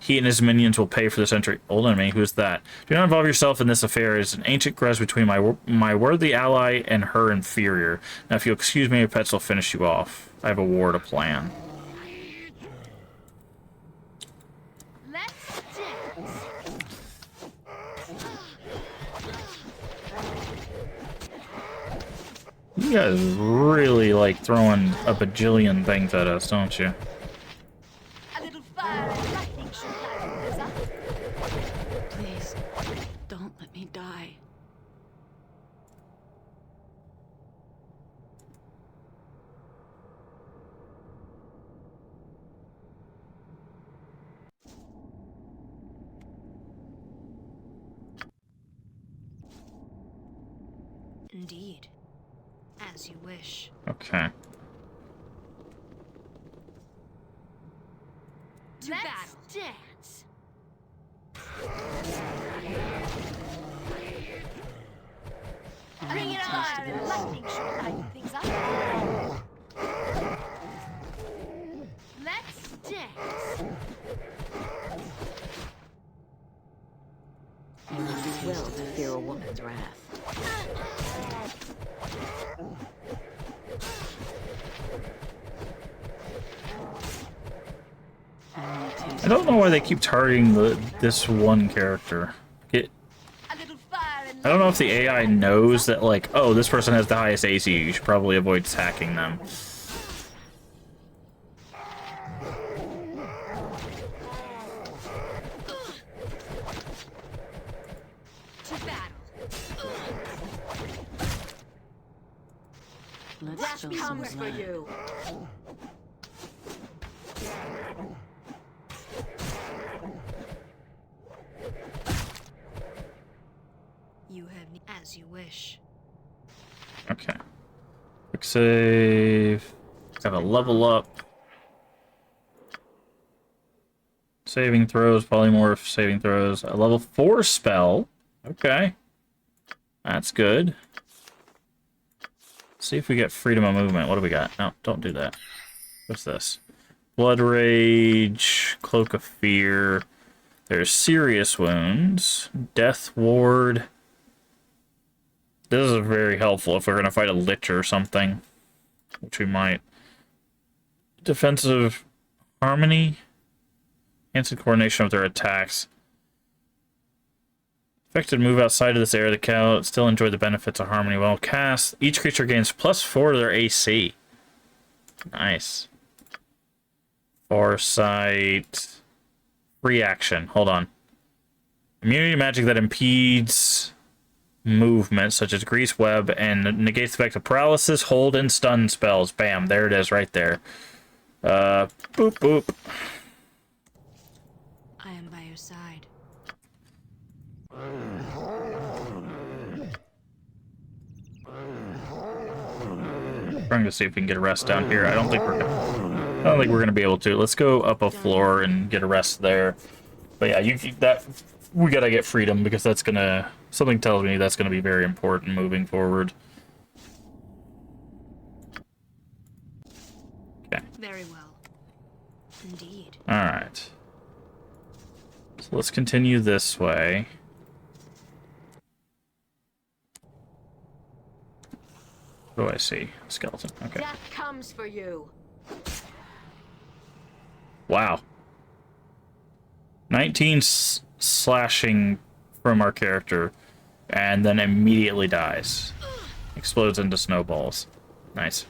He and his minions will pay for this entry. Old enemy? Who's that? Do not involve yourself in this affair. It's an ancient grudge between my worthy ally and her inferior. Now, if you'll excuse me, your pets will finish you off. I have a war to plan. Let's dance. You guys really like throwing a bajillion things at us, don't you? A little fire and lightning should liven things up. Please, don't let me die. Indeed. As you wish. Okay. To battle. Dance. Bring it on! Fire and lightning should liven things up. Let's dance. You would do well to fear a woman's wrath. I don't know why they keep targeting this one character. A little fire and I don't know if the AI knows that, like, oh, this person has the highest AC, you should probably avoid attacking them. to battle. Let's Death show some comes for blood. you. You have as you wish. Okay. Quick save. Got a level up. Saving throws, polymorph, saving throws. A level 4 spell. Okay. That's good. See if we get freedom of movement. What do we got? No, don't do that. What's this? Blood Rage, Cloak of Fear. There's Serious Wounds. Death Ward. This is very helpful if we're going to fight a Lich or something. Which we might. Defensive Harmony. Enhanced coordination of their attacks. Affected move outside of this area of the cow. Still enjoy the benefits of Harmony while cast. Each creature gains +4 to their AC. Nice. Foresight. Free action. Hold on. Immunity to magic that impedes movement, such as Grease Web, and negates the effect of paralysis, hold, and stun spells. Bam. There it is right there. Boop, boop. I am by your side. Trying to see if we can get a rest down here. I don't think we're gonna be able to. Let's go up a floor and get a rest there. But yeah, we gotta get freedom because that's gonna. Something tells me that's gonna be very important moving forward. Okay. Very well. Indeed. All right. So let's continue this way. What do I see? Skeleton. Okay. Death comes for you. Wow. 19 slashing from our character, and then immediately dies. Explodes into snowballs. Nice.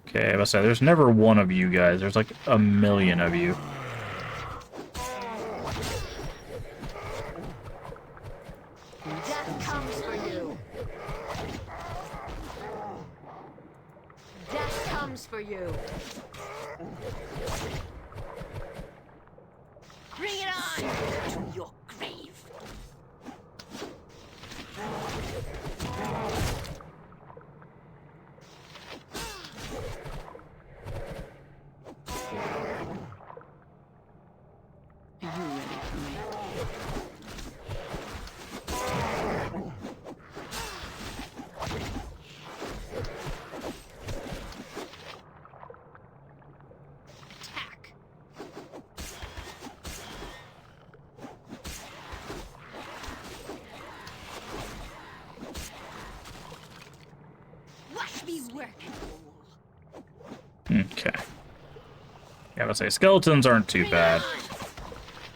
Okay, I must say, there's never one of you guys. There's like a million of you. Death comes for you. Death comes for you. Bring it on to your grave. A Okay. Yeah, I would say skeletons aren't too bad.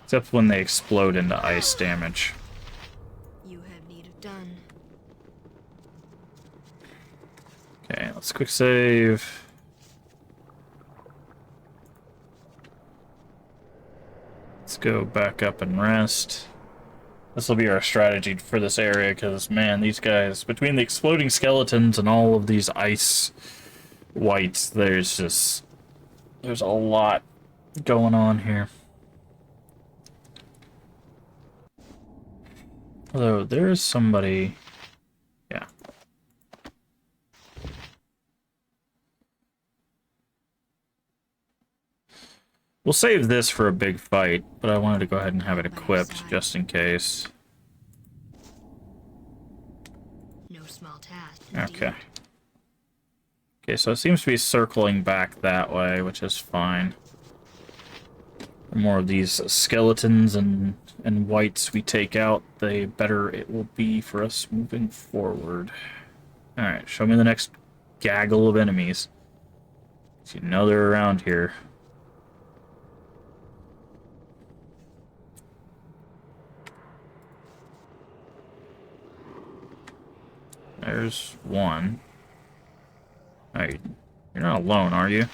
Except when they explode into ice damage. You have need of done. Okay, let's quick save. Let's go back up and rest. This will be our strategy for this area, because, man, these guys, between the exploding skeletons and all of these ice wights, there's a lot going on here. Although, there is somebody... Yeah. We'll save this for a big fight, but I wanted to go ahead and have it equipped, just in case. No small task. Okay. Okay, so it seems to be circling back that way, which is fine. The more of these skeletons and wights we take out, the better it will be for us moving forward. Alright, show me the next gaggle of enemies. So you know they're around here. There's one. Hey, you're not alone, are you?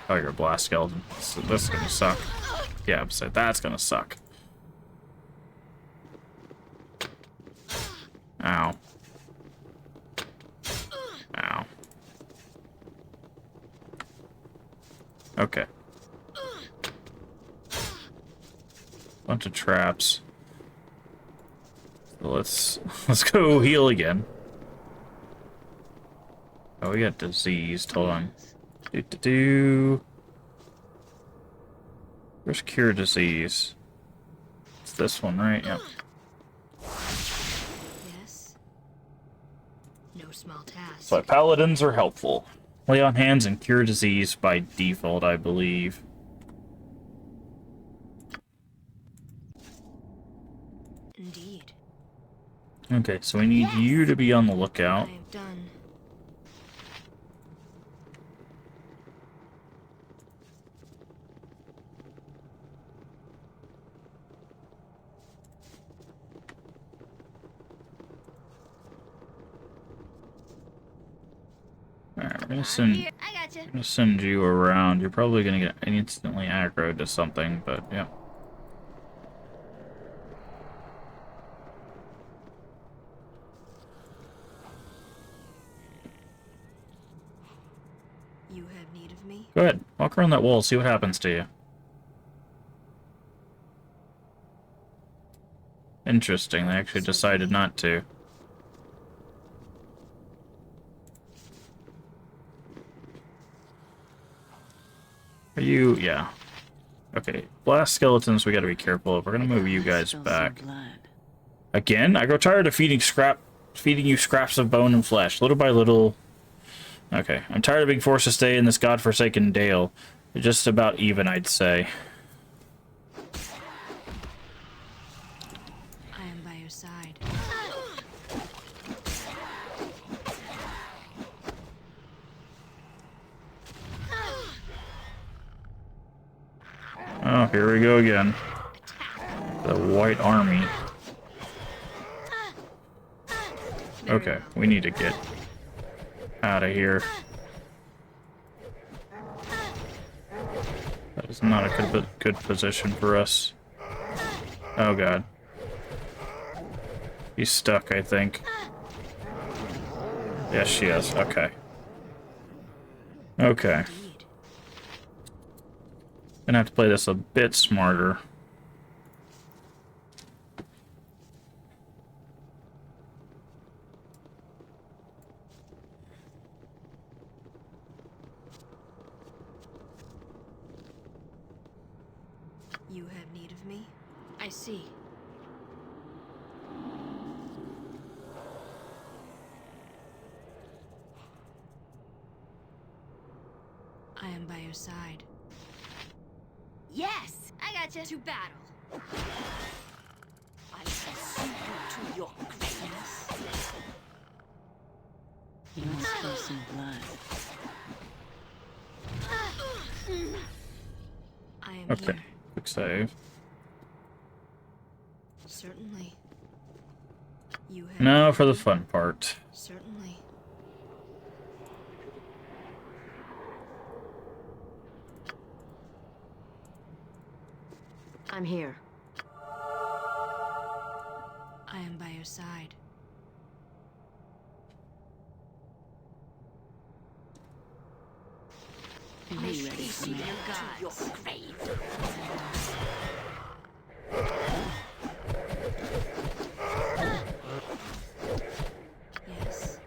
Oh, you're a blast skeleton. This is gonna suck. Yeah, so that's gonna suck. Ow. Ow. Okay. Bunch of traps. So let's go heal again. Oh, we got diseased. Hold on. Where's cure disease? It's this one, right? Yep. Yes. No small task. So paladins are helpful. Lay on hands and cure disease by default, I believe. Indeed. Okay, so we need you to be on the lookout. I have done. Alright, I gotcha. I'm gonna send you around. You're probably gonna get instantly aggroed to something, but yeah. You have need of me? Go ahead, walk around that wall, see what happens to you. Interesting, they actually decided not to. Are you... yeah. Okay, blast skeletons we gotta be careful of. We're gonna move you guys back. Again? I grow tired of feeding you scraps of bone and flesh, little by little. Okay, I'm tired of being forced to stay in this godforsaken dale. They're just about even, I'd say. I am by your side. Oh, here we go again. The White Army. Okay, we need to get out of here. That is not a good position for us. Oh god. He's stuck, I think. Yes, she is. Okay. Okay. Gonna have to play this a bit smarter. You have need of me? I see. I am by your side. Yes, I gotcha. To battle. I shall see you to your greatness. You must spill some blood. Okay, here. quick save. Certainly. You have Now for the fun part. Certainly. I'm here. I am by your side. Are you ready for me? Yes.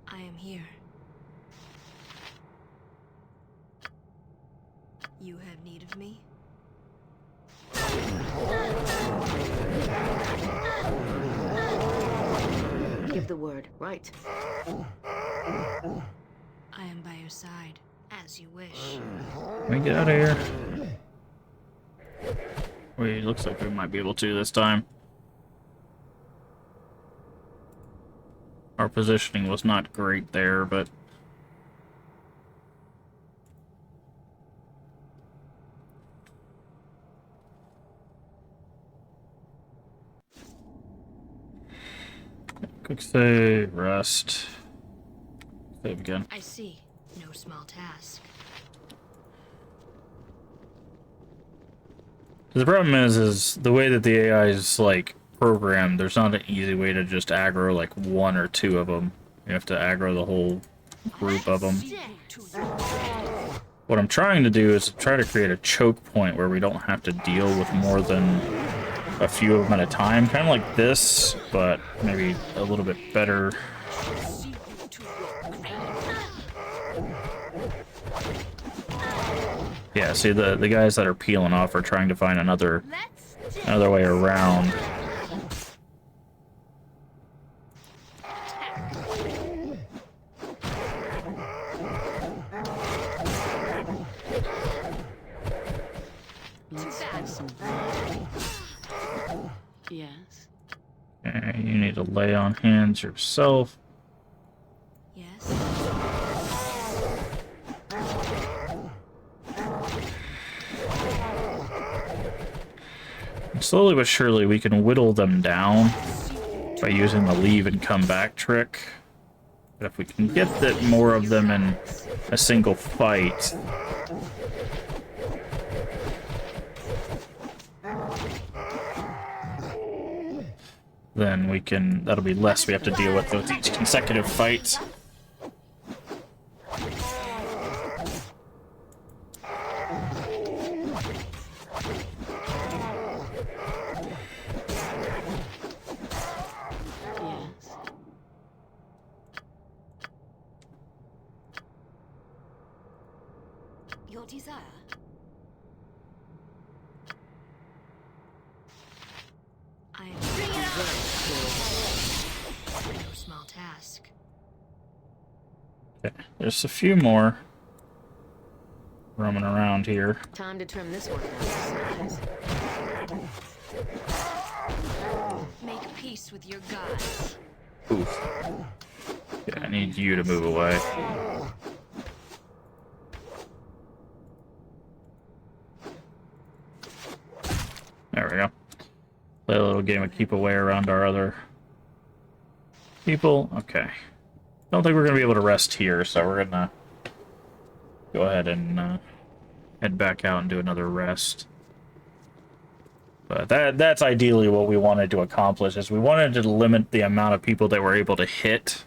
I am here. You have need of me? Give the word. Right. I am by your side, as you wish. Let me get out of here. Wait, looks like we might be able to this time. Our positioning was not great there, but... Quick save, rest. Save again. I see. No small task. The problem is the way that the AI is, like, programmed, there's not an easy way to just aggro, like, one or two of them. You have to aggro the whole group of them. What I'm trying to do is try to create a choke point where we don't have to deal with more than a few of them at a time. Kind of like this, but maybe a little bit better. Yeah, see, the guys that are peeling off are trying to find another way around. Let's have some. Yes. Okay, you need to lay on hands yourself. Yes. And slowly but surely, we can whittle them down by using the leave and come back trick. But if we can get more of them in a single fight, then we can, that'll be less we have to deal with each consecutive fight. Yes. Your desire? I am no small task. Okay, there's a few more roaming around here. Time to trim this one down to size. Make peace with your gods. Oof. Yeah, I need you to move away. There we go. Play a little game of keep away around our other people. Okay. Don't think we're going to be able to rest here, so we're going to go ahead and head back out and do another rest. But that's ideally what we wanted to accomplish, is we wanted to limit the amount of people that we're able to hit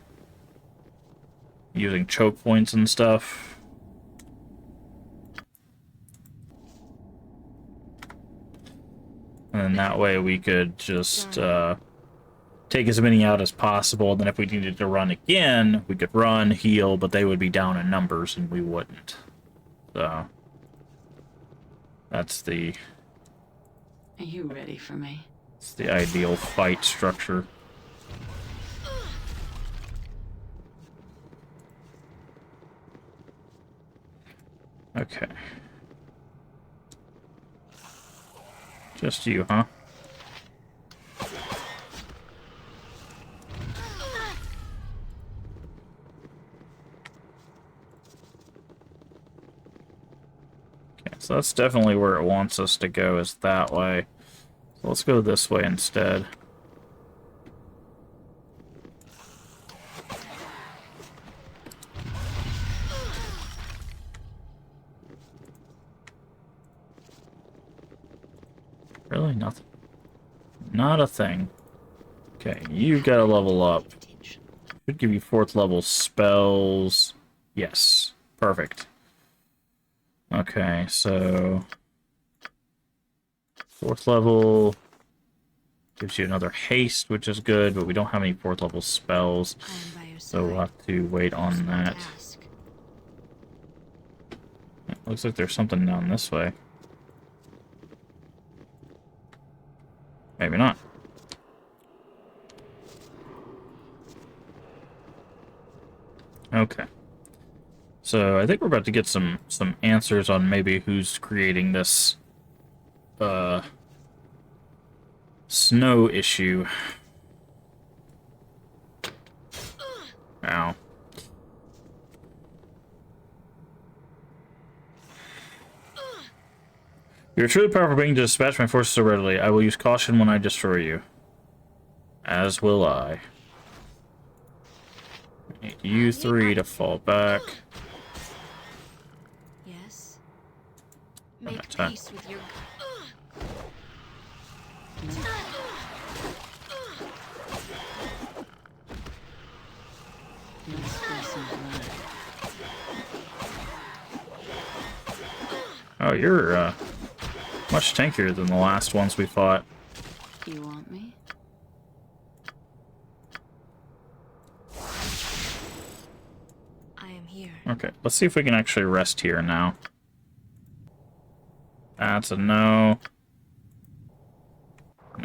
using choke points and stuff. And then that way we could just take as many out as possible. And then if we needed to run again, we could run, heal, but they would be down in numbers and we wouldn't. So that's the... Are you ready for me? It's the ideal fight structure. Okay. Just you, huh? So that's definitely where it wants us to go, is that way. So let's go this way instead. Really? Nothing? Not a thing. Okay, you gotta level up. Should give you 4th level spells. Yes. Perfect. Okay, so 4th level gives you another haste, which is good, but we don't have any 4th level spells, so we'll have to wait on that. Looks like there's something down this way. Maybe not. Okay. So I think we're about to get some answers on maybe who's creating this snow issue. Ow. You're truly powerful being to dispatch my forces so readily. I will use caution when I destroy you. As will I. I need you 3 to fall back. Yes. Make Attack. peace with your. Let's spill some blood. Oh, you're much tankier than the last ones we fought. You want me? I am here. Okay, let's see if we can actually rest here now. That's a no.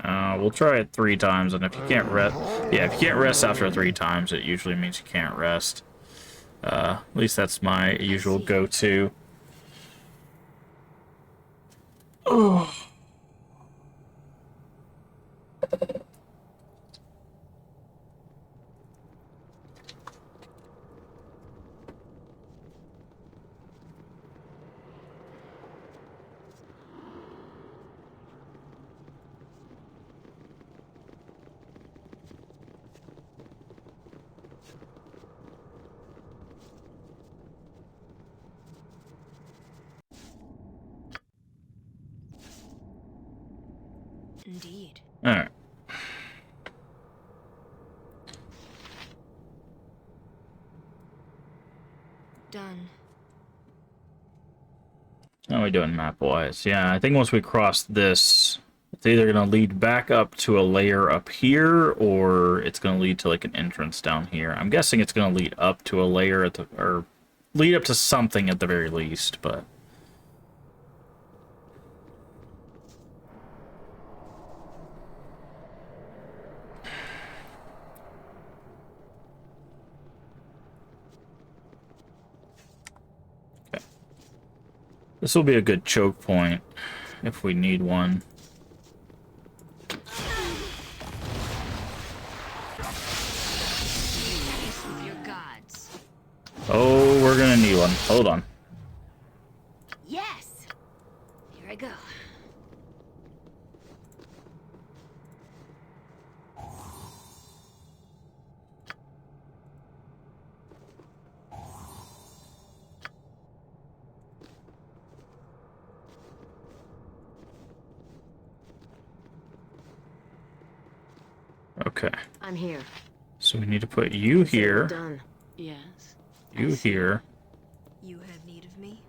No, we'll try it 3 times, and if you can't rest... Yeah, if you can't rest after 3 times, it usually means you can't rest. At least that's my usual go-to. Oh. Indeed. Alright. Done. How are we doing map-wise? Yeah, I think once we cross this, it's either going to lead back up to a layer up here, or it's going to lead to, like, an entrance down here. I'm guessing it's going to lead up to a layer at the... or lead up to something at the very least, but... This will be a good choke point, if we need one. Peace with your gods. Oh, we're gonna need one. Hold on. Yes. Here I go. Okay. I'm here. So we need to put you here, Done. Yes. you here, You have need of me?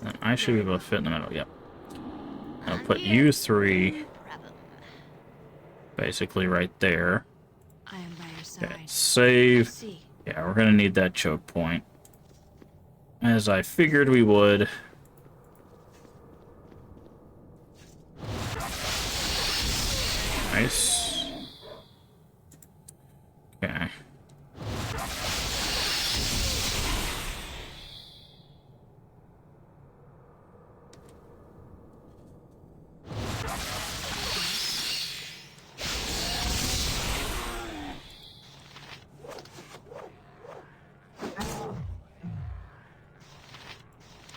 and I should be able to fit in the middle. Yep. I'll put you 3 basically right there. I am by your side. Okay, save. See. Yeah, we're gonna need that choke point. As I figured we would. Nice. Okay.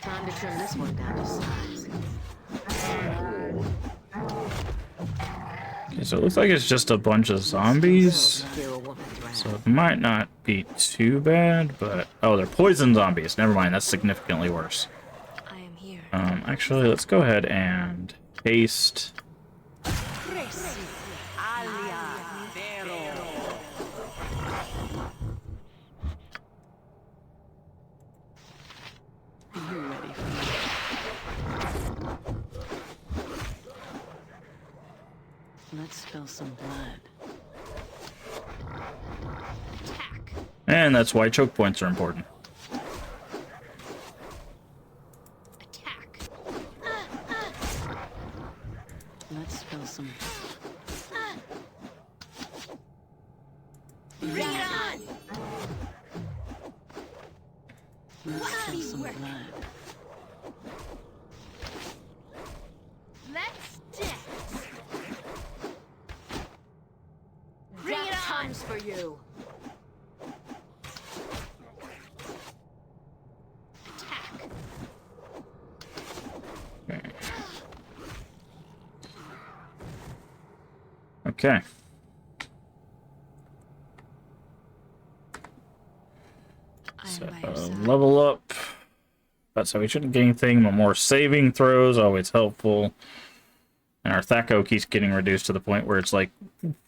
Time to to trim this one down to size. Okay, so it looks like it's just a bunch of zombies. Fear a woman's wrath. So it might not be too bad, but... Oh, they're poison zombies. Never mind, that's significantly worse. I am here. Actually, let's go ahead and paste... Are you ready for me? Let's spill some blood. Attack. And that's why choke points are important. Attack. Let's spill some. Bring it on! Let's spill some blood. Let's dance! Bring it on! Comes for you. Attack. Okay. I So, am by your side. level up. That's how we shouldn't get anything, but more saving throws, always helpful. And our Thaco keeps getting reduced to the point where it's like,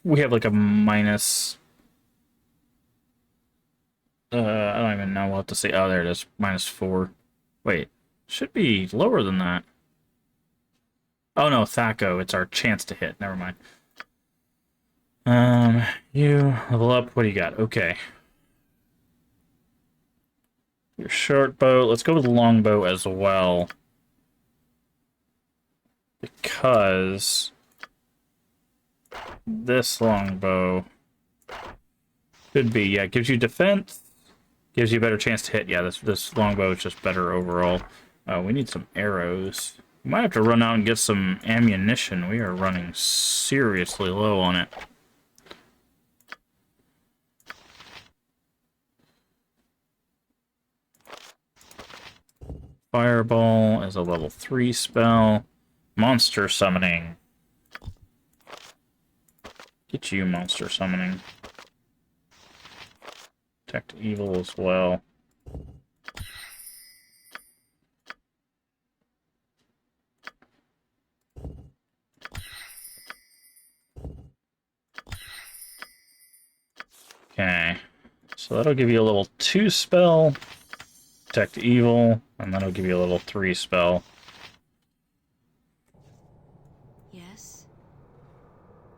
we have like a minus... I don't even know what to say. Oh, there it is. -4. Wait, should be lower than that. Oh no, Thaco, it's our chance to hit. Never mind. You level up. What do you got? Okay. Your short bow. Let's go with the long bow as well. Because this longbow could be, yeah, it gives you defense, gives you a better chance to hit. Yeah, this longbow is just better overall. We need some arrows. We might have to run out and get some ammunition. We are running seriously low on it. Fireball is a level 3 spell. Monster summoning. Get you monster summoning. Detect evil as well. Okay. So that'll give you a level 2 spell. Detect evil. And that'll give you a level 3 spell. Yes.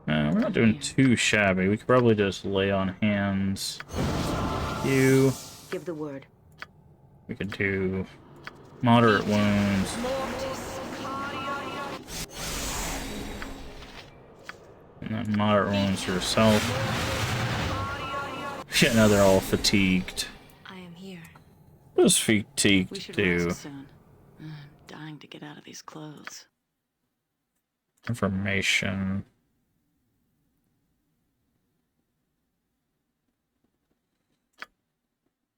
We're not doing too shabby. We could probably just lay on hands. You. Give the word. We could do moderate wounds. And then moderate wounds yourself. Yeah, now they're all fatigued. I am here. What does fatigued We should do? rest soon. I'm dying to get out of these clothes. Information.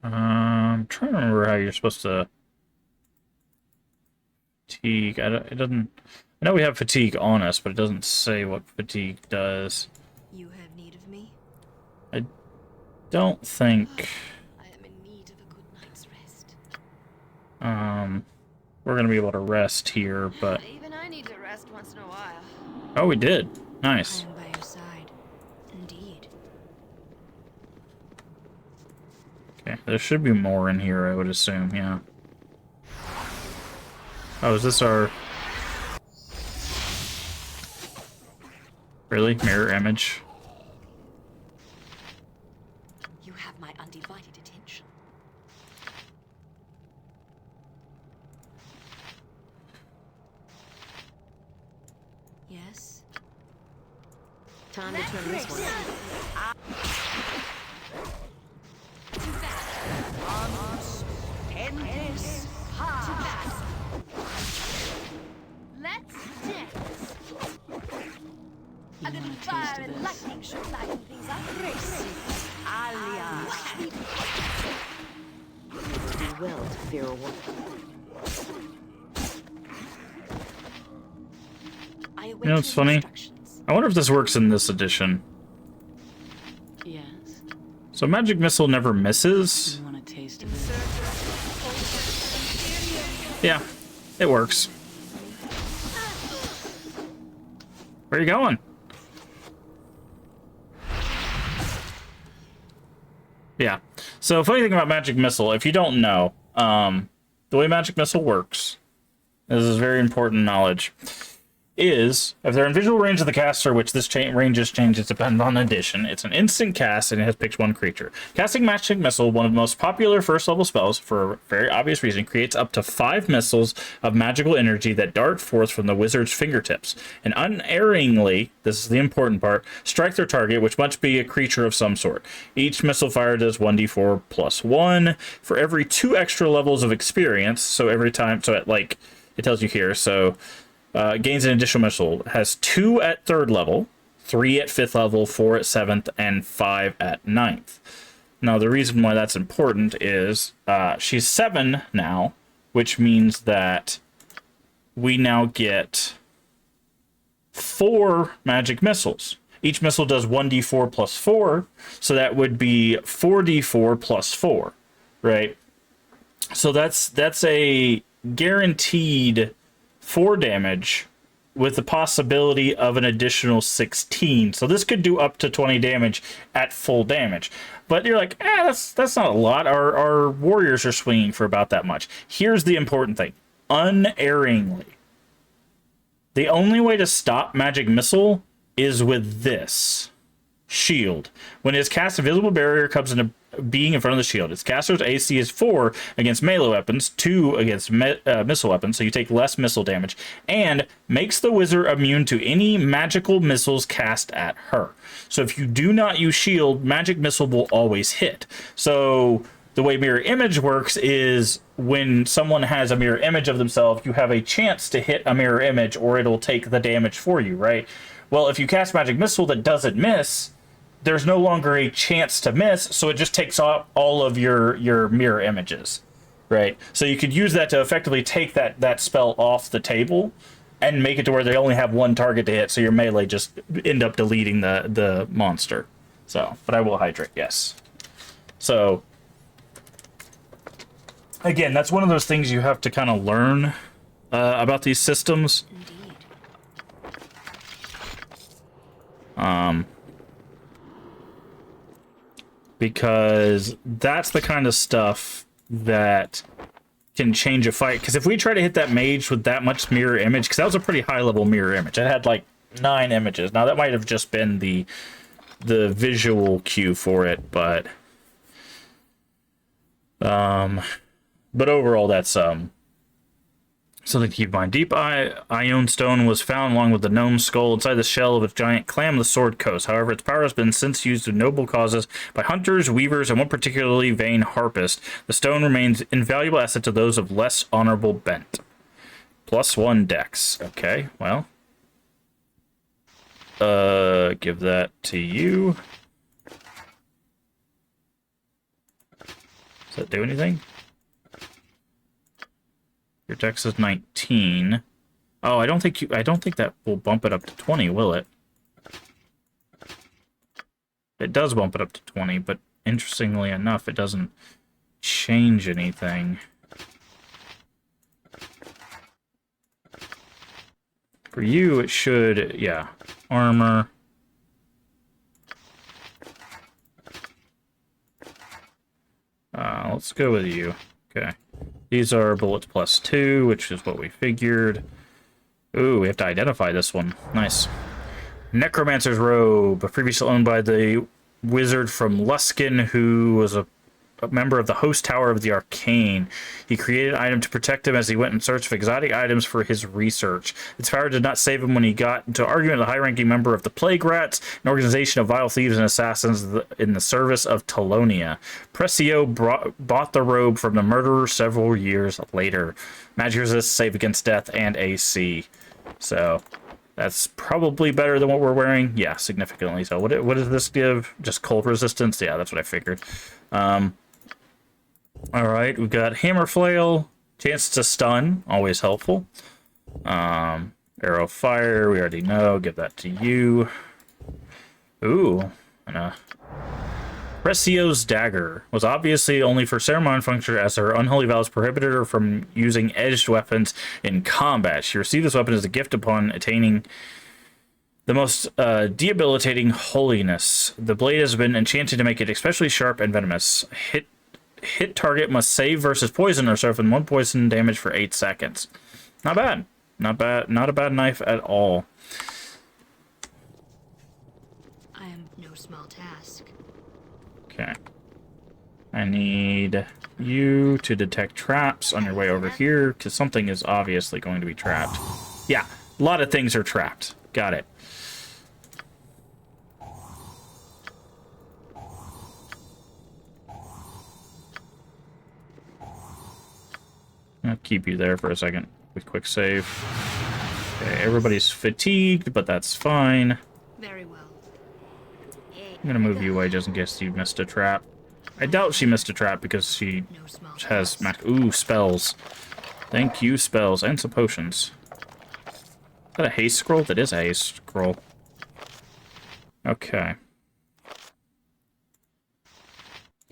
I'm trying to remember how you're supposed to fatigue. It doesn't. I know we have fatigue on us, but it doesn't say what fatigue does. You have need of me? I don't think. I am in need of a good night's rest. We're gonna be able to rest here, but Even I need to rest once in a while. oh, we did. I Nice. am by your side. Indeed. Okay, there should be more in here, I would assume. Yeah. Oh, is this our? Really? Mirror image? You have my undivided attention. Yes? Time to turn this one. Let's dance! A little want a taste fire of and this? lightning should lighten things up. Be well to fear a woman. I await You know, it's your funny. instructions. I wonder if this works in this edition. Yes. So magic missile never misses. You want a taste In of it? search of Yeah, it works. Where are you going? Yeah. So funny thing about magic missile, if you don't know, the way magic missile works, this is very important knowledge, is if they're in visual range of the caster, which this ranges changes depending on edition, it's an instant cast and it has picked one creature. Casting Magic Missile, one of the most popular first level spells for a very obvious reason, creates up to 5 missiles of magical energy that dart forth from the wizard's fingertips and unerringly, this is the important part, strike their target, which must be a creature of some sort. Each missile fire does 1d4 plus 1 for every 2 extra levels of experience. So every time, so it tells you here, so gains an additional missile. Has 2 at 3rd level, 3 at 5th level, 4 at 7th, and 5 at 9th. Now, the reason why that's important is she's 7 now, which means that we now get 4 magic missiles. Each missile does 1d4 plus 4, so that would be 4d4 plus 4, right? So that's a guaranteed 4 damage with the possibility of an additional 16. So this could do up to 20 damage at full damage. But you're like, that's not a lot. Our warriors are swinging for about that much. Here's the important thing. Unerringly. The only way to stop Magic Missile is with this. Shield. When its cast, invisible barrier comes into being in front of the shield. Its caster's AC is 4 against melee weapons, 2 against missile weapons, so you take less missile damage, and makes the wizard immune to any magical missiles cast at her. So if you do not use shield, magic missile will always hit. So the way mirror image works is when someone has a mirror image of themselves, you have a chance to hit a mirror image or it'll take the damage for you, right? Well, if you cast magic missile that doesn't miss, there's no longer a chance to miss, so it just takes off all of your mirror images, right? So you could use that to effectively take that spell off the table and make it to where they only have one target to hit, so your melee just end up deleting the monster. So, but I will hydrate, yes. So, again, that's one of those things you have to kind of learn about these systems. Indeed. Because that's the kind of stuff that can change a fight. Because if we try to hit that mage with that much mirror image, because that was a pretty high level mirror image, it had like 9 images. Now that might have just been the visual cue for it, but overall that's something to keep in mind. Deep Ion Stone was found along with the gnome skull inside the shell of a giant clam of the Sword Coast. However, its power has been since used in noble causes by hunters, weavers, and one particularly vain harpist. The stone remains invaluable asset to those of less honorable bent. +1 dex. Okay, well. Give that to you. Does that do anything? Your dex is 19. Oh, I don't think that will bump it up to 20, will it? It does bump it up to 20, but interestingly enough, it doesn't change anything. For you, it should, yeah. Armor. Let's go with you. Okay. These are bullets +2, which is what we figured. Ooh, we have to identify this one. Nice. Necromancer's Robe, previously owned by the wizard from Luskin, who was a member of the Host Tower of the Arcane. He created an item to protect him as he went in search of exotic items for his research. Its power did not save him when he got into argument with a high-ranking member of the Plague Rats, an organization of vile thieves and assassins in the service of Talonia. Precio bought the robe from the murderer several years later. Magic resist, save against death, and AC. So that's probably better than what we're wearing. Yeah, significantly so. What does this give? Just cold resistance? Yeah, that's what I figured. Alright, we've got Hammer Flail, chance to stun, always helpful. Arrow fire, we already know. Give that to you. Ooh, and a Precio's dagger was obviously only for ceremonial function, as her unholy vows prohibited her from using edged weapons in combat. She received this weapon as a gift upon attaining the most debilitating holiness. The blade has been enchanted to make it especially sharp and venomous. Hit target must save versus poison or suffer 1 poison damage for 8 seconds. Not bad. Not bad. Not a bad knife at all. I am no small task. Okay. I need you to detect traps on your way over here, because something is obviously going to be trapped. Yeah, a lot of things are trapped. Got it. I'll keep you there for a second with quick save. Okay, everybody's fatigued, but that's fine. Very well. I'm gonna move you away just in case you missed a trap. I doubt she missed a trap because she No small has task. ooh, spells. Thank you, spells, and some potions. Is that a haste scroll? That is a haste scroll. Okay.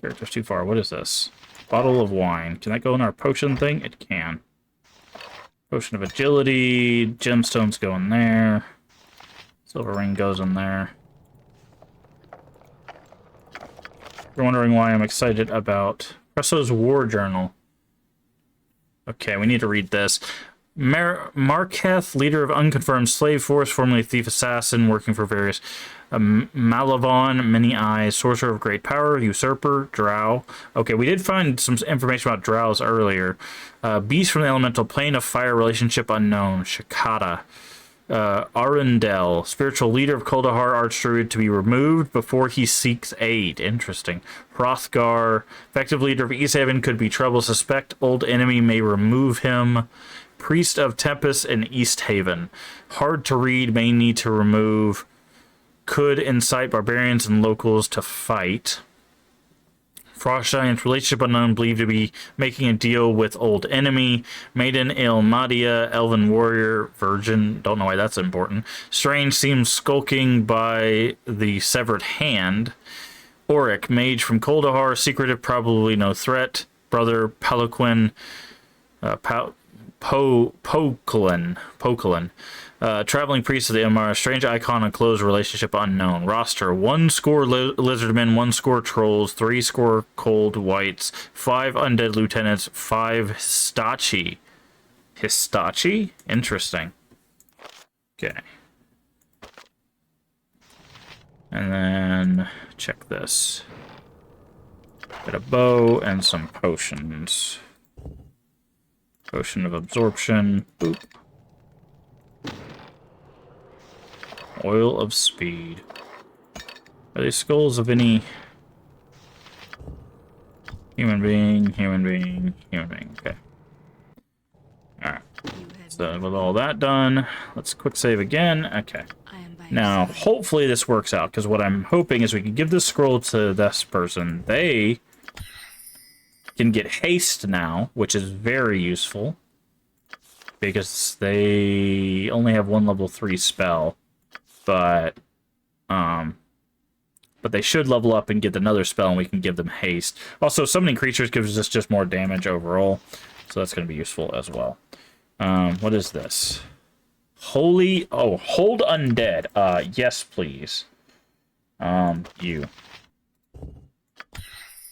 Character's too far. What is this? Bottle of wine. Can that go in our potion thing? It can. Potion of agility. Gemstones go in there. Silver ring goes in there. You're wondering why I'm excited about Presso's War Journal. Okay, we need to read this. Marketh, leader of unconfirmed slave force, formerly thief assassin, working for various Malavon, Many Eyes, sorcerer of great power, usurper, drow. Okay, we did find some information about drows earlier. Beast from the elemental plane of fire, relationship unknown, Shakata. Arundel, spiritual leader of Kuldahar, archdruid, to be removed before he seeks aid. Interesting. Hrothgar, effective leader of Easthaven, could be trouble. Suspect old enemy may remove him. Priest of Tempest in Easthaven. Hard to read, may need to remove. Could incite barbarians and locals to fight. Frost Giant, relationship unknown, believed to be making a deal with old enemy. Maiden Ilmadia, elven warrior, virgin. Don't know why that's important. Strange seems skulking by the severed hand. Auric, mage from Kuldahar, secretive, probably no threat. Brother Peliquin, Pokelin. Traveling priest of the Emar, strange icon and closed relationship unknown. Roster: 1 score lizardmen, 1 score trolls, 3 score cold whites, 5 undead lieutenants, 5 Histachi. Histachi? Interesting. Okay. And then check this. Got a bow and some potions. Potion of absorption. Boop. Oil of speed. Are these skulls of any human being? Okay. Alright. So with all that done, let's quick save again. Okay. I am by your Now, side. hopefully this works out, because what I'm hoping is we can give this scroll to this person. They can get haste now, which is very useful, because they only have 1 level 3 spell. But they should level up and get another spell, and we can give them haste. Also, summoning creatures gives us just more damage overall, so that's going to be useful as well. What is this? Hold undead. Yes, please. You.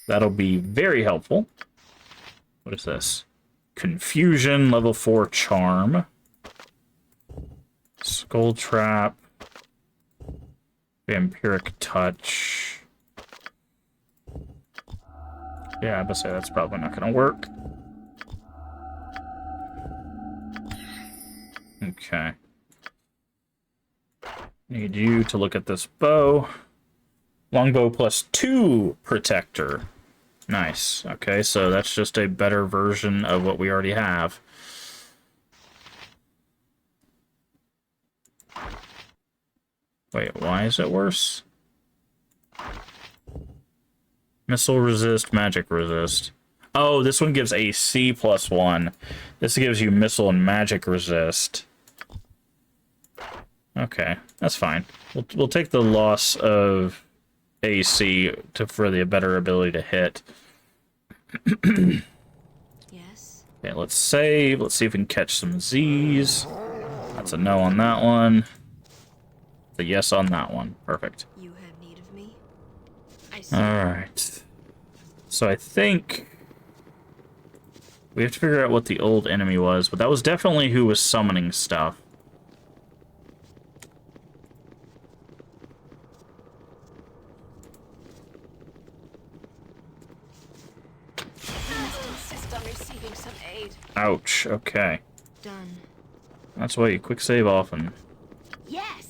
That'll be very helpful. What is this? Confusion, level 4 charm. Skull trap. Vampiric touch. Yeah, I would say that's probably not gonna work. Okay. Need you to look at this bow. Longbow plus 2 protector. Nice. Okay, so that's just a better version of what we already have. Wait, why is it worse? Missile resist, magic resist. Oh, this one gives AC +1. This gives you missile and magic resist. Okay, that's fine. We'll take the loss of AC for the better ability to hit. Yes? Okay, let's save. Let's see if we can catch some Z's. That's a no on that one. It's a yes on that one. Perfect. You have need of me? I see. Alright. So I think we have to figure out what the old enemy was, but that was definitely who was summoning stuff. I must insist on receiving some aid. Ouch, okay. Done. That's why you quick save often. Yes!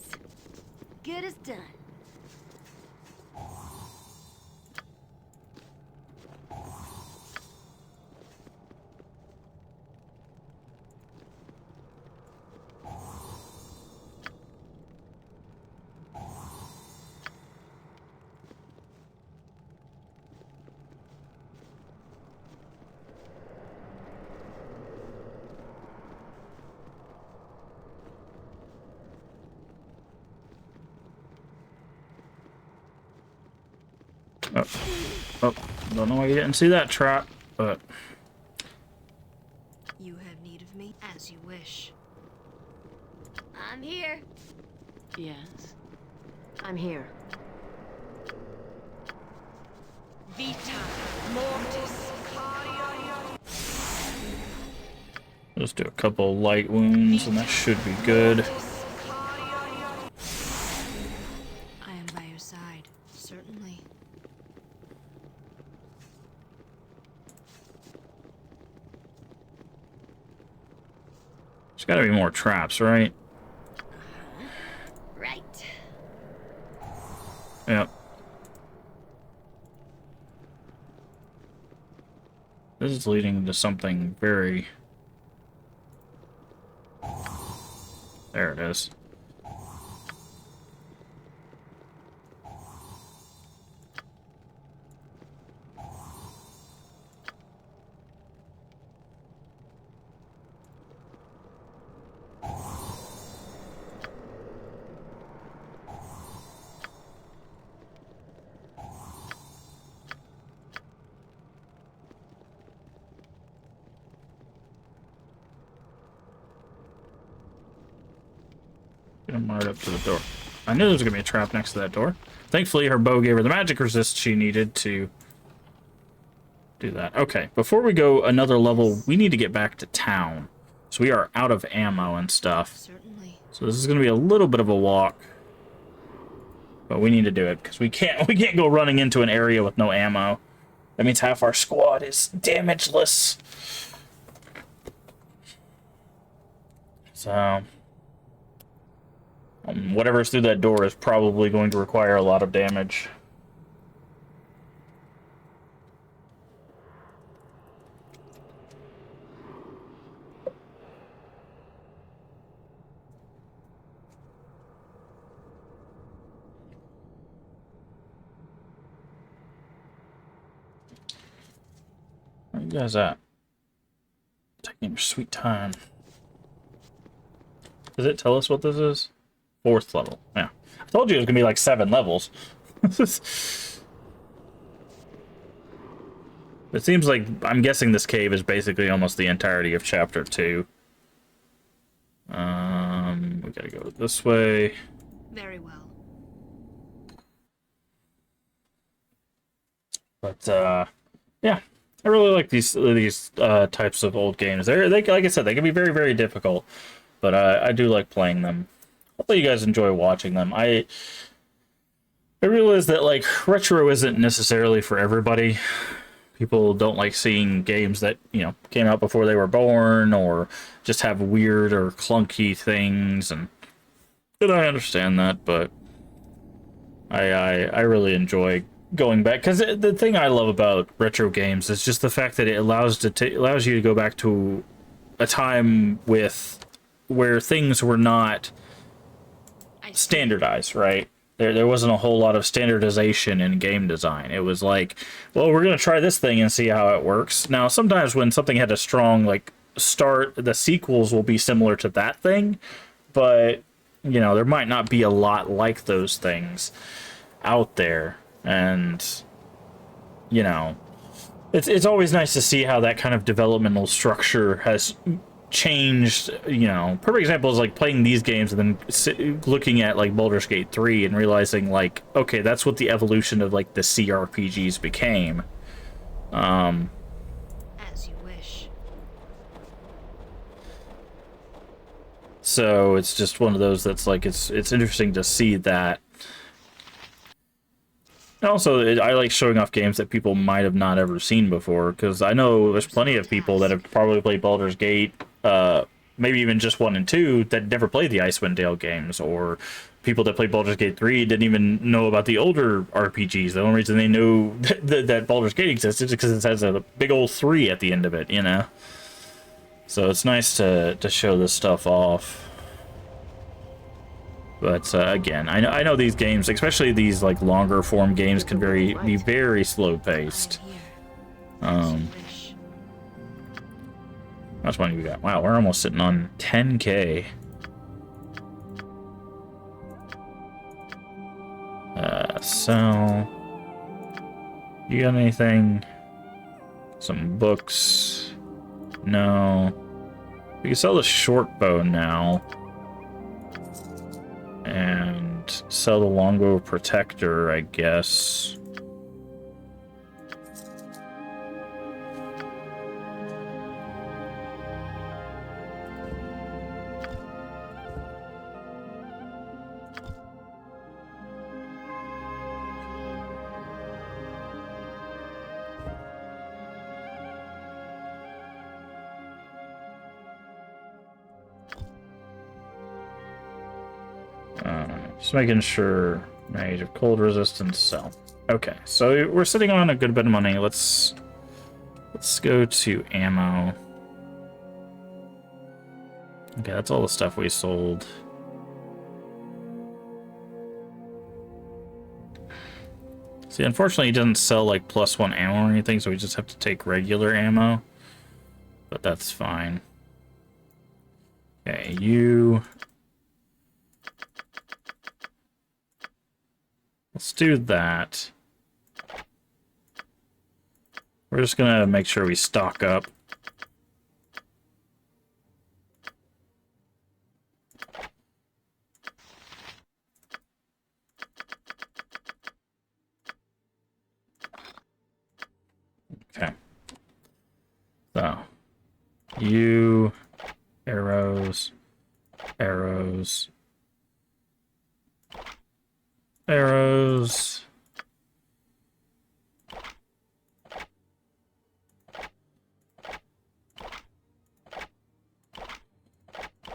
Good as done. Oh, don't know why you didn't see that trap, but... You have need of me? As you wish. I'm here. Yes. I'm here. Vita mortis. Just do a couple light wounds, and that should be good. I am by your side. Certainly. There's gotta be more traps, right? Right. Yep. This is leading to something very... There it is. Get him right up to the door. I knew there was going to be a trap next to that door. Thankfully, her bow gave her the magic resist she needed to do that. Okay, before we go another level, we need to get back to town. So we are out of ammo and stuff. Certainly. So this is going to be a little bit of a walk. But we need to do it, because we can't go running into an area with no ammo. That means half our squad is damageless. So... whatever's through that door is probably going to require a lot of damage. Where you guys at? Taking your sweet time. Does it tell us what this is? 4th level. Yeah. I told you it was going to be like 7 levels. It seems like, I'm guessing this cave is basically almost the entirety of Chapter 2. We gotta go this way. Very well. But, yeah. I really like these types of old games. They like I said, they can be very, very difficult. But I do like playing them. Hopefully you guys enjoy watching them. I realize that, like, retro isn't necessarily for everybody. People don't like seeing games that, you know, came out before they were born, or just have weird or clunky things, and I understand that, but I really enjoy going back, because the thing I love about retro games is just the fact that it allows you to go back to a time where things were not standardized, right? There wasn't a whole lot of standardization in game design. It was like, well, we're going to try this thing and see how it works. Now, sometimes when something had a strong, like, start, the sequels will be similar to that thing, but you know, there might not be a lot like those things out there. And, you know, it's always nice to see how that kind of developmental structure has changed. You know, perfect example is like playing these games and then looking at like Baldur's Gate 3 and realizing like, okay, that's what the evolution of like the CRPGs became. As you wish. So it's just one of those that's like, it's interesting to see that. And also, I like showing off games that people might have not ever seen before, because I know there's plenty of people that have probably played Baldur's Gate, maybe even just 1 and 2, that never played the Icewind Dale games, or people that played Baldur's Gate 3 didn't even know about the older RPGs. The only reason they knew that Baldur's Gate existed is because it has a big old 3 at the end of it, you know? So it's nice to show this stuff off. But again, I know these games, especially these like longer form games, can be very slow paced. How much money we got? Wow, we're almost sitting on 10K. So you got anything? Some books? No. We can sell the short bow now. And sell the longbow protector, I guess. Just making sure. Mage of cold resistance, so. Okay, so we're sitting on a good bit of money. Let's go to ammo. Okay, that's all the stuff we sold. See, unfortunately, it doesn't sell like +1 ammo or anything, so we just have to take regular ammo. But that's fine. Okay, you. Let's do that. We're just gonna make sure we stock up. Okay. So, you, arrows, arrows. Arrows.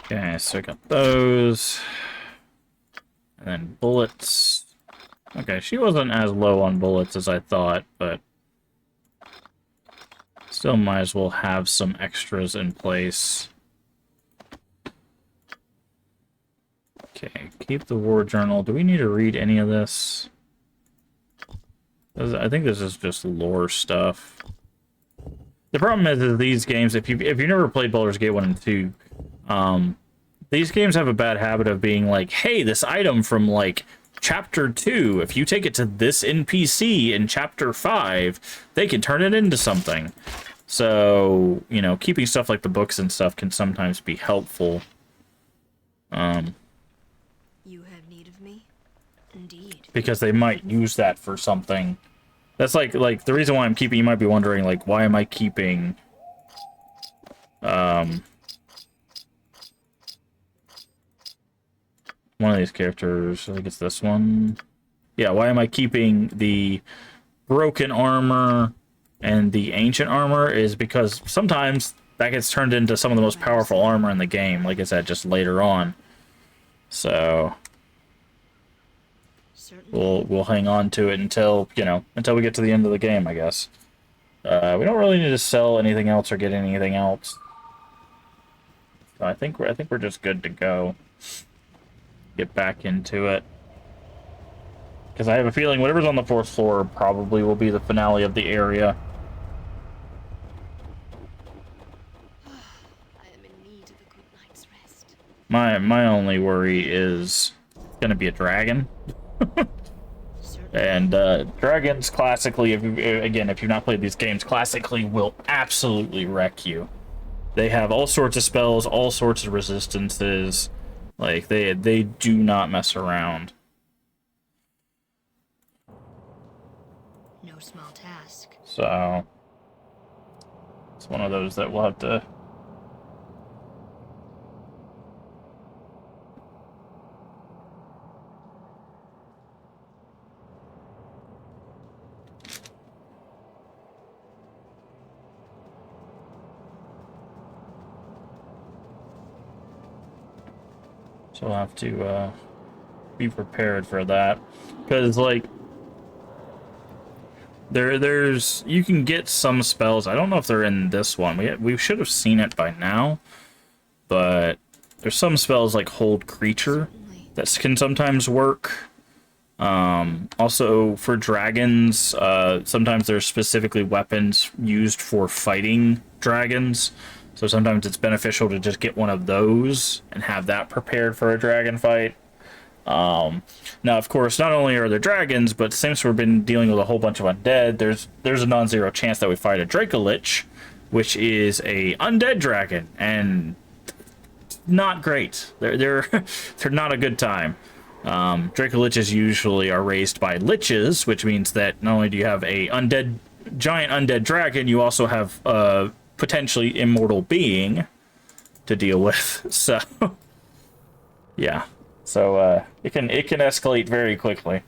Okay, so I got those. And then bullets. Okay, she wasn't as low on bullets as I thought, but still might as well have some extras in place. Okay, keep the war journal. Do we need to read any of this? I think this is just lore stuff. The problem is that these games, if you never played Baldur's Gate 1 and 2, these games have a bad habit of being like, hey, this item from like chapter 2, if you take it to this NPC in chapter 5, they can turn it into something. So, you know, keeping stuff like the books and stuff can sometimes be helpful. You have need of me? Indeed. Because they might use that for something. That's like the reason why I'm keeping, you might be wondering, like, why am I keeping, one of these characters, I think it's this one. Yeah, why am I keeping the broken armor and the ancient armor is because sometimes that gets turned into some of the most powerful armor in the game, like I said, just later on. So we'll hang on to it until, you know, until we get to the end of the game, I guess. We don't really need to sell anything else or get anything else. So I think we're just good to go. Get back into it. Because I have a feeling whatever's on the 4th floor probably will be the finale of the area. I am in need of a good night's rest. My only worry is gonna be a dragon. And dragons classically, if you've not played these games, classically will absolutely wreck you. They have all sorts of spells, all sorts of resistances. Like they do not mess around. No small task. So it's one of those that we'll have to. So we'll have to be prepared for that, because like there's you can get some spells. I don't know if they're in this one. We should have seen it by now, but there's some spells like Hold Creature that can sometimes work. Also for dragons, sometimes there's specifically weapons used for fighting dragons. So sometimes it's beneficial to just get one of those and have that prepared for a dragon fight. Now, of course, not only are there dragons, but since we've been dealing with a whole bunch of undead, there's a non-zero chance that we fight a Dracolich, which is a undead dragon, and not great. They're not a good time. Dracoliches usually are raised by liches, which means that not only do you have a giant undead dragon, you also have potentially immortal being to deal with. So yeah, so it can escalate very quickly.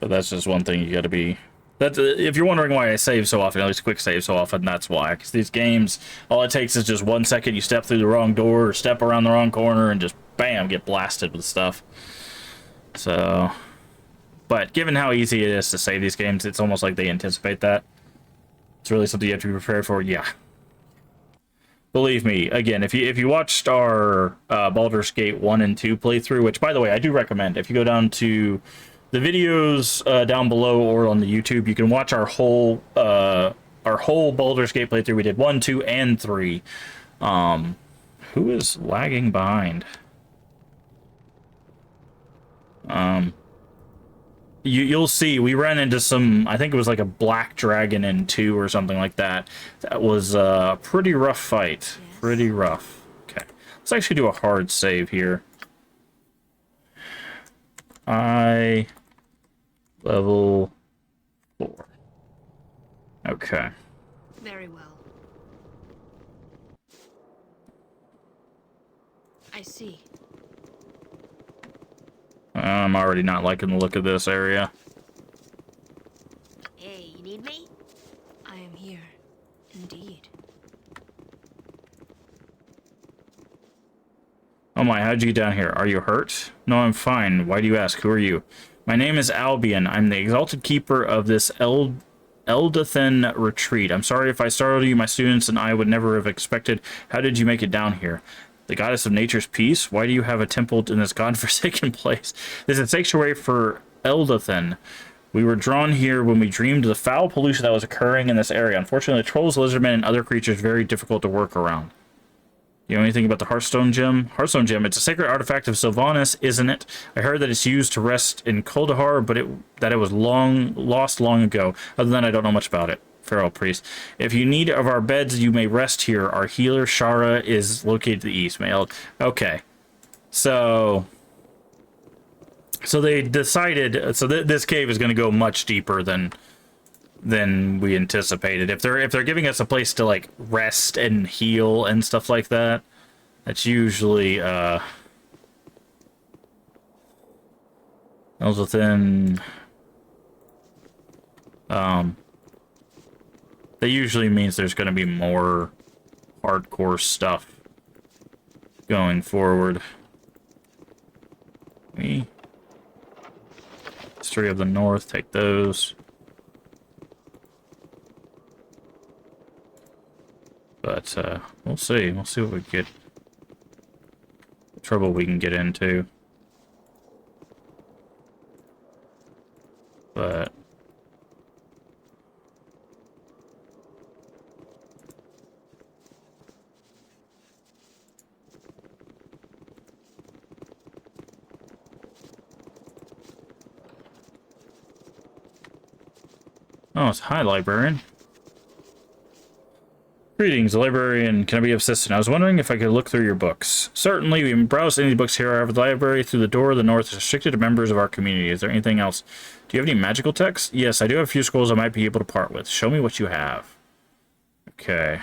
But that's just one thing you got to be. That's if you're wondering why I save so often, at least quick save so often, that's why. Because these games, all it takes is just 1 second. You step through the wrong door or step around the wrong corner, and just bam, get blasted with stuff. So, but given how easy it is to save these games, it's almost like they anticipate that. It's really something you have to be prepared for. Yeah. Believe me, again, if you watched our Baldur's Gate 1 and 2 playthrough, which by the way I do recommend, if you go down to the videos down below or on the YouTube, you can watch our whole Baldur's Gate playthrough. We did 1, 2, and 3. Who is lagging behind? You'll see we ran into some, I think it was like a black dragon in 2 or something like that. That was a pretty rough fight. Yes. Pretty rough. Okay. Let's actually do a hard save here. Level 4. Okay. Very well. I see. I'm already not liking the look of this area. Hey, you need me? I am here. Indeed. Oh my, how'd you get down here? Are you hurt? No, I'm fine. Why do you ask? Who are you? My name is Albion. I'm the exalted keeper of this Eldathan retreat. I'm sorry if I startled you. My students and I would never have expected. How did you make it down here? The goddess of nature's peace? Why do you have a temple in this godforsaken place? This is a sanctuary for Eldathan. We were drawn here when we dreamed of the foul pollution that was occurring in this area. Unfortunately, the trolls, lizardmen, and other creatures are very difficult to work around. You know anything about the Hearthstone Gem? Hearthstone Gem, it's a sacred artifact of Sylvanas, isn't it? I heard that it's used to rest in Kuldahar, but that it was lost long ago. Other than that, I don't know much about it. Feral Priest. If you need of our beds, you may rest here. Our healer, Shara, is located to the east. Okay. So they decided... So this cave is going to go much deeper than we anticipated. If they're giving us a place to like rest and heal and stuff like that, that's usually within that usually means there's going to be more hardcore stuff going forward. History of the North, take those. But we'll see. We'll see what we get. trouble we can get into. But oh, it's hi, librarian. Greetings, librarian. Can I be of assistance? I was wondering if I could look through your books. Certainly, we can browse any books here. However, the library through the door of the north is restricted to members of our community. Is there anything else? Do you have any magical texts? Yes, I do have a few scrolls I might be able to part with. Show me what you have. Okay.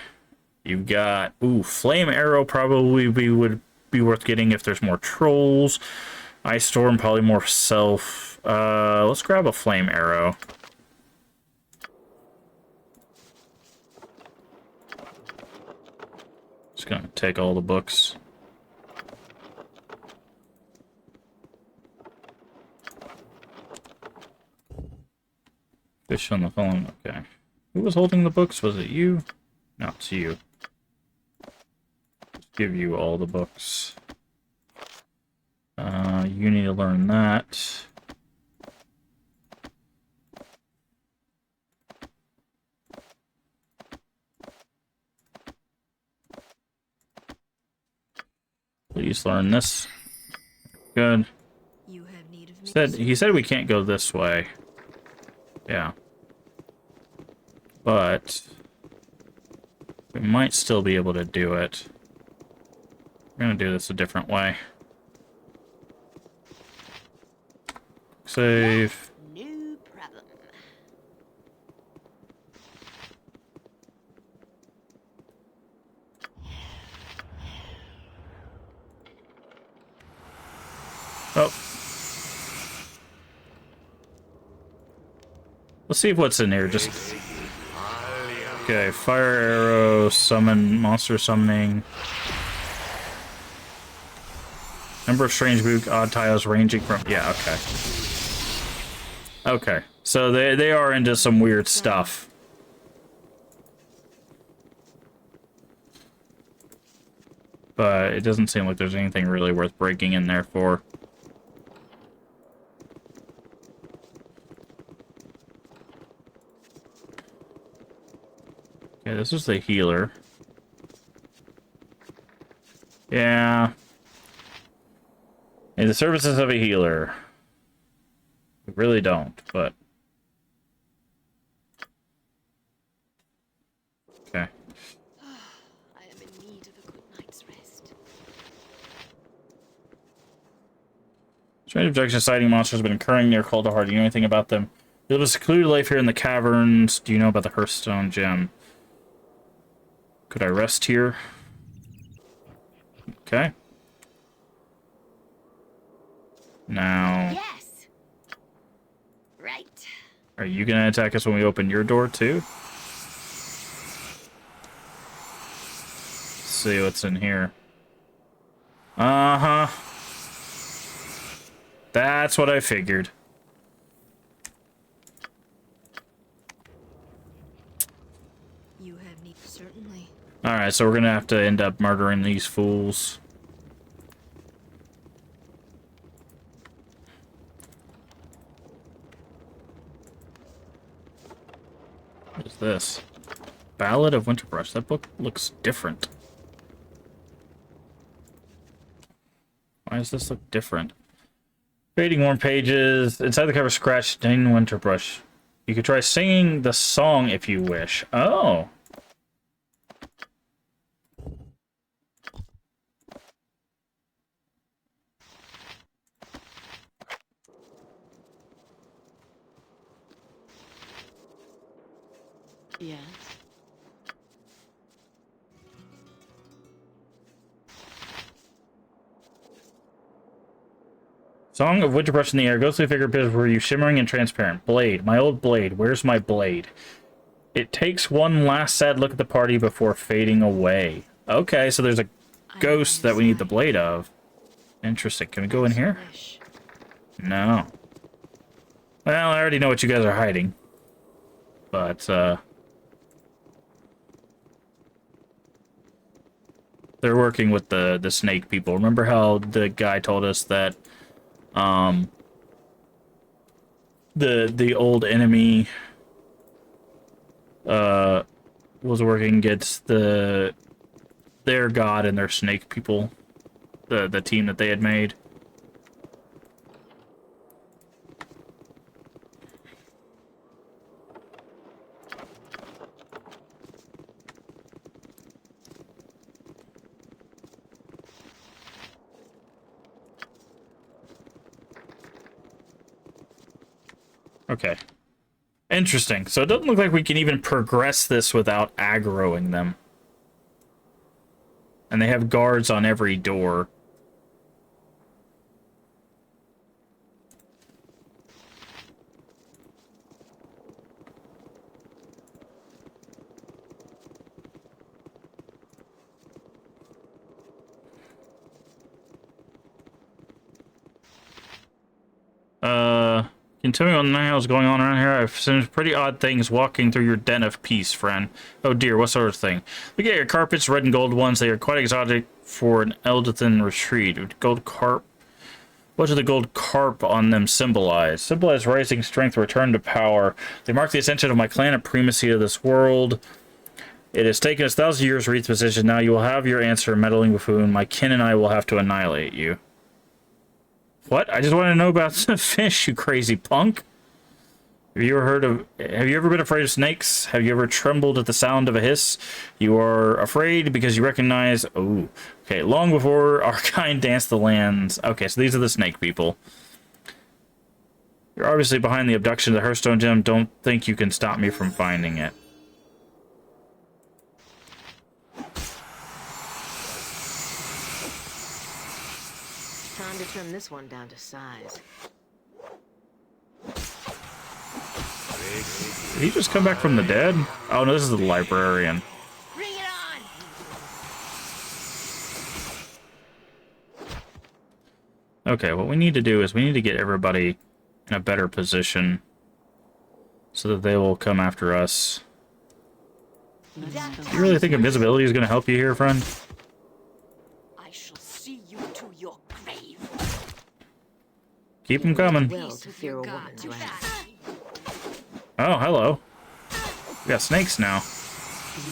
You've got... Ooh, Flame Arrow probably would be worth getting if there's more trolls. Ice Storm, probably more self. Let's grab a Flame Arrow. Just gonna take all the books. Fish on the phone, okay. Who was holding the books? Was it you? No, it's you. Just give you all the books. You need to learn that. Please learn this. Good. You have need of me. He said we can't go this way. Yeah. But we might still be able to do it. We're gonna do this a different way. Save. No problem. Oh. Let's see what's in here. Just okay. Fire arrow, summon, monster summoning. Number of strange book, odd tiles ranging from... Yeah, okay. Okay. So they are into some weird stuff. But it doesn't seem like there's anything really worth breaking in there for. Okay, this is the healer. Yeah. And the services of a healer. We really don't, but... Okay. I am in need of a good night's rest. Strange objection citing monsters have been occurring near Kaldahar. Do you know anything about them? You live a secluded life here in the caverns. Do you know about the Hearthstone gem? Could I rest here? Okay. Now... Yes. Right. Are you gonna attack us when we open your door, too? Let's see what's in here. Uh-huh. That's what I figured. You have need, certainly. Alright, so we're gonna have to end up murdering these fools. What is this? Ballad of Winterbrush. That book looks different. Why does this look different? Fading worn pages. Inside the cover, scratched in Winterbrush. You could try singing the song if you wish. Oh. Yes. Song of Winterbrush in the air. Ghostly figure appears were you shimmering and transparent. Blade. My old blade. Where's my blade? It takes one last sad look at the party before fading away. Okay, so there's a ghost that we need the blade of. Interesting. Can we go in here? No. Well, I already know what you guys are hiding. But, They're working with the snake people. Remember how the guy told us that the old enemy was working against their god and their snake people, the team that they had made. Okay. Interesting. So it doesn't look like we can even progress this without aggroing them. And they have guards on every door. Can you tell me what the hell's going on around here? I've seen pretty odd things walking through your den of peace, friend. Oh dear, what sort of thing? Look at your carpets, red and gold ones. They are quite exotic for an Eldrithen retreat. Gold carp. What do the gold carp on them symbolize? Symbolize rising strength, return to power. They mark the ascension of my clan and primacy of this world. It has taken us 1,000 years to reach this position. Now you will have your answer, meddling buffoon. My kin and I will have to annihilate you. What? I just want to know about the fish, you crazy punk. Have you ever been afraid of snakes? Have you ever trembled at the sound of a hiss? You are afraid because you recognize... Oh, okay. Long before our kind danced the lands. Okay, so these are the snake people. You're obviously behind the abduction of the Hearthstone gem. Don't think you can stop me from finding it. Time to trim this one down to size. Did he just come back from the dead? Oh no, this is the librarian. Bring it on! Okay, what we need to do is we need to get everybody in a better position so that they will come after us. Do you really think invisibility is going to help you here, friend? I shall see you to your grave. Keep them coming. Well to fear a woman's wrath. Oh, hello. We got snakes now.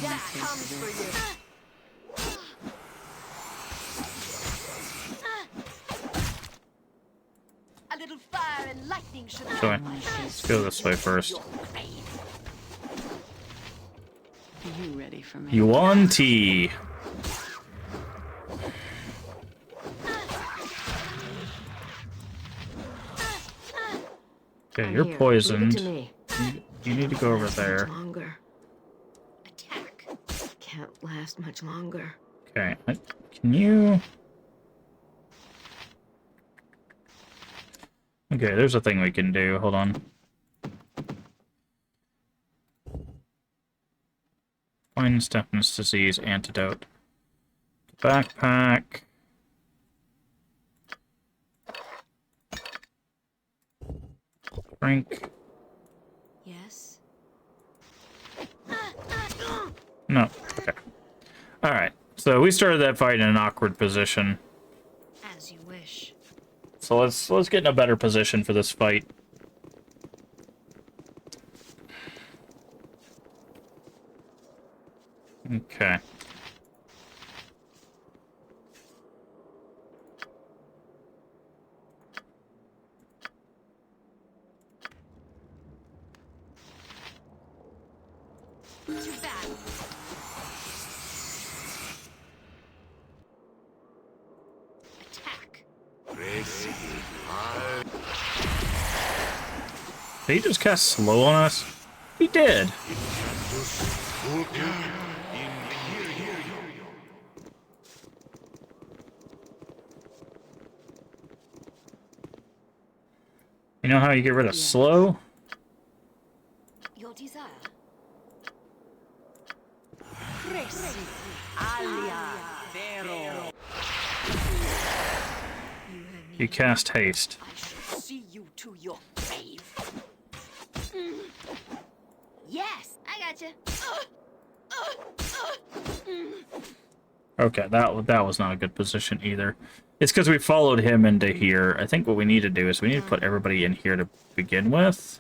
That comes for you. A little fire and lightning should So let's go this way first. Are you ready for me? Yuan Ti. Okay, I'm you're here. poisoned. Leave it to me. You need to go over there. Much longer. attack. Can't last much longer. Okay, can you... Okay, there's a thing we can do. Hold on. Find Stephanus disease antidote. Backpack. Drink. Yes? No. Okay. Alright. So we started that fight in an awkward position. As you wish. So let's get in a better position for this fight. Okay. Too bad. Attack. Did he just cast slow on us? He did. You know how you get rid of slow? Your desire. You cast haste. I shall see you to your grave. Yes, I gotcha. Okay, that was not a good position either. It's because we followed him into here. I think what we need to do is we need to put everybody in here to begin with.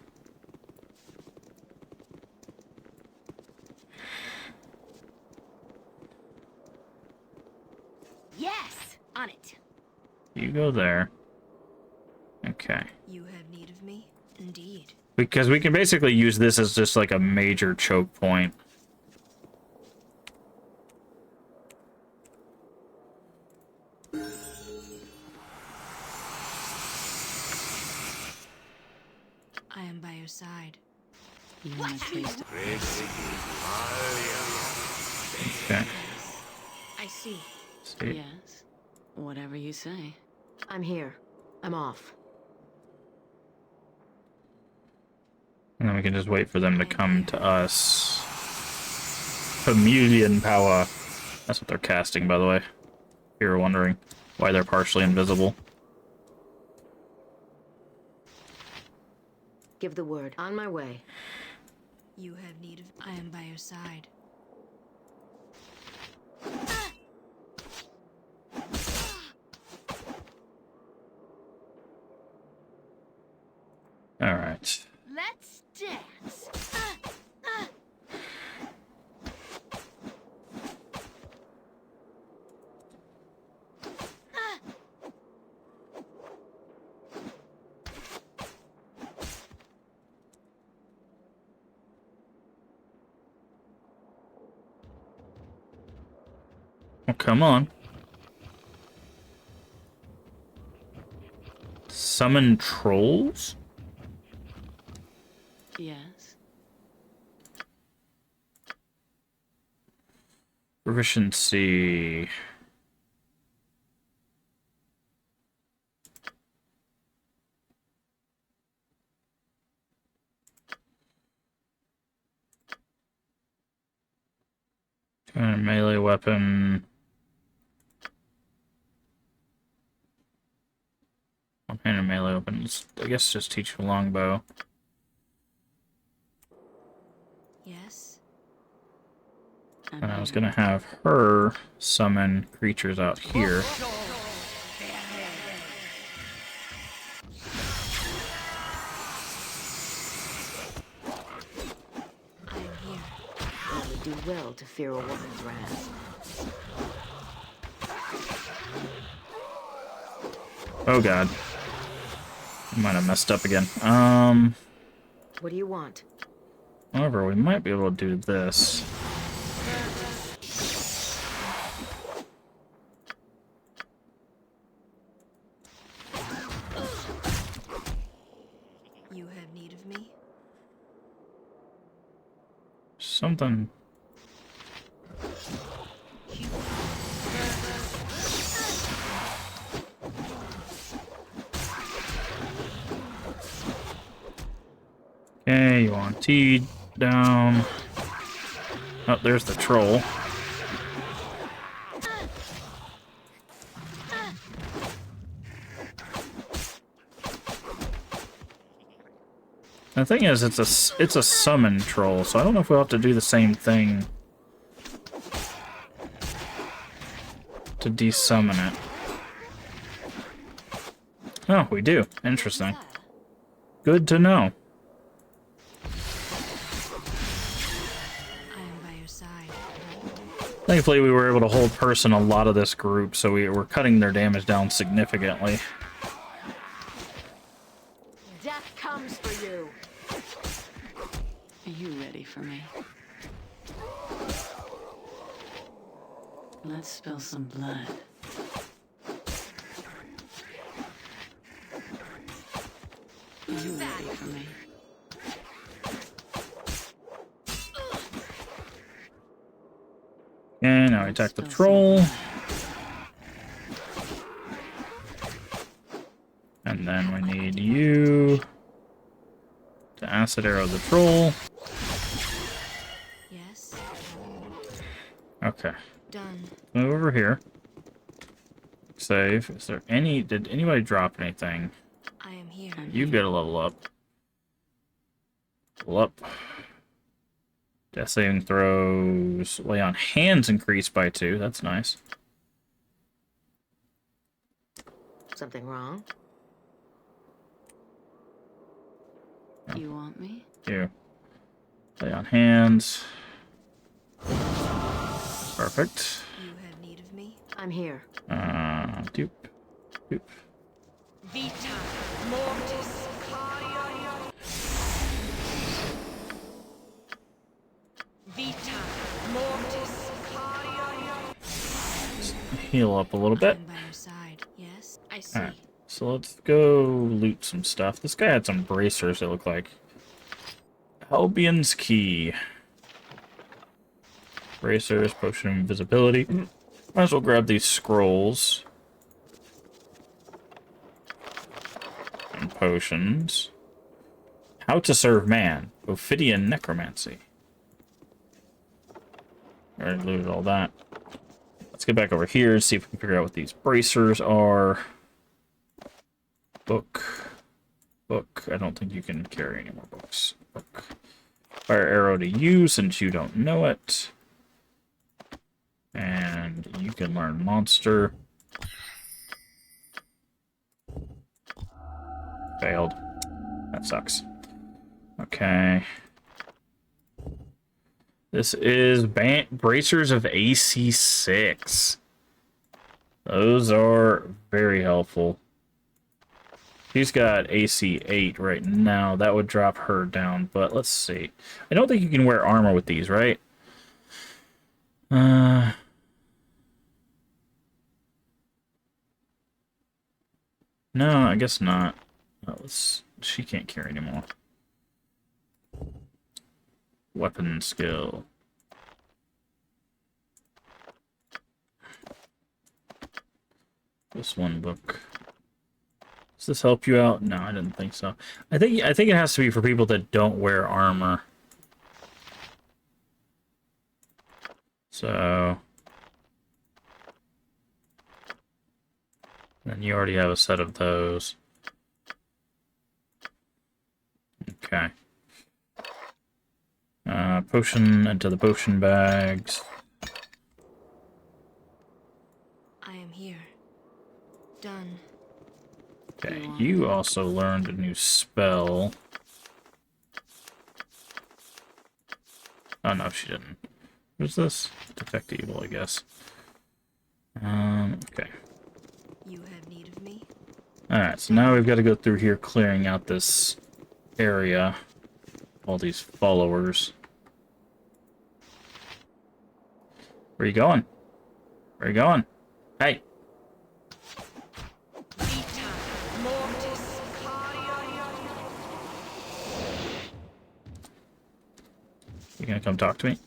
Yes, on it. You go there. Okay. You have need of me? Indeed. Because we can basically use this as just like a major choke point. I am by your side. You want to taste it? Okay. I see. See. Yes. Whatever you say. I'm here. I'm off. And then we can just wait for them to come to us. Chameleon power. That's what they're casting, by the way. If you were wondering why they're partially invisible. Give the word. On my way. You have need of. I am by your side. All right. Let's dance. Well, come on. Summon trolls? Yes. Proficiency. Melee weapon. One-handed melee weapons. I guess just teach you longbow. Yes. And I was gonna have her summon creatures out here. I am here. I would do well to fear a woman's wrath. Oh god. I might have messed up again. What do you want? However, we might be able to do this. You have need of me? Something. Okay, you want T down. Oh, there's the troll. The thing is, it's a summon troll, so I don't know if we'll have to do the same thing to desummon it. Oh, we do. Interesting. Good to know. I am by your side. Thankfully, we were able to hold person a lot of this group, so we were cutting their damage down significantly. Death comes for you. Are you ready for me? Let's spill some blood. Are you ready for me? Okay, now we attack the troll. And then we need you to acid arrow the troll. Yes. Okay. Done. Move over here. Save. Is there any... Did anybody drop anything? I am here. You get a level up. Level up. Death saving throws lay on hands increased by 2. That's nice. Something wrong? You want me? Here. Lay on hands. Perfect. You have need of me? I'm here. Doop. Doop. Vita mortis. Vita mortis. Heal up a little bit. I'm by your side. Yes, I see. Alright, so let's go loot some stuff. This guy had some bracers, it looked like. Albion's Key. Bracers, potion of invisibility. Might as well grab these scrolls. And potions. How to serve man. Ophidian necromancy. Already looted all that. Let's get back over here and see if we can figure out what these bracers are. Book. Book. I don't think you can carry any more books. Book. Fire arrow to you since you don't know it. And you can learn monster. Failed. That sucks. Okay. This is bracers of AC 6. Those are very helpful. She's got AC 8 right now. That would drop her down, but let's see. I don't think you can wear armor with these, right? No, I guess not. She can't carry anymore. Weapon skill. This one book. Does this help you out? No, I didn't think so. I think it has to be for people that don't wear armor. So then you already have a set of those. Okay. Potion into the potion bags. I am here. Done. Okay, you also learned a new spell. Oh no, she didn't. Who's this? Detect evil, I guess. Okay. You have need of me? Alright, so now we've got to go through here clearing out this area. All these followers. Where you going? Where you going? Hey! Vita mortis. You gonna come talk to me?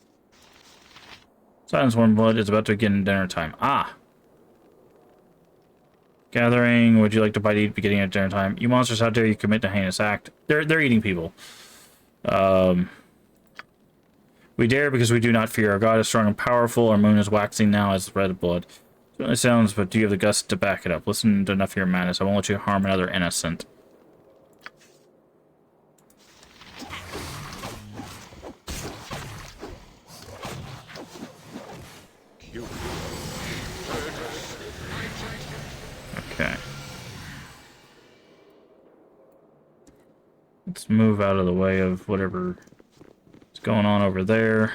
Silence Warm Blood is about to begin dinner time. Ah! Gathering, would you like to bite eat beginning at dinner time? You monsters, how dare you commit a heinous act? They're eating people. We dare because we do not fear. Our God is strong and powerful. Our moon is waxing now as red blood. Certainly sounds, but do you have the guts to back it up? Listen to enough of your madness. I won't let you harm another innocent. Okay. Let's move out of the way of whatever is going on over there.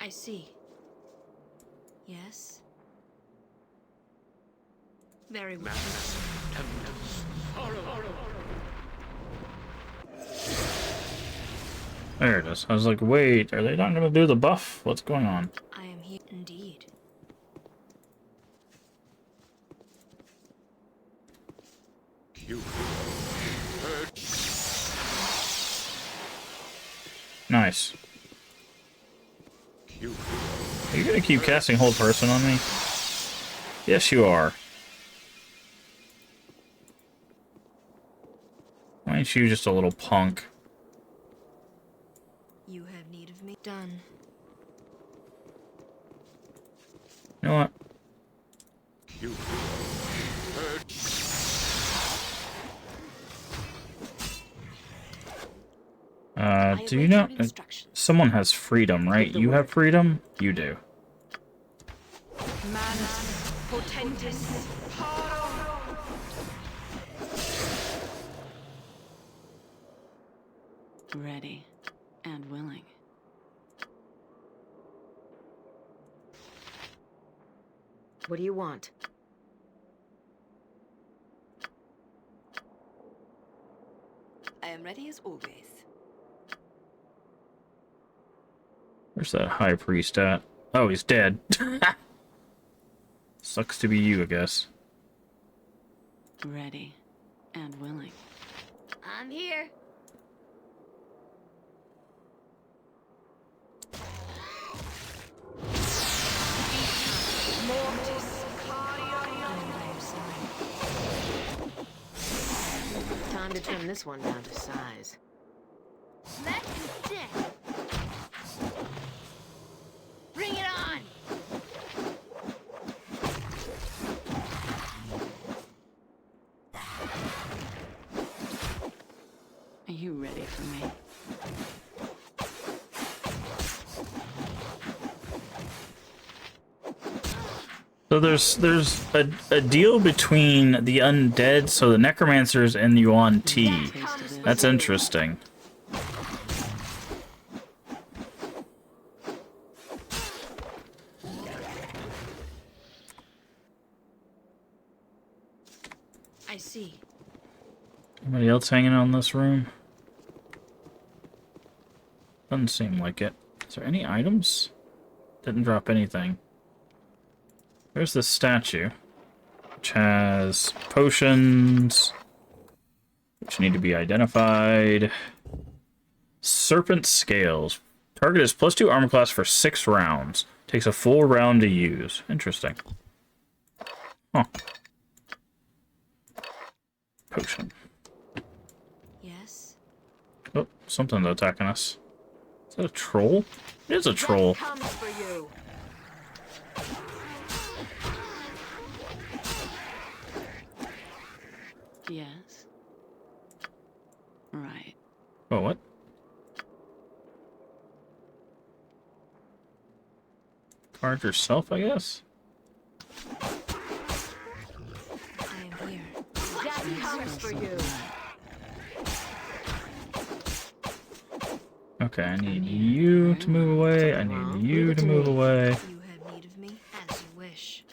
I see. Yes? Very well. There it is. I was like, wait, are they not going to do the buff? What's going on? I am here indeed. Nice. Are you going to keep casting Hold Person on me? Yes, you are. Why ain't you just a little punk? You have need of me? Done. You know what? Do you know? Someone has freedom, right? You have freedom? You do. Manus potentis paro. Ready and willing. What do you want? I am ready as always. Where's that high priest at? Oh, he's dead. Sucks to be you, I guess. Ready and willing. I'm here. Mortis Time to trim this one down to size. Smack and death. Bring it on. Are you ready for me? So there's a deal between the undead, so the necromancers and the Yuan Ti. That's interesting. I see. Anybody else hanging on this room? Doesn't seem like it. Is there any items? Didn't drop anything. There's this statue, which has potions, which need to be identified. Serpent scales. Target is +2 armor class for 6 rounds. Takes a full round to use. Interesting. Huh. Potion. Yes. Oh, something's attacking us. Is that a troll? It is a troll. Comes for you. Yes. Right. Oh, what? Guard yourself, I guess? I am here. That comes for you. Okay, I need you to move away. I need you to move away. You have need of me as you wish.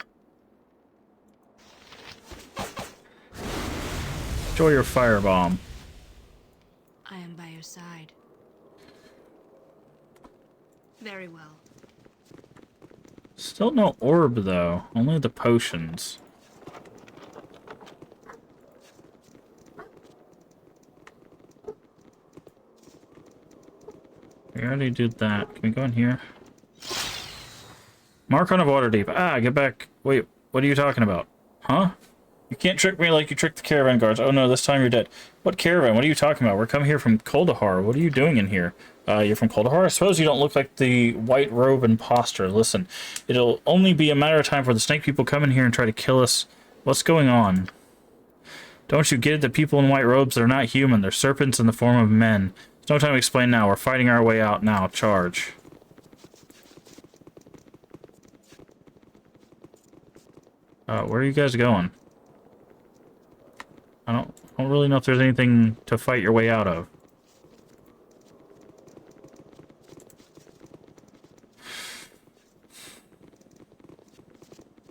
Enjoy your firebomb. I am by your side. Very well. Still no orb, though. Only the potions. We already did that. Can we go in here? Mark on a water deep. Ah, get back. Wait, what are you talking about? Huh? You can't trick me like you tricked the caravan guards. Oh no, this time you're dead. What caravan? What are you talking about? We're coming here from Kuldahar. What are you doing in here? You're from Kuldahar? I suppose you don't look like the white robe imposter. Listen, it'll only be a matter of time for the snake people come in here and try to kill us. What's going on? Don't you get it? The people in white robes, they're not human. They're serpents in the form of men. There's no time to explain now. We're fighting our way out now. Charge. Where are you guys going? I don't really know if there's anything to fight your way out of.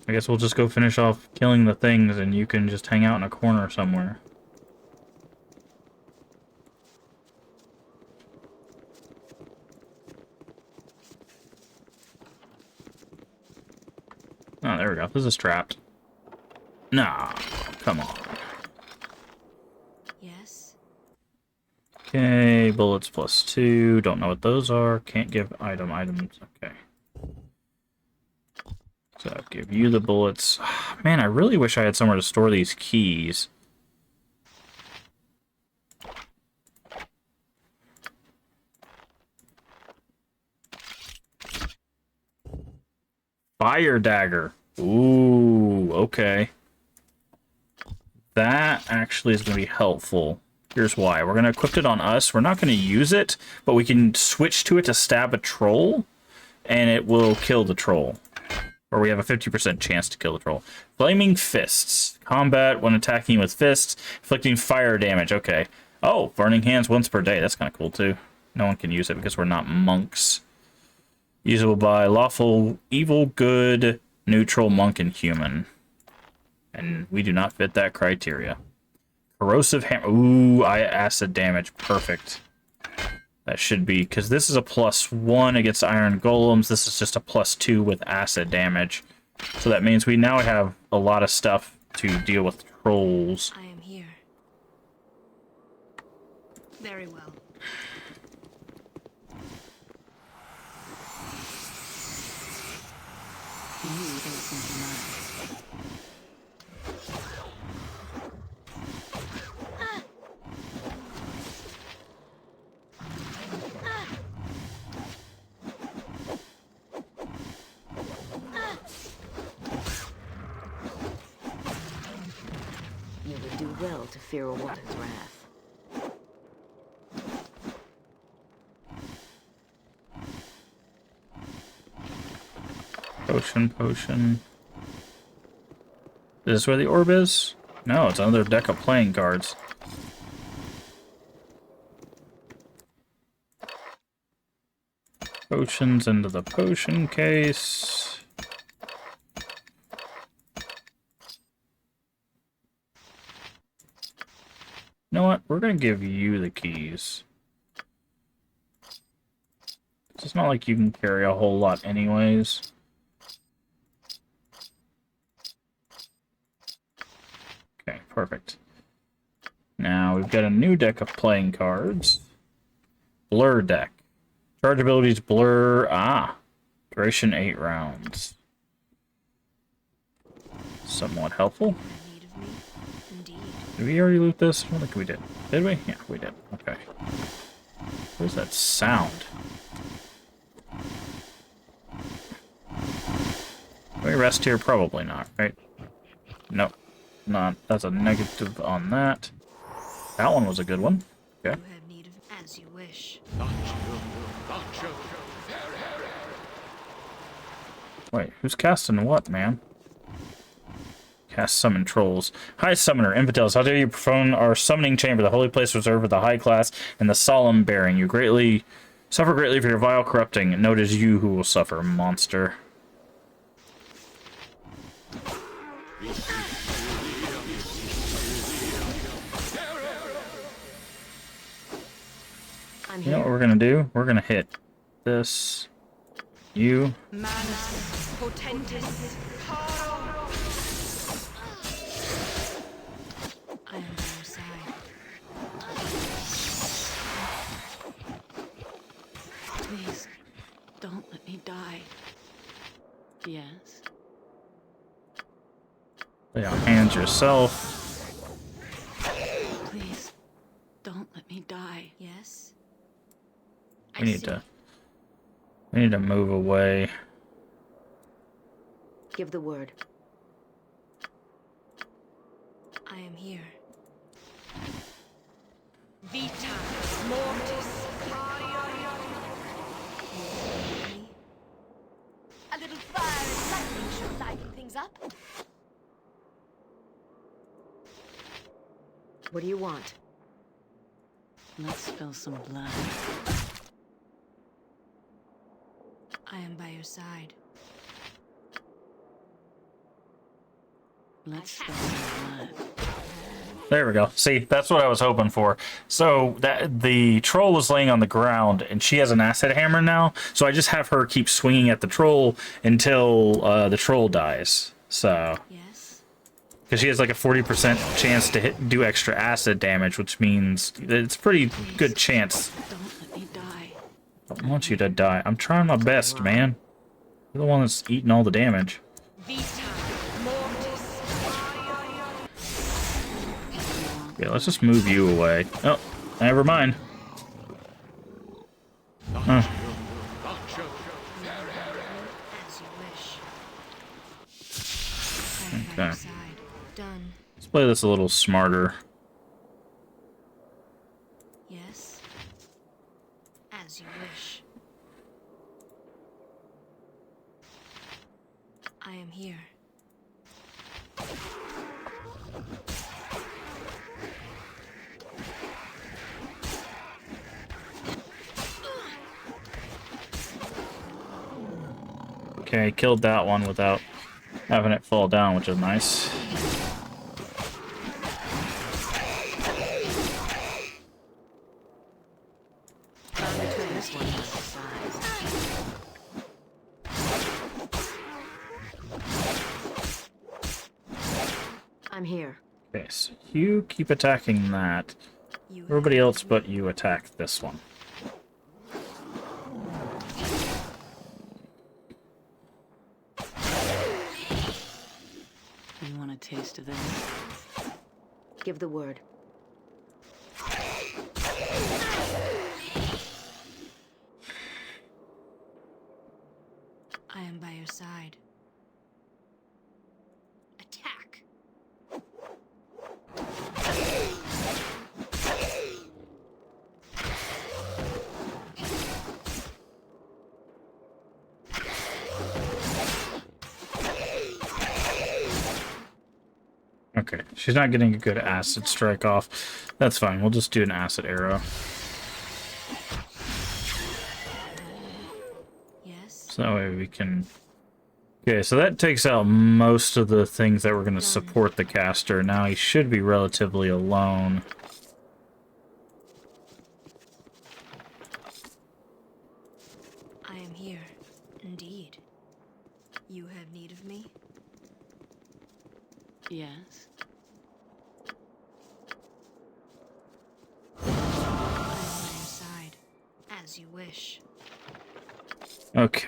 I guess we'll just go finish off killing the things and you can just hang out in a corner somewhere. Oh, there we go. This is trapped. Nah, come on. Yes. Okay, bullets +2. Don't know what those are. Can't give items. Okay. So I'll give you the bullets. Man, I really wish I had somewhere to store these keys. Fire dagger. Ooh, okay. That actually is going to be helpful. Here's why. We're going to equip it on us. We're not going to use it, but we can switch to it to stab a troll, and it will kill the troll. Or we have a 50% chance to kill the troll. Flaming Fists. Combat when attacking with fists, inflicting fire damage. Okay. Oh, Burning Hands once per day. That's kind of cool, too. No one can use it because we're not monks. Usable by lawful, evil, good, neutral, monk, and human. And we do not fit that criteria. Corrosive hammer. Ooh, acid damage. Perfect. That should be, because this is a +1 against iron golems. This is just a +2 with acid damage. So that means we now have a lot of stuff to deal with trolls. I am here. Very well. You take something else. You would do well to fear a woman's wrath. Potion. Is this where the orb is? No, it's another deck of playing cards. Potions into the potion case. You know what? We're gonna give you the keys. It's not like you can carry a whole lot anyways. Okay, perfect. Now we've got a new deck of playing cards. Blur deck. Charge abilities blur. Duration 8 rounds. Somewhat helpful. Need of me? Indeed. Did we already loot this? I don't think we did. Did we? Yeah, we did. Okay. Where's that sound? Can we rest here? Probably not, right? Nope. Not. That's a negative on that. That one was a good one. Okay. You have need of as you wish. Wait, who's casting what, man? Cast summon trolls. High Summoner, Infidels, how dare you profane our summoning chamber, the holy place reserved for the high class and the solemn bearing. You suffer greatly for your vile corrupting. Note it is you who will suffer, monster. You know what we're gonna do? We're gonna hit this. You. Manus potentis caro. I am by your side. Please, don't let me die. Yes? Lay on hands yourself. Please, don't let me die. Yes? We need to move away. Give the word. I am here. Vita mortis cario. Me? A little fire and lightning should liven things up. What do you want? Let's spill some blood. I am by your side. Let's spill some blood. There we go. See, that's what I was hoping for. So that the troll was laying on the ground, and she has an acid hammer now. So I just have her keep swinging at the troll until the troll dies. So Yes? because she has like a 40% chance to do extra acid damage, which means it's a pretty good chance. Don't let me die. I don't want you to die. I'm trying my best, man. You're the one that's eating all the damage. Vita mortis cario. Yeah, let's just move you away. Oh, never mind. Huh. As you wish. I am by Okay. your side. Done. Let's play this a little smarter. am here. Okay, killed that one without having it fall down, which is nice. This one has the size. I'm here. Okay, so you keep attacking that. You Everybody else but you attack this one. You want a taste of this? Give the word. I am by your side. Attack! Okay, she's not getting a good acid strike off. That's fine, we'll just do an acid arrow. Yes? So that way we can... Okay, so that takes out most of the things that were going to support the caster. Now he should be relatively alone. I am here. Indeed. You have need of me? Yes. I am by your side. As you wish. Okay.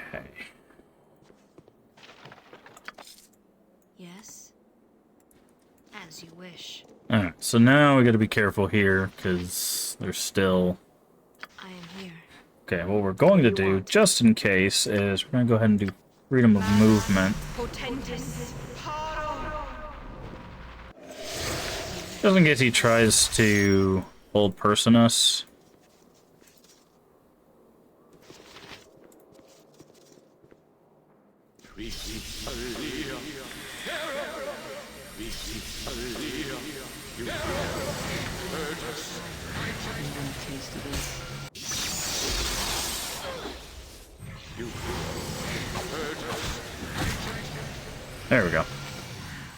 Yes? As you wish. Alright, so now we gotta be careful here, because there's still... I am here. Okay, what we're going to do, just in case, is we're gonna go ahead and do freedom of movement. Just in case he tries to hold person us. You want a taste of this? There we go.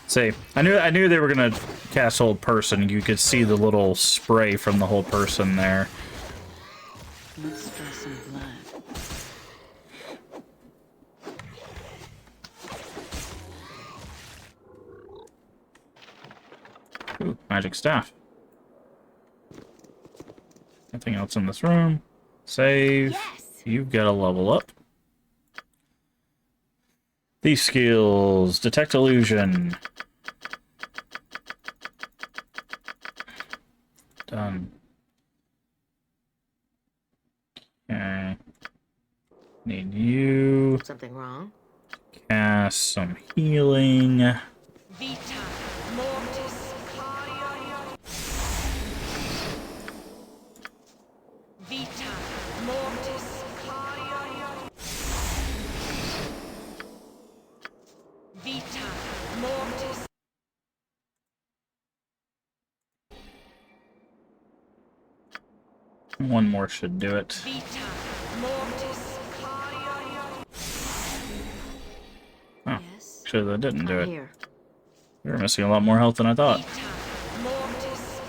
See, I knew they were gonna cast hold person. You could see the little spray from the hold person there. Let's draw some blood. Ooh, magic staff. Nothing else in this room. Save. Yes. You've got to level up. These skills. Detect illusion. Done. Okay. Need you. Something wrong? Cast some healing. Vita mortis. Vita mortis. Vita mortis. One more should do it. Vita mortis. Oh, Yes? actually that didn't do I'm it. here. We were missing a lot more health than I thought. Vita mortis.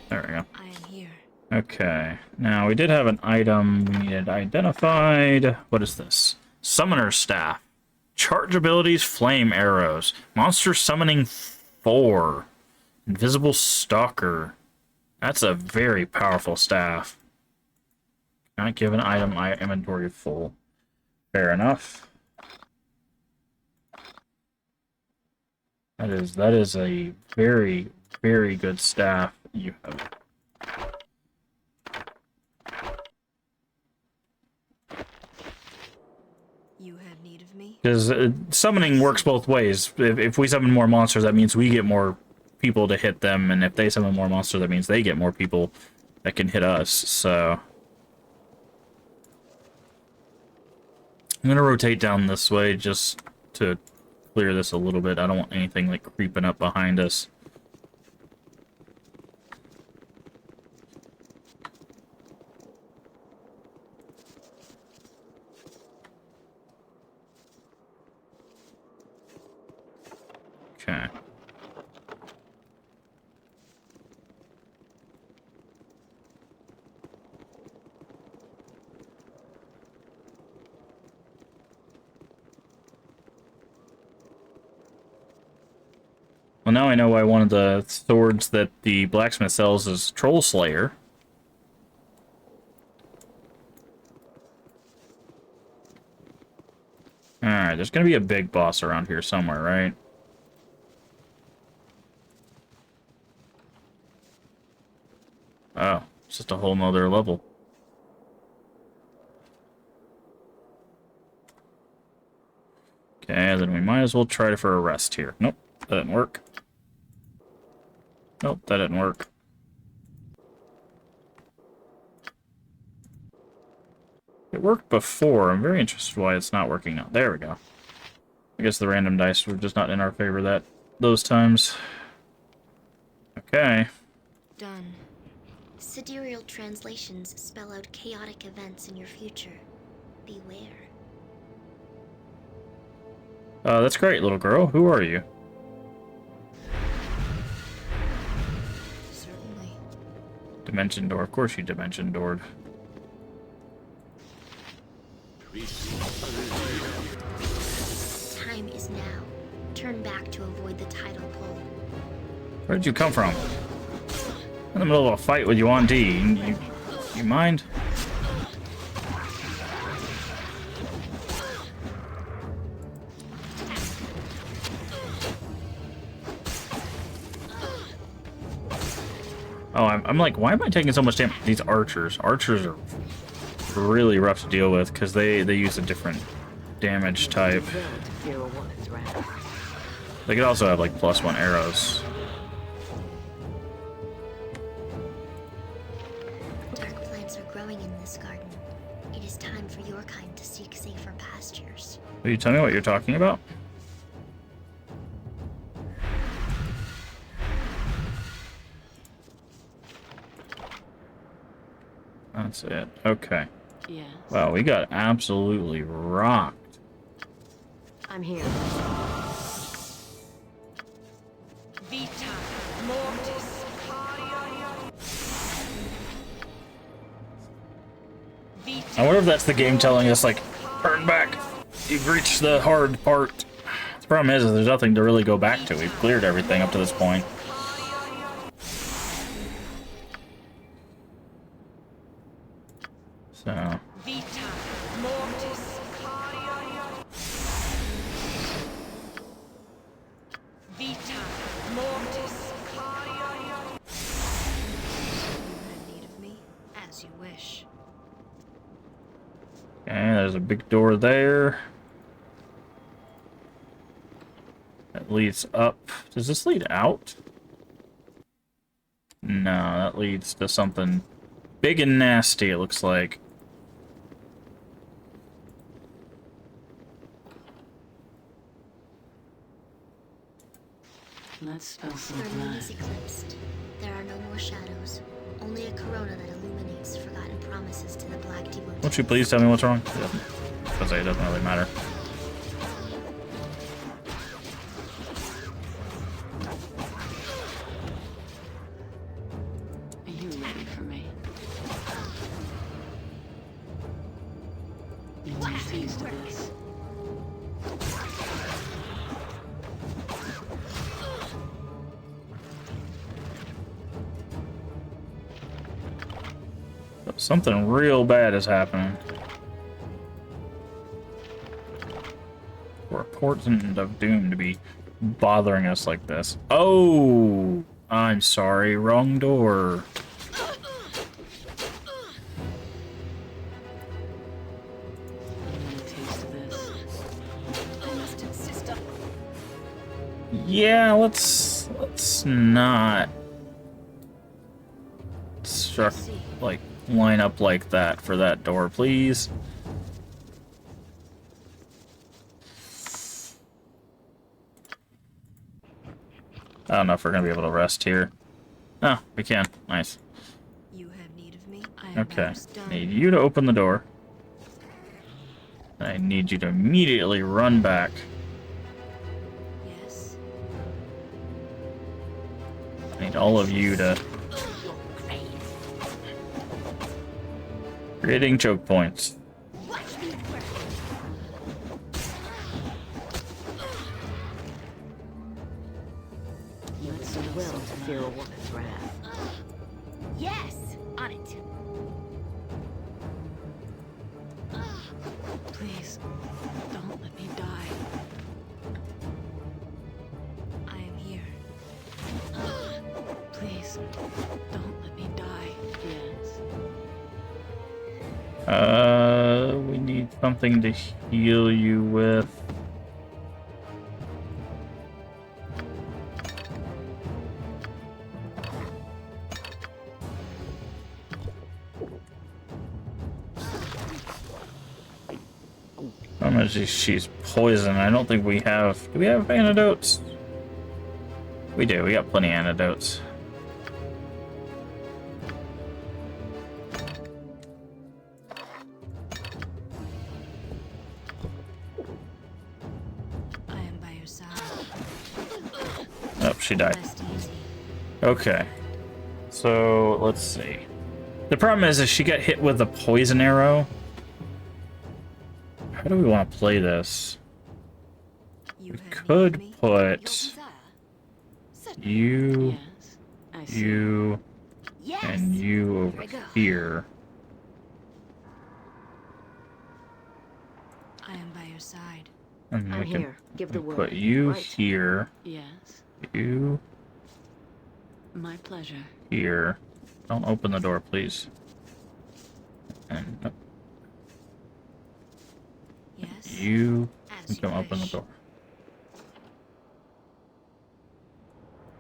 There we go. I am here. Okay, now we did have an item we needed identified. What is this? Summoner Staff. Charge abilities, flame arrows. Monster summoning 4. Invisible Stalker. That's a very powerful staff. Not give an item inventory full. Fair enough. That is a very, very good staff you have. You have need of me? Because summoning works both ways. If we summon more monsters, that means we get more people to hit them, and if they summon more monsters, that means they get more people that can hit us, so... I'm gonna rotate down this way just to clear this a little bit. I don't want anything like creeping up behind us. Okay. Well, now I know why one of the swords that the blacksmith sells is Troll Slayer. Alright, there's gonna be a big boss around here somewhere, right? Oh, it's just a whole nother level. Okay, then we might as well try for a rest here. Nope, that didn't work. Nope, that didn't work. It worked before. I'm very interested why it's not working now. There we go. I guess the random dice were just not in our favor those times. Okay. Done. Sidereal translations spell out chaotic events in your future. Beware. That's great, little girl. Who are you? Certainly. Dimension door. Of course you dimension doored. Time is now. Turn back to avoid the tidal pull. Where did you come from? In the middle of a fight with Yuan Di. You mind? Oh, I'm like, why am I taking so much damage? These archers. Archers are really rough to deal with because they use a different damage type. Fear a woman's wrath. They could also have like +1 arrows. Dark plants are growing in this garden. It is time for your kind to seek safer pastures. Will you tell me what you're talking about? That's it. Okay. Yes. Wow, we got absolutely rocked. I'm here. Vita mortis. I wonder if that's the game telling us, like, turn back. You've reached the hard part. The problem is there's nothing to really go back to. We've cleared everything up to this point. So... Vita mortis. Vita mortis. In need of me? As you wish. Okay, there's a big door there. That leads up. Does this lead out? No, that leads to something big and nasty, it looks like. Let's spell some Our moon blood. is eclipsed. There are no more shadows. Only a corona that illuminates forgotten promises to the black devotees. Won't you please tell me what's wrong? Because it doesn't really matter. Are you ready for me? You want a taste of this? Something real bad is happening. For a portent of doom to be bothering us like this. Oh! I'm sorry, wrong door. You want a taste of this? I must insist on. Yeah, let's not struck like line up like that for that door, please. I don't know if we're gonna be able to rest here. Oh, we can. Nice. You have need of me? I am Okay. almost done. Need you to open the door. I need you to immediately run back. Yes. I need all of you to... Creating choke points. Watch me work. You would do well to fear a woman's wrath. Yes, on it. Please, don't let me die. I am here. Please, don't let me die. Yes. We need something to heal you with. She's poisoned. I don't think we have... Do we have antidotes? We do. We got plenty of antidotes. I am by your side. Oh, she died. Rest easy. Okay. So, let's see. The problem is she got hit with a poison arrow. How do we want to play this? You We have could need of me? put Desire. you, Yes. I see. you, Yes. and you over Here I go. here. I am by your side. And I'm we can here. Give the word. put you Right. here, Yes. you My pleasure. here. Don't open the door, please. And nope, Yes. you As can you open the wish. door.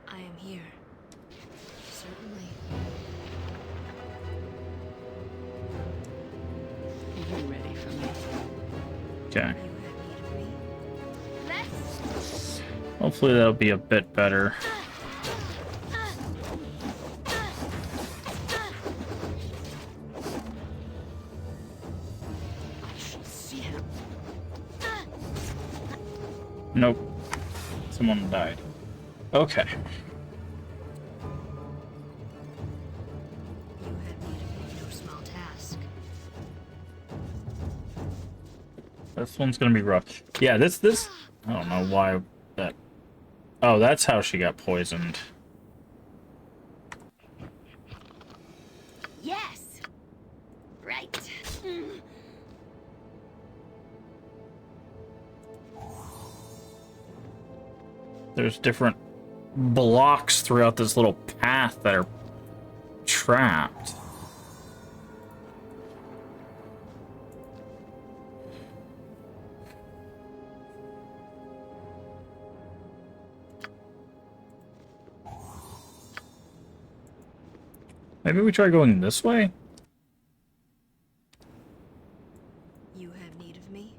I am here. Certainly. Are you ready for me? Okay. You have need of me? Let's. Hopefully that'll be a bit better. I shall see him. Nope. Someone died. Okay. You have need of me. No small task. This one's gonna be rough. Yeah, this I don't know why that. Oh, that's how she got poisoned. Yes. Right. There's different blocks throughout this little path that are trapped. Maybe we try going this way? You have need of me?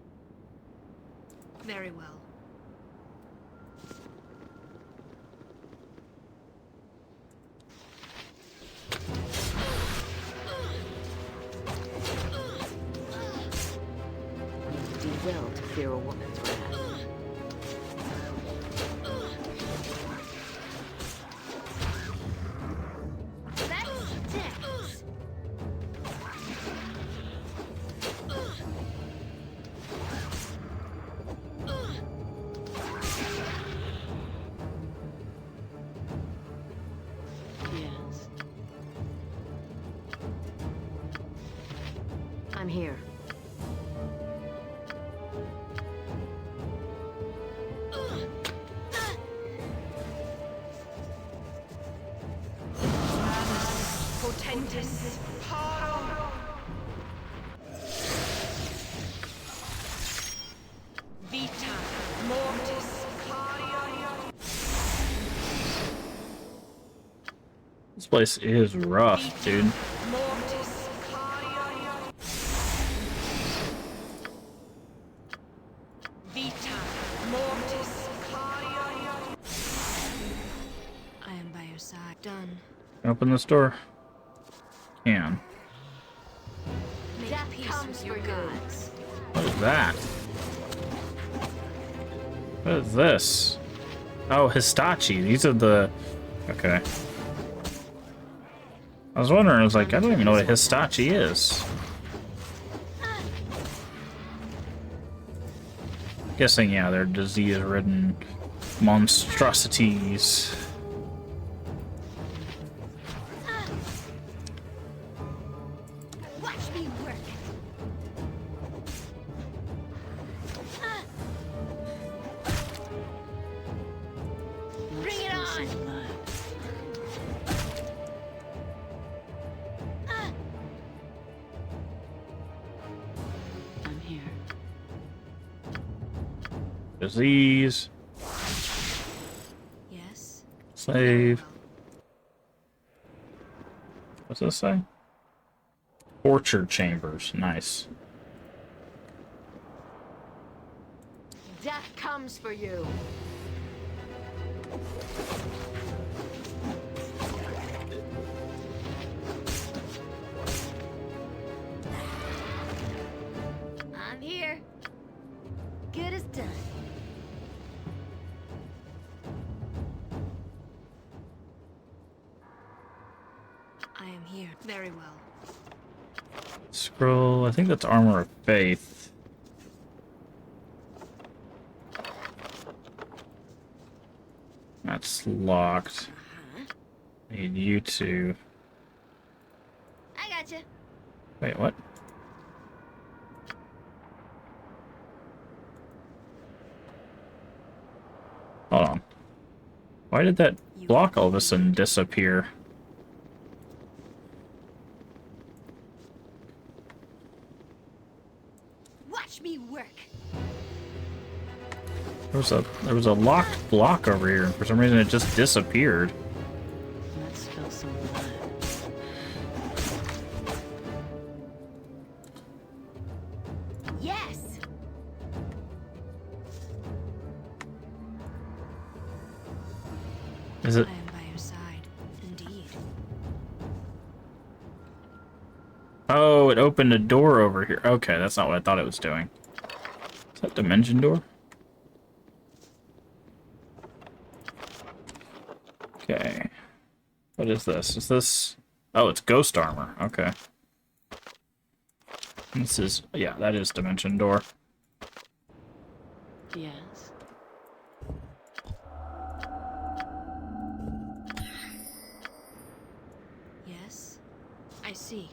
Very well. You would do well to fear a woman's wrath. Let's dance. Yes. I'm here. Potentis. Vita. Mortis. This place is rough, dude. Mortis. Vita. Mortis. done. Open this door. Can. Make peace with your gods. What is that? What is this? Oh, Histachi. These are the... Okay. I was wondering, I was like, I don't even know what a Histachi is. Guessing, yeah, they're disease-ridden monstrosities. Watch me work. Bring it on. I'm here. Disease. Yes. Save. What's this say? Torture chambers. Nice. Death comes for you. I'm here. Good as done. I am here. Very well. Scroll. I think that's Armor of Faith. That's locked. Need you to... I gotcha. Wait, what? Hold on. Why did that block all of a sudden disappear? Watch me work. There was a locked block over here, and for some reason it just disappeared. Let's spill some blood. Yes. Is it? I am by your side. Indeed. Oh, it opened a door over here. Okay, that's not what I thought it was doing. Is that dimension door? Okay. What is this? Is this... Oh, it's ghost armor. Okay. This is... Yeah, that is dimension door. Yes. Yes. I see.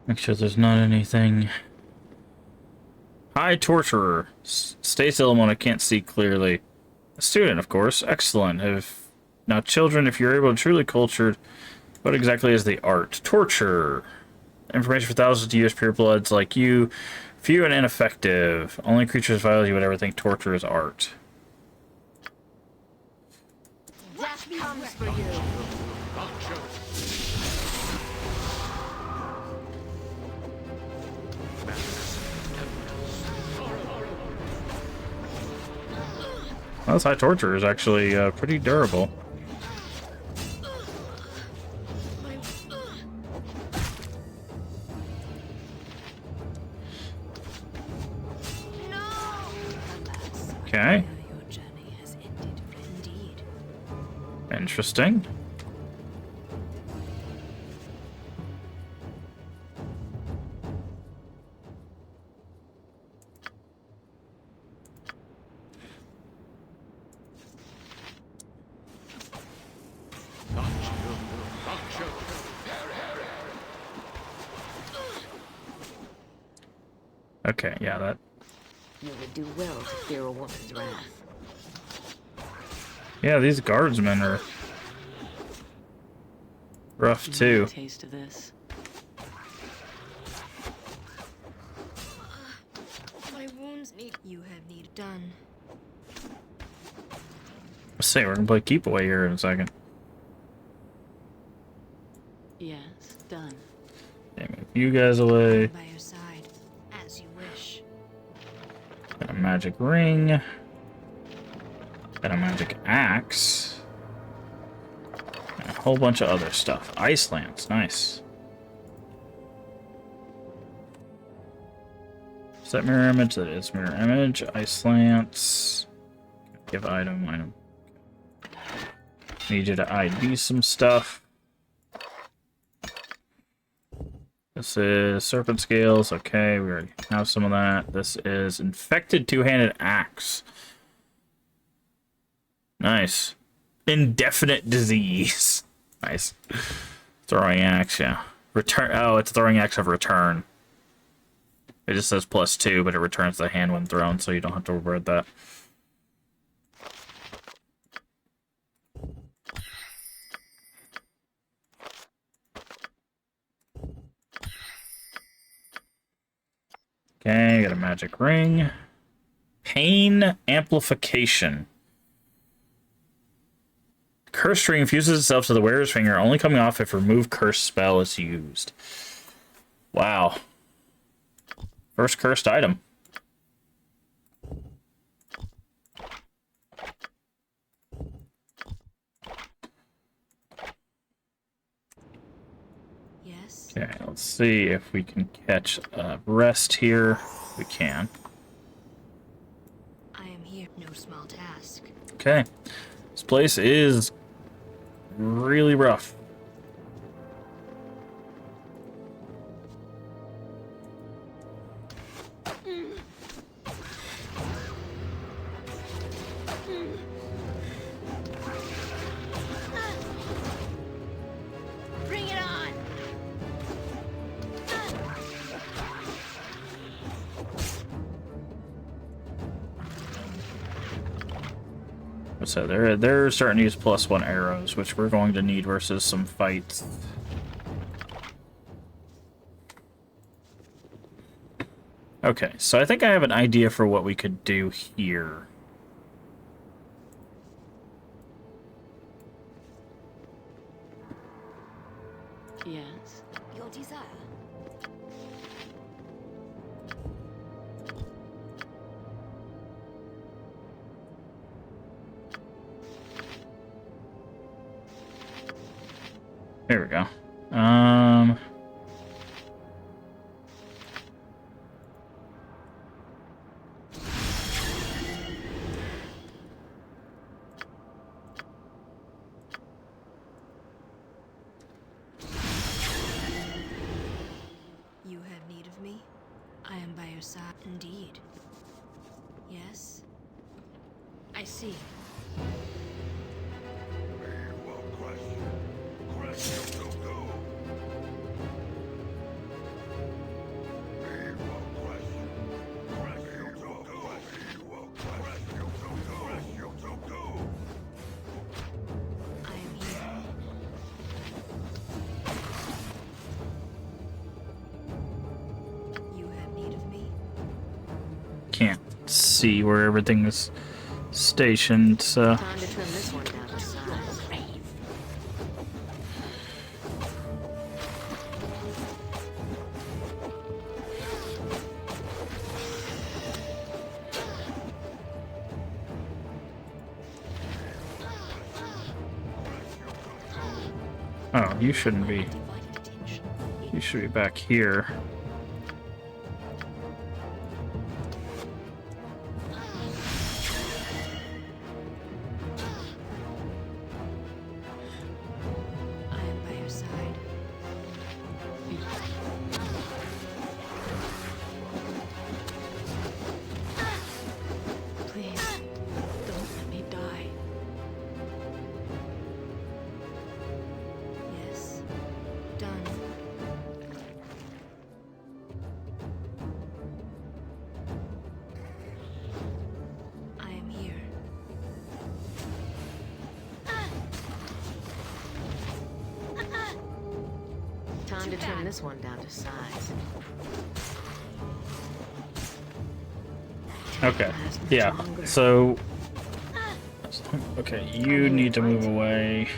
Make sure there's not anything... Hi, Torturer. Stay still when I can't see clearly. A student, of course. Excellent. Now, children, if you're able to truly cultured, what exactly is the art? Torture. Information for thousands of years, purebloods like you. Few and ineffective. Only creatures as vile as you would ever think torture is art. Death comes for you. Well, this high torture is actually pretty durable. Okay. Your journey has ended. Indeed. Interesting. Okay, yeah, that... You would do well to fear a woman's wrath. Yeah, these guardsmen are rough You too. want a taste of this? My wounds need. You have need done. Let's say we're gonna play keep away here in a second. Yes, done. Okay, move you guys away. By your side, as you wish. Got a magic ring. Got a magic axe. And a whole bunch of other stuff. Icelands, nice. Is that mirror image? That is mirror image. Icelands. Give item. Need you to ID some stuff. This is serpent scales. Okay, we already have some of that. This is infected two-handed axe. Nice. Indefinite disease. Nice. Throwing axe, yeah. Return. Oh, it's throwing axe of return. It just says +2, but it returns the hand when thrown, so you don't have to worry about that. Okay, got a magic ring. Pain amplification. Curse ring fuses itself to the wearer's finger, only coming off if remove curse spell is used. Wow. First cursed item. Yes. Okay, let's see if we can catch a rest here. We can. I am here. No small task. Okay. This place is really rough. Bring it on! So they're starting to use +1 arrows, which we're going to need versus some fights. Okay, so I think I have an idea for what we could do here. Yes. Your desire. There we go. You have need of me? I am by your side. Indeed. Yes? I see. I am here. You have need of me? Can't see where everything is stationed, so... Time to trim this one down to size. Oh, you shouldn't be. Divided attention. You should be back here. I am by your side. Please, don't let me die. Yes. Done. I am here. Time to trim this one down to size. Okay. Yeah. So... Okay, you need to move away.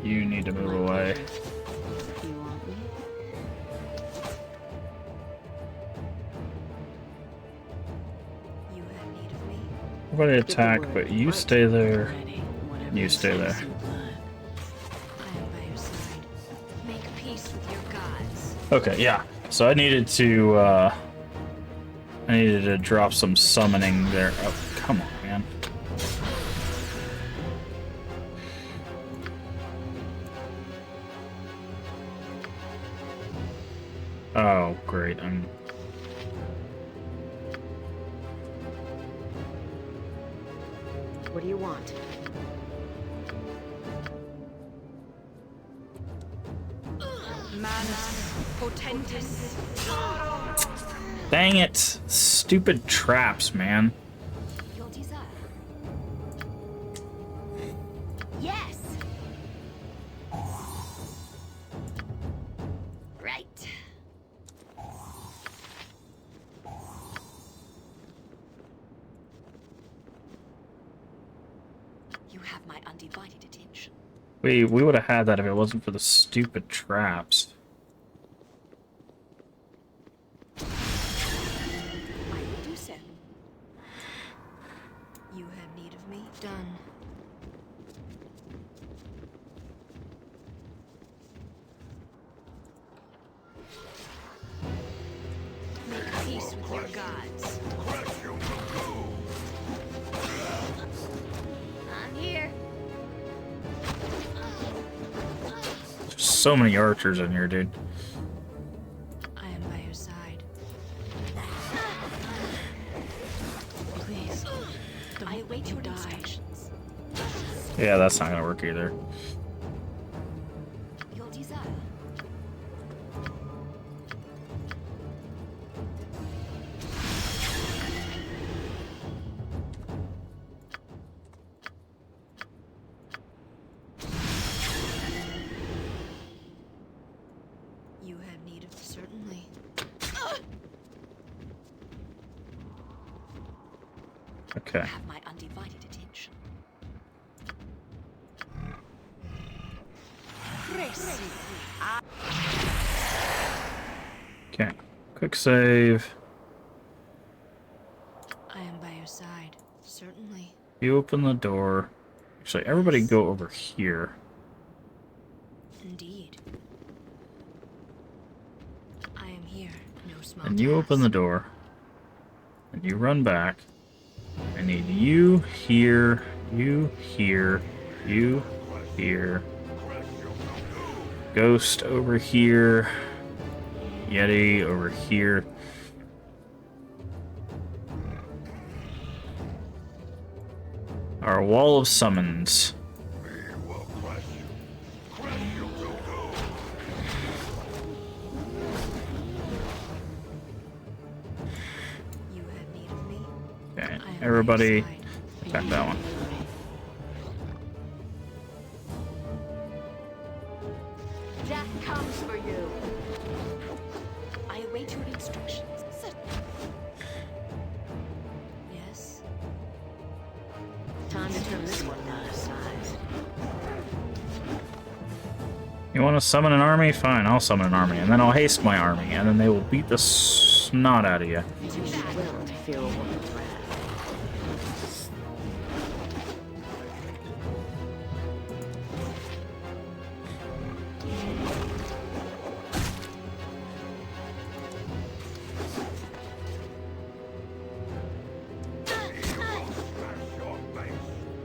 You need to move away. You want me? You have need of me? I'm going to attack, but you stay there. Ready, whatever You it stay takes there. in blood. I am by your Okay, yeah. So I needed to drop some summoning there. Oh, come on, man. Oh, great. What do you want? Manus potentis. Dang it. Stupid traps, man. Your desire. Yes. Right. You have my undivided attention. We would have had that if it wasn't for the stupid traps. I will do so. You have need of me? Done. Make peace with your gods. I'm here. There's so many archers in here, dude. I am by your side. Please, I await your die. instructions. Yeah, that's not gonna work either. Your desire. You have need of certainly. Okay. Have my undivided attention. Okay. Quick save. I am by your side. Certainly. You open the door. Actually, everybody go over here. Indeed. I am here. No small And you open the task. door. And you run back. I need you here, you here, you here. Ghost over here. Yeti over here. Our wall of summons. You have need of me? Okay, I am by your everybody side. attack that one. Death comes for you. I await your instructions. Yes. Time to turn this one out of size. You want to summon an army? Fine, I'll summon an army, and then I'll haste my army, and then they will beat the snot out of you. It is well to fear a woman's wrath.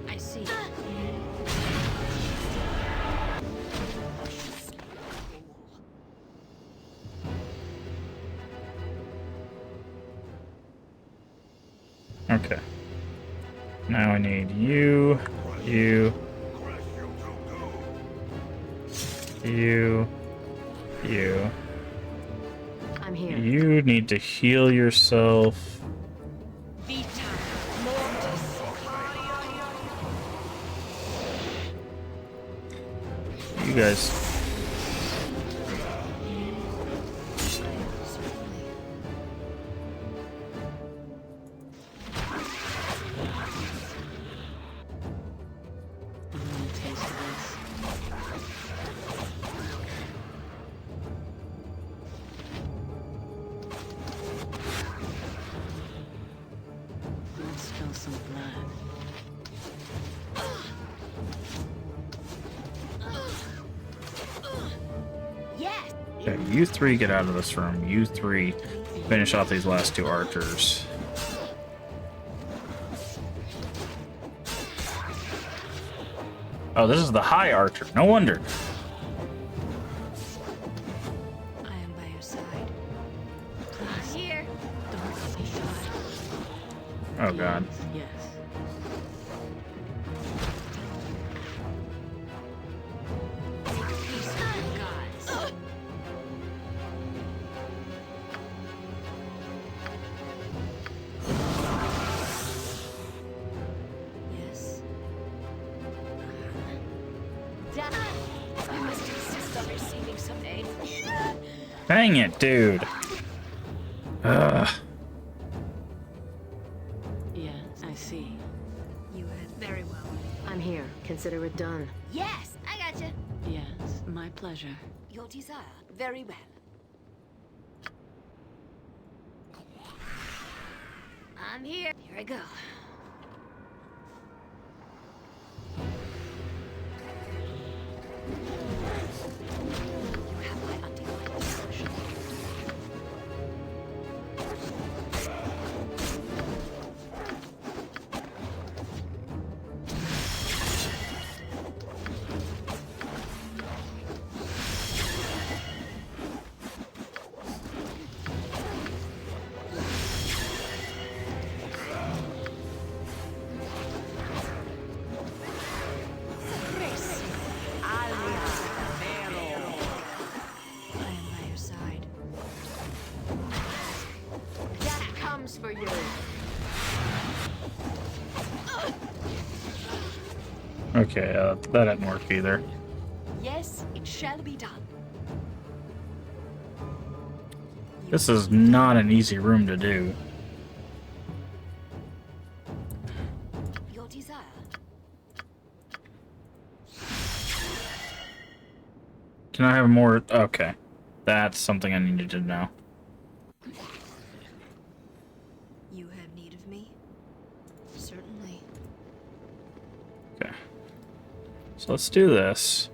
I see. Okay. Now I need you, you, you, you. I'm here. You need to heal yourself. Vita mortis. You guys. I want a taste of this. Let's spill some blood. Yes. Okay, you three get out of this room. You three finish off these last two archers. Oh, this is the high archer. No wonder. I am by your side. I'm here. Don't let me die. Oh god. Yes. Peace with the gods. Yes. Dad, I must insist on receiving some aid. Dang it, dude. Ugh. Yes, I see. You had very well. I'm here. Consider it done. Yes, I gotcha. Yes, my pleasure. Your desire. Very well. I'm here. Here I go. You have my undivided attention. I am by your side. That comes for you. Okay, that didn't work either. Yes, it shall be done. This is not an easy room to do. Your desire. Can I have more? Okay. That's something I needed to know. You have need of me? Certainly. Okay. So let's do this.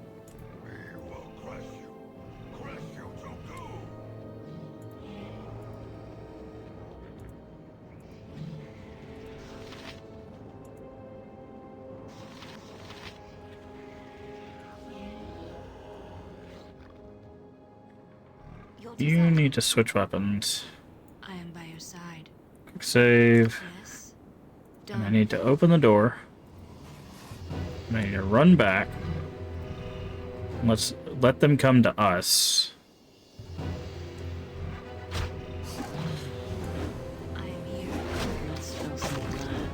Your You desire. need to switch weapons. I am by your side. Quick save. Yes. And I Done. need to open the door. And I need to run back. And let's let them come to us. I am here. Let's spill some blood.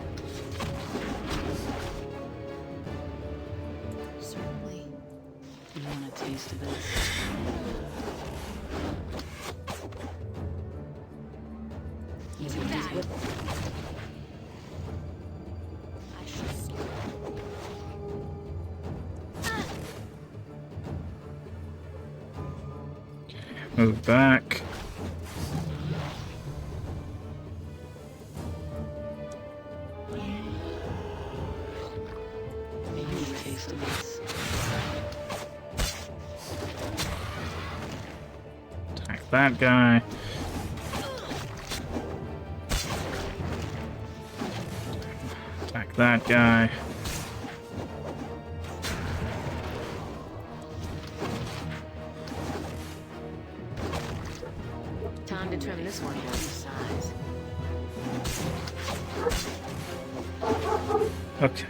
Certainly. You want a taste of this? You To want that. it? I shall sleep. Move back. You want a taste of this? Attack that guy. Attack that guy. Time to trim this one down to size. Okay.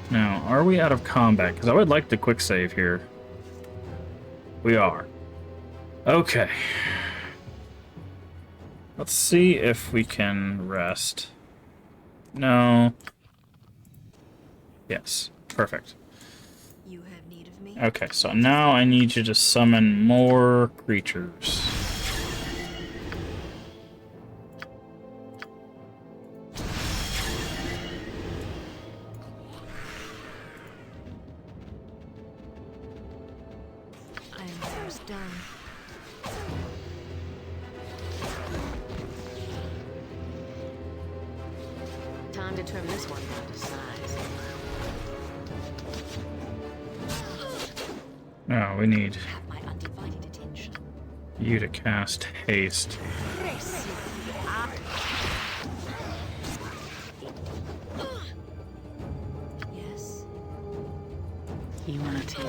Now, are we out of combat? Because I would like to quick save here. We are. Okay. Let's see if we can rest. No. Yes. Perfect. You have need of me? Okay, so now I need you to summon more creatures. I am almost done. Time to trim this one down to size. No, we need Have my undivided You to cast haste. Yes. You want to take...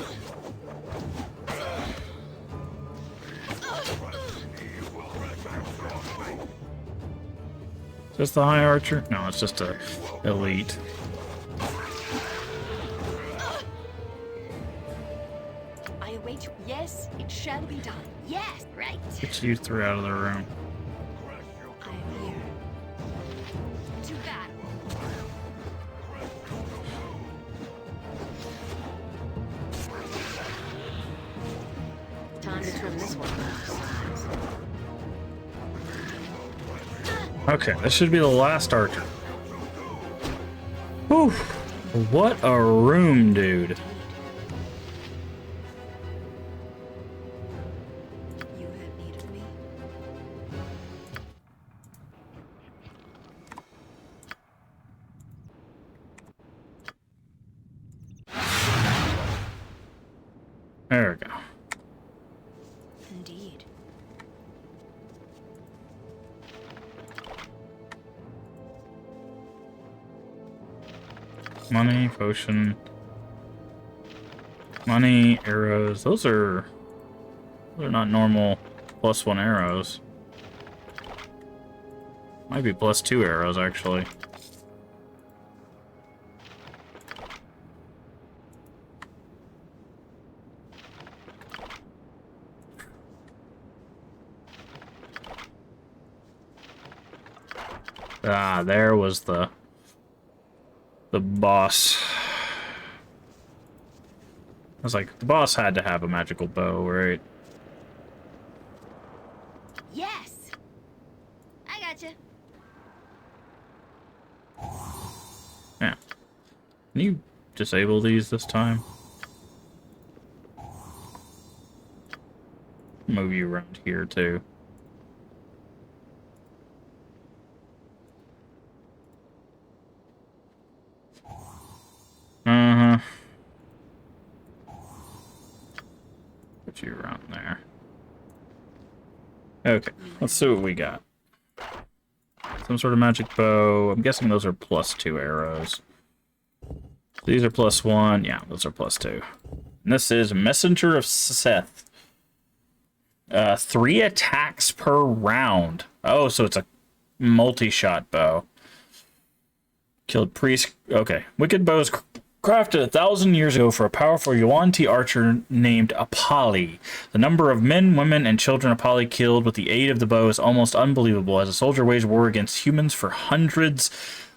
Is this the high archer? No, it's just a elite. I await. Yes, it shall be done. Yes, right. Get you three out of the room. I am here. To battle. Time to trim this one off. Okay, this should be the last archer. Whew. What a room, dude. You have need of me. There we go. Indeed. Money, potion. Money, arrows. Those are not normal +1 arrows. Might be +2 arrows, actually. Ah, there was the boss. I was like, the boss had to have a magical bow, right? Yes. I gotcha. Yeah. Can you disable these this time? Move you around here, too. Uh-huh. Put you around there. Okay, let's see what we got. Some sort of magic bow. I'm guessing those are +2 arrows. These are +1. Yeah, those are +2. And this is Messenger of Seth. 3 attacks per round. Oh, so it's a multi-shot bow. Killed priest. Okay. Wicked bows crafted 1,000 years ago for a powerful Yuan-Ti archer named Apolli. The number of men, women, and children Apolli killed with the aid of the bow is almost unbelievable, as a soldier waged war against humans for hundreds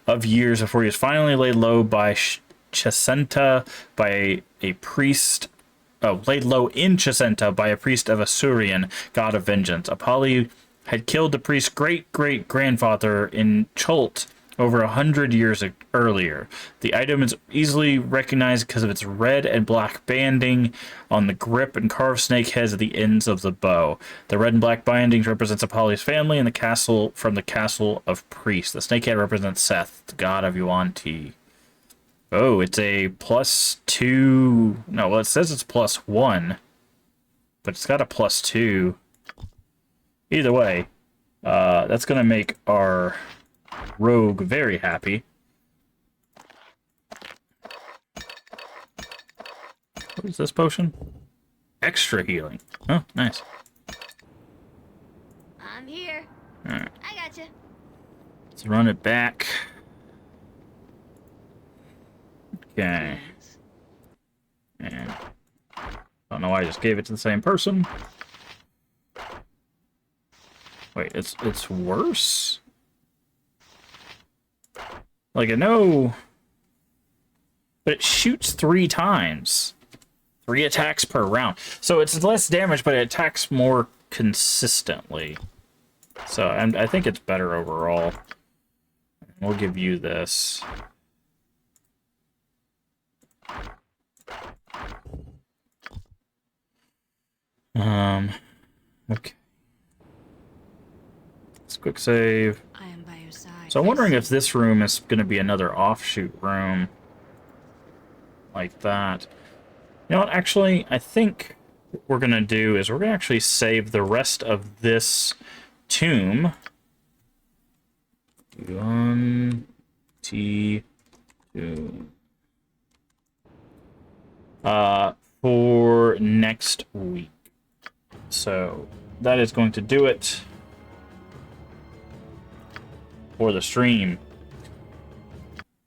of years before he was finally laid low by Chesenta by a priest. Oh, laid low in Chesenta by a priest of Assyrian, god of vengeance. Apolli had killed the priest's great-great-grandfather in Chult over 100 years earlier. The item is easily recognized because of its red and black banding on the grip and carved snake heads at the ends of the bow. The red and black bandings represents Apolli's family and the castle from the castle of priests. The snake head represents Seth, the god of Yuan-Ti. Oh, it's a +2. No, well, it says it's +1, but it's got a +2. Either way, that's gonna make our rogue very happy. What is this potion? Extra healing. Oh, nice. I'm here. Alright, I gotcha. let's run it back. Okay. And I don't know why I just gave it to the same person. Wait, it's worse? Like, I know, but it shoots 3 times. 3 attacks per round. So it's less damage, but it attacks more consistently. So I think it's better overall. We'll give you this. Okay. Let's quick save. I am by your side. So I'm wondering if this room is going to be another offshoot room like that. You know what? Actually, I think what we're going to do is we're going to actually save the rest of this tomb. 1 T 2 for next week. So that is going to do it for the stream.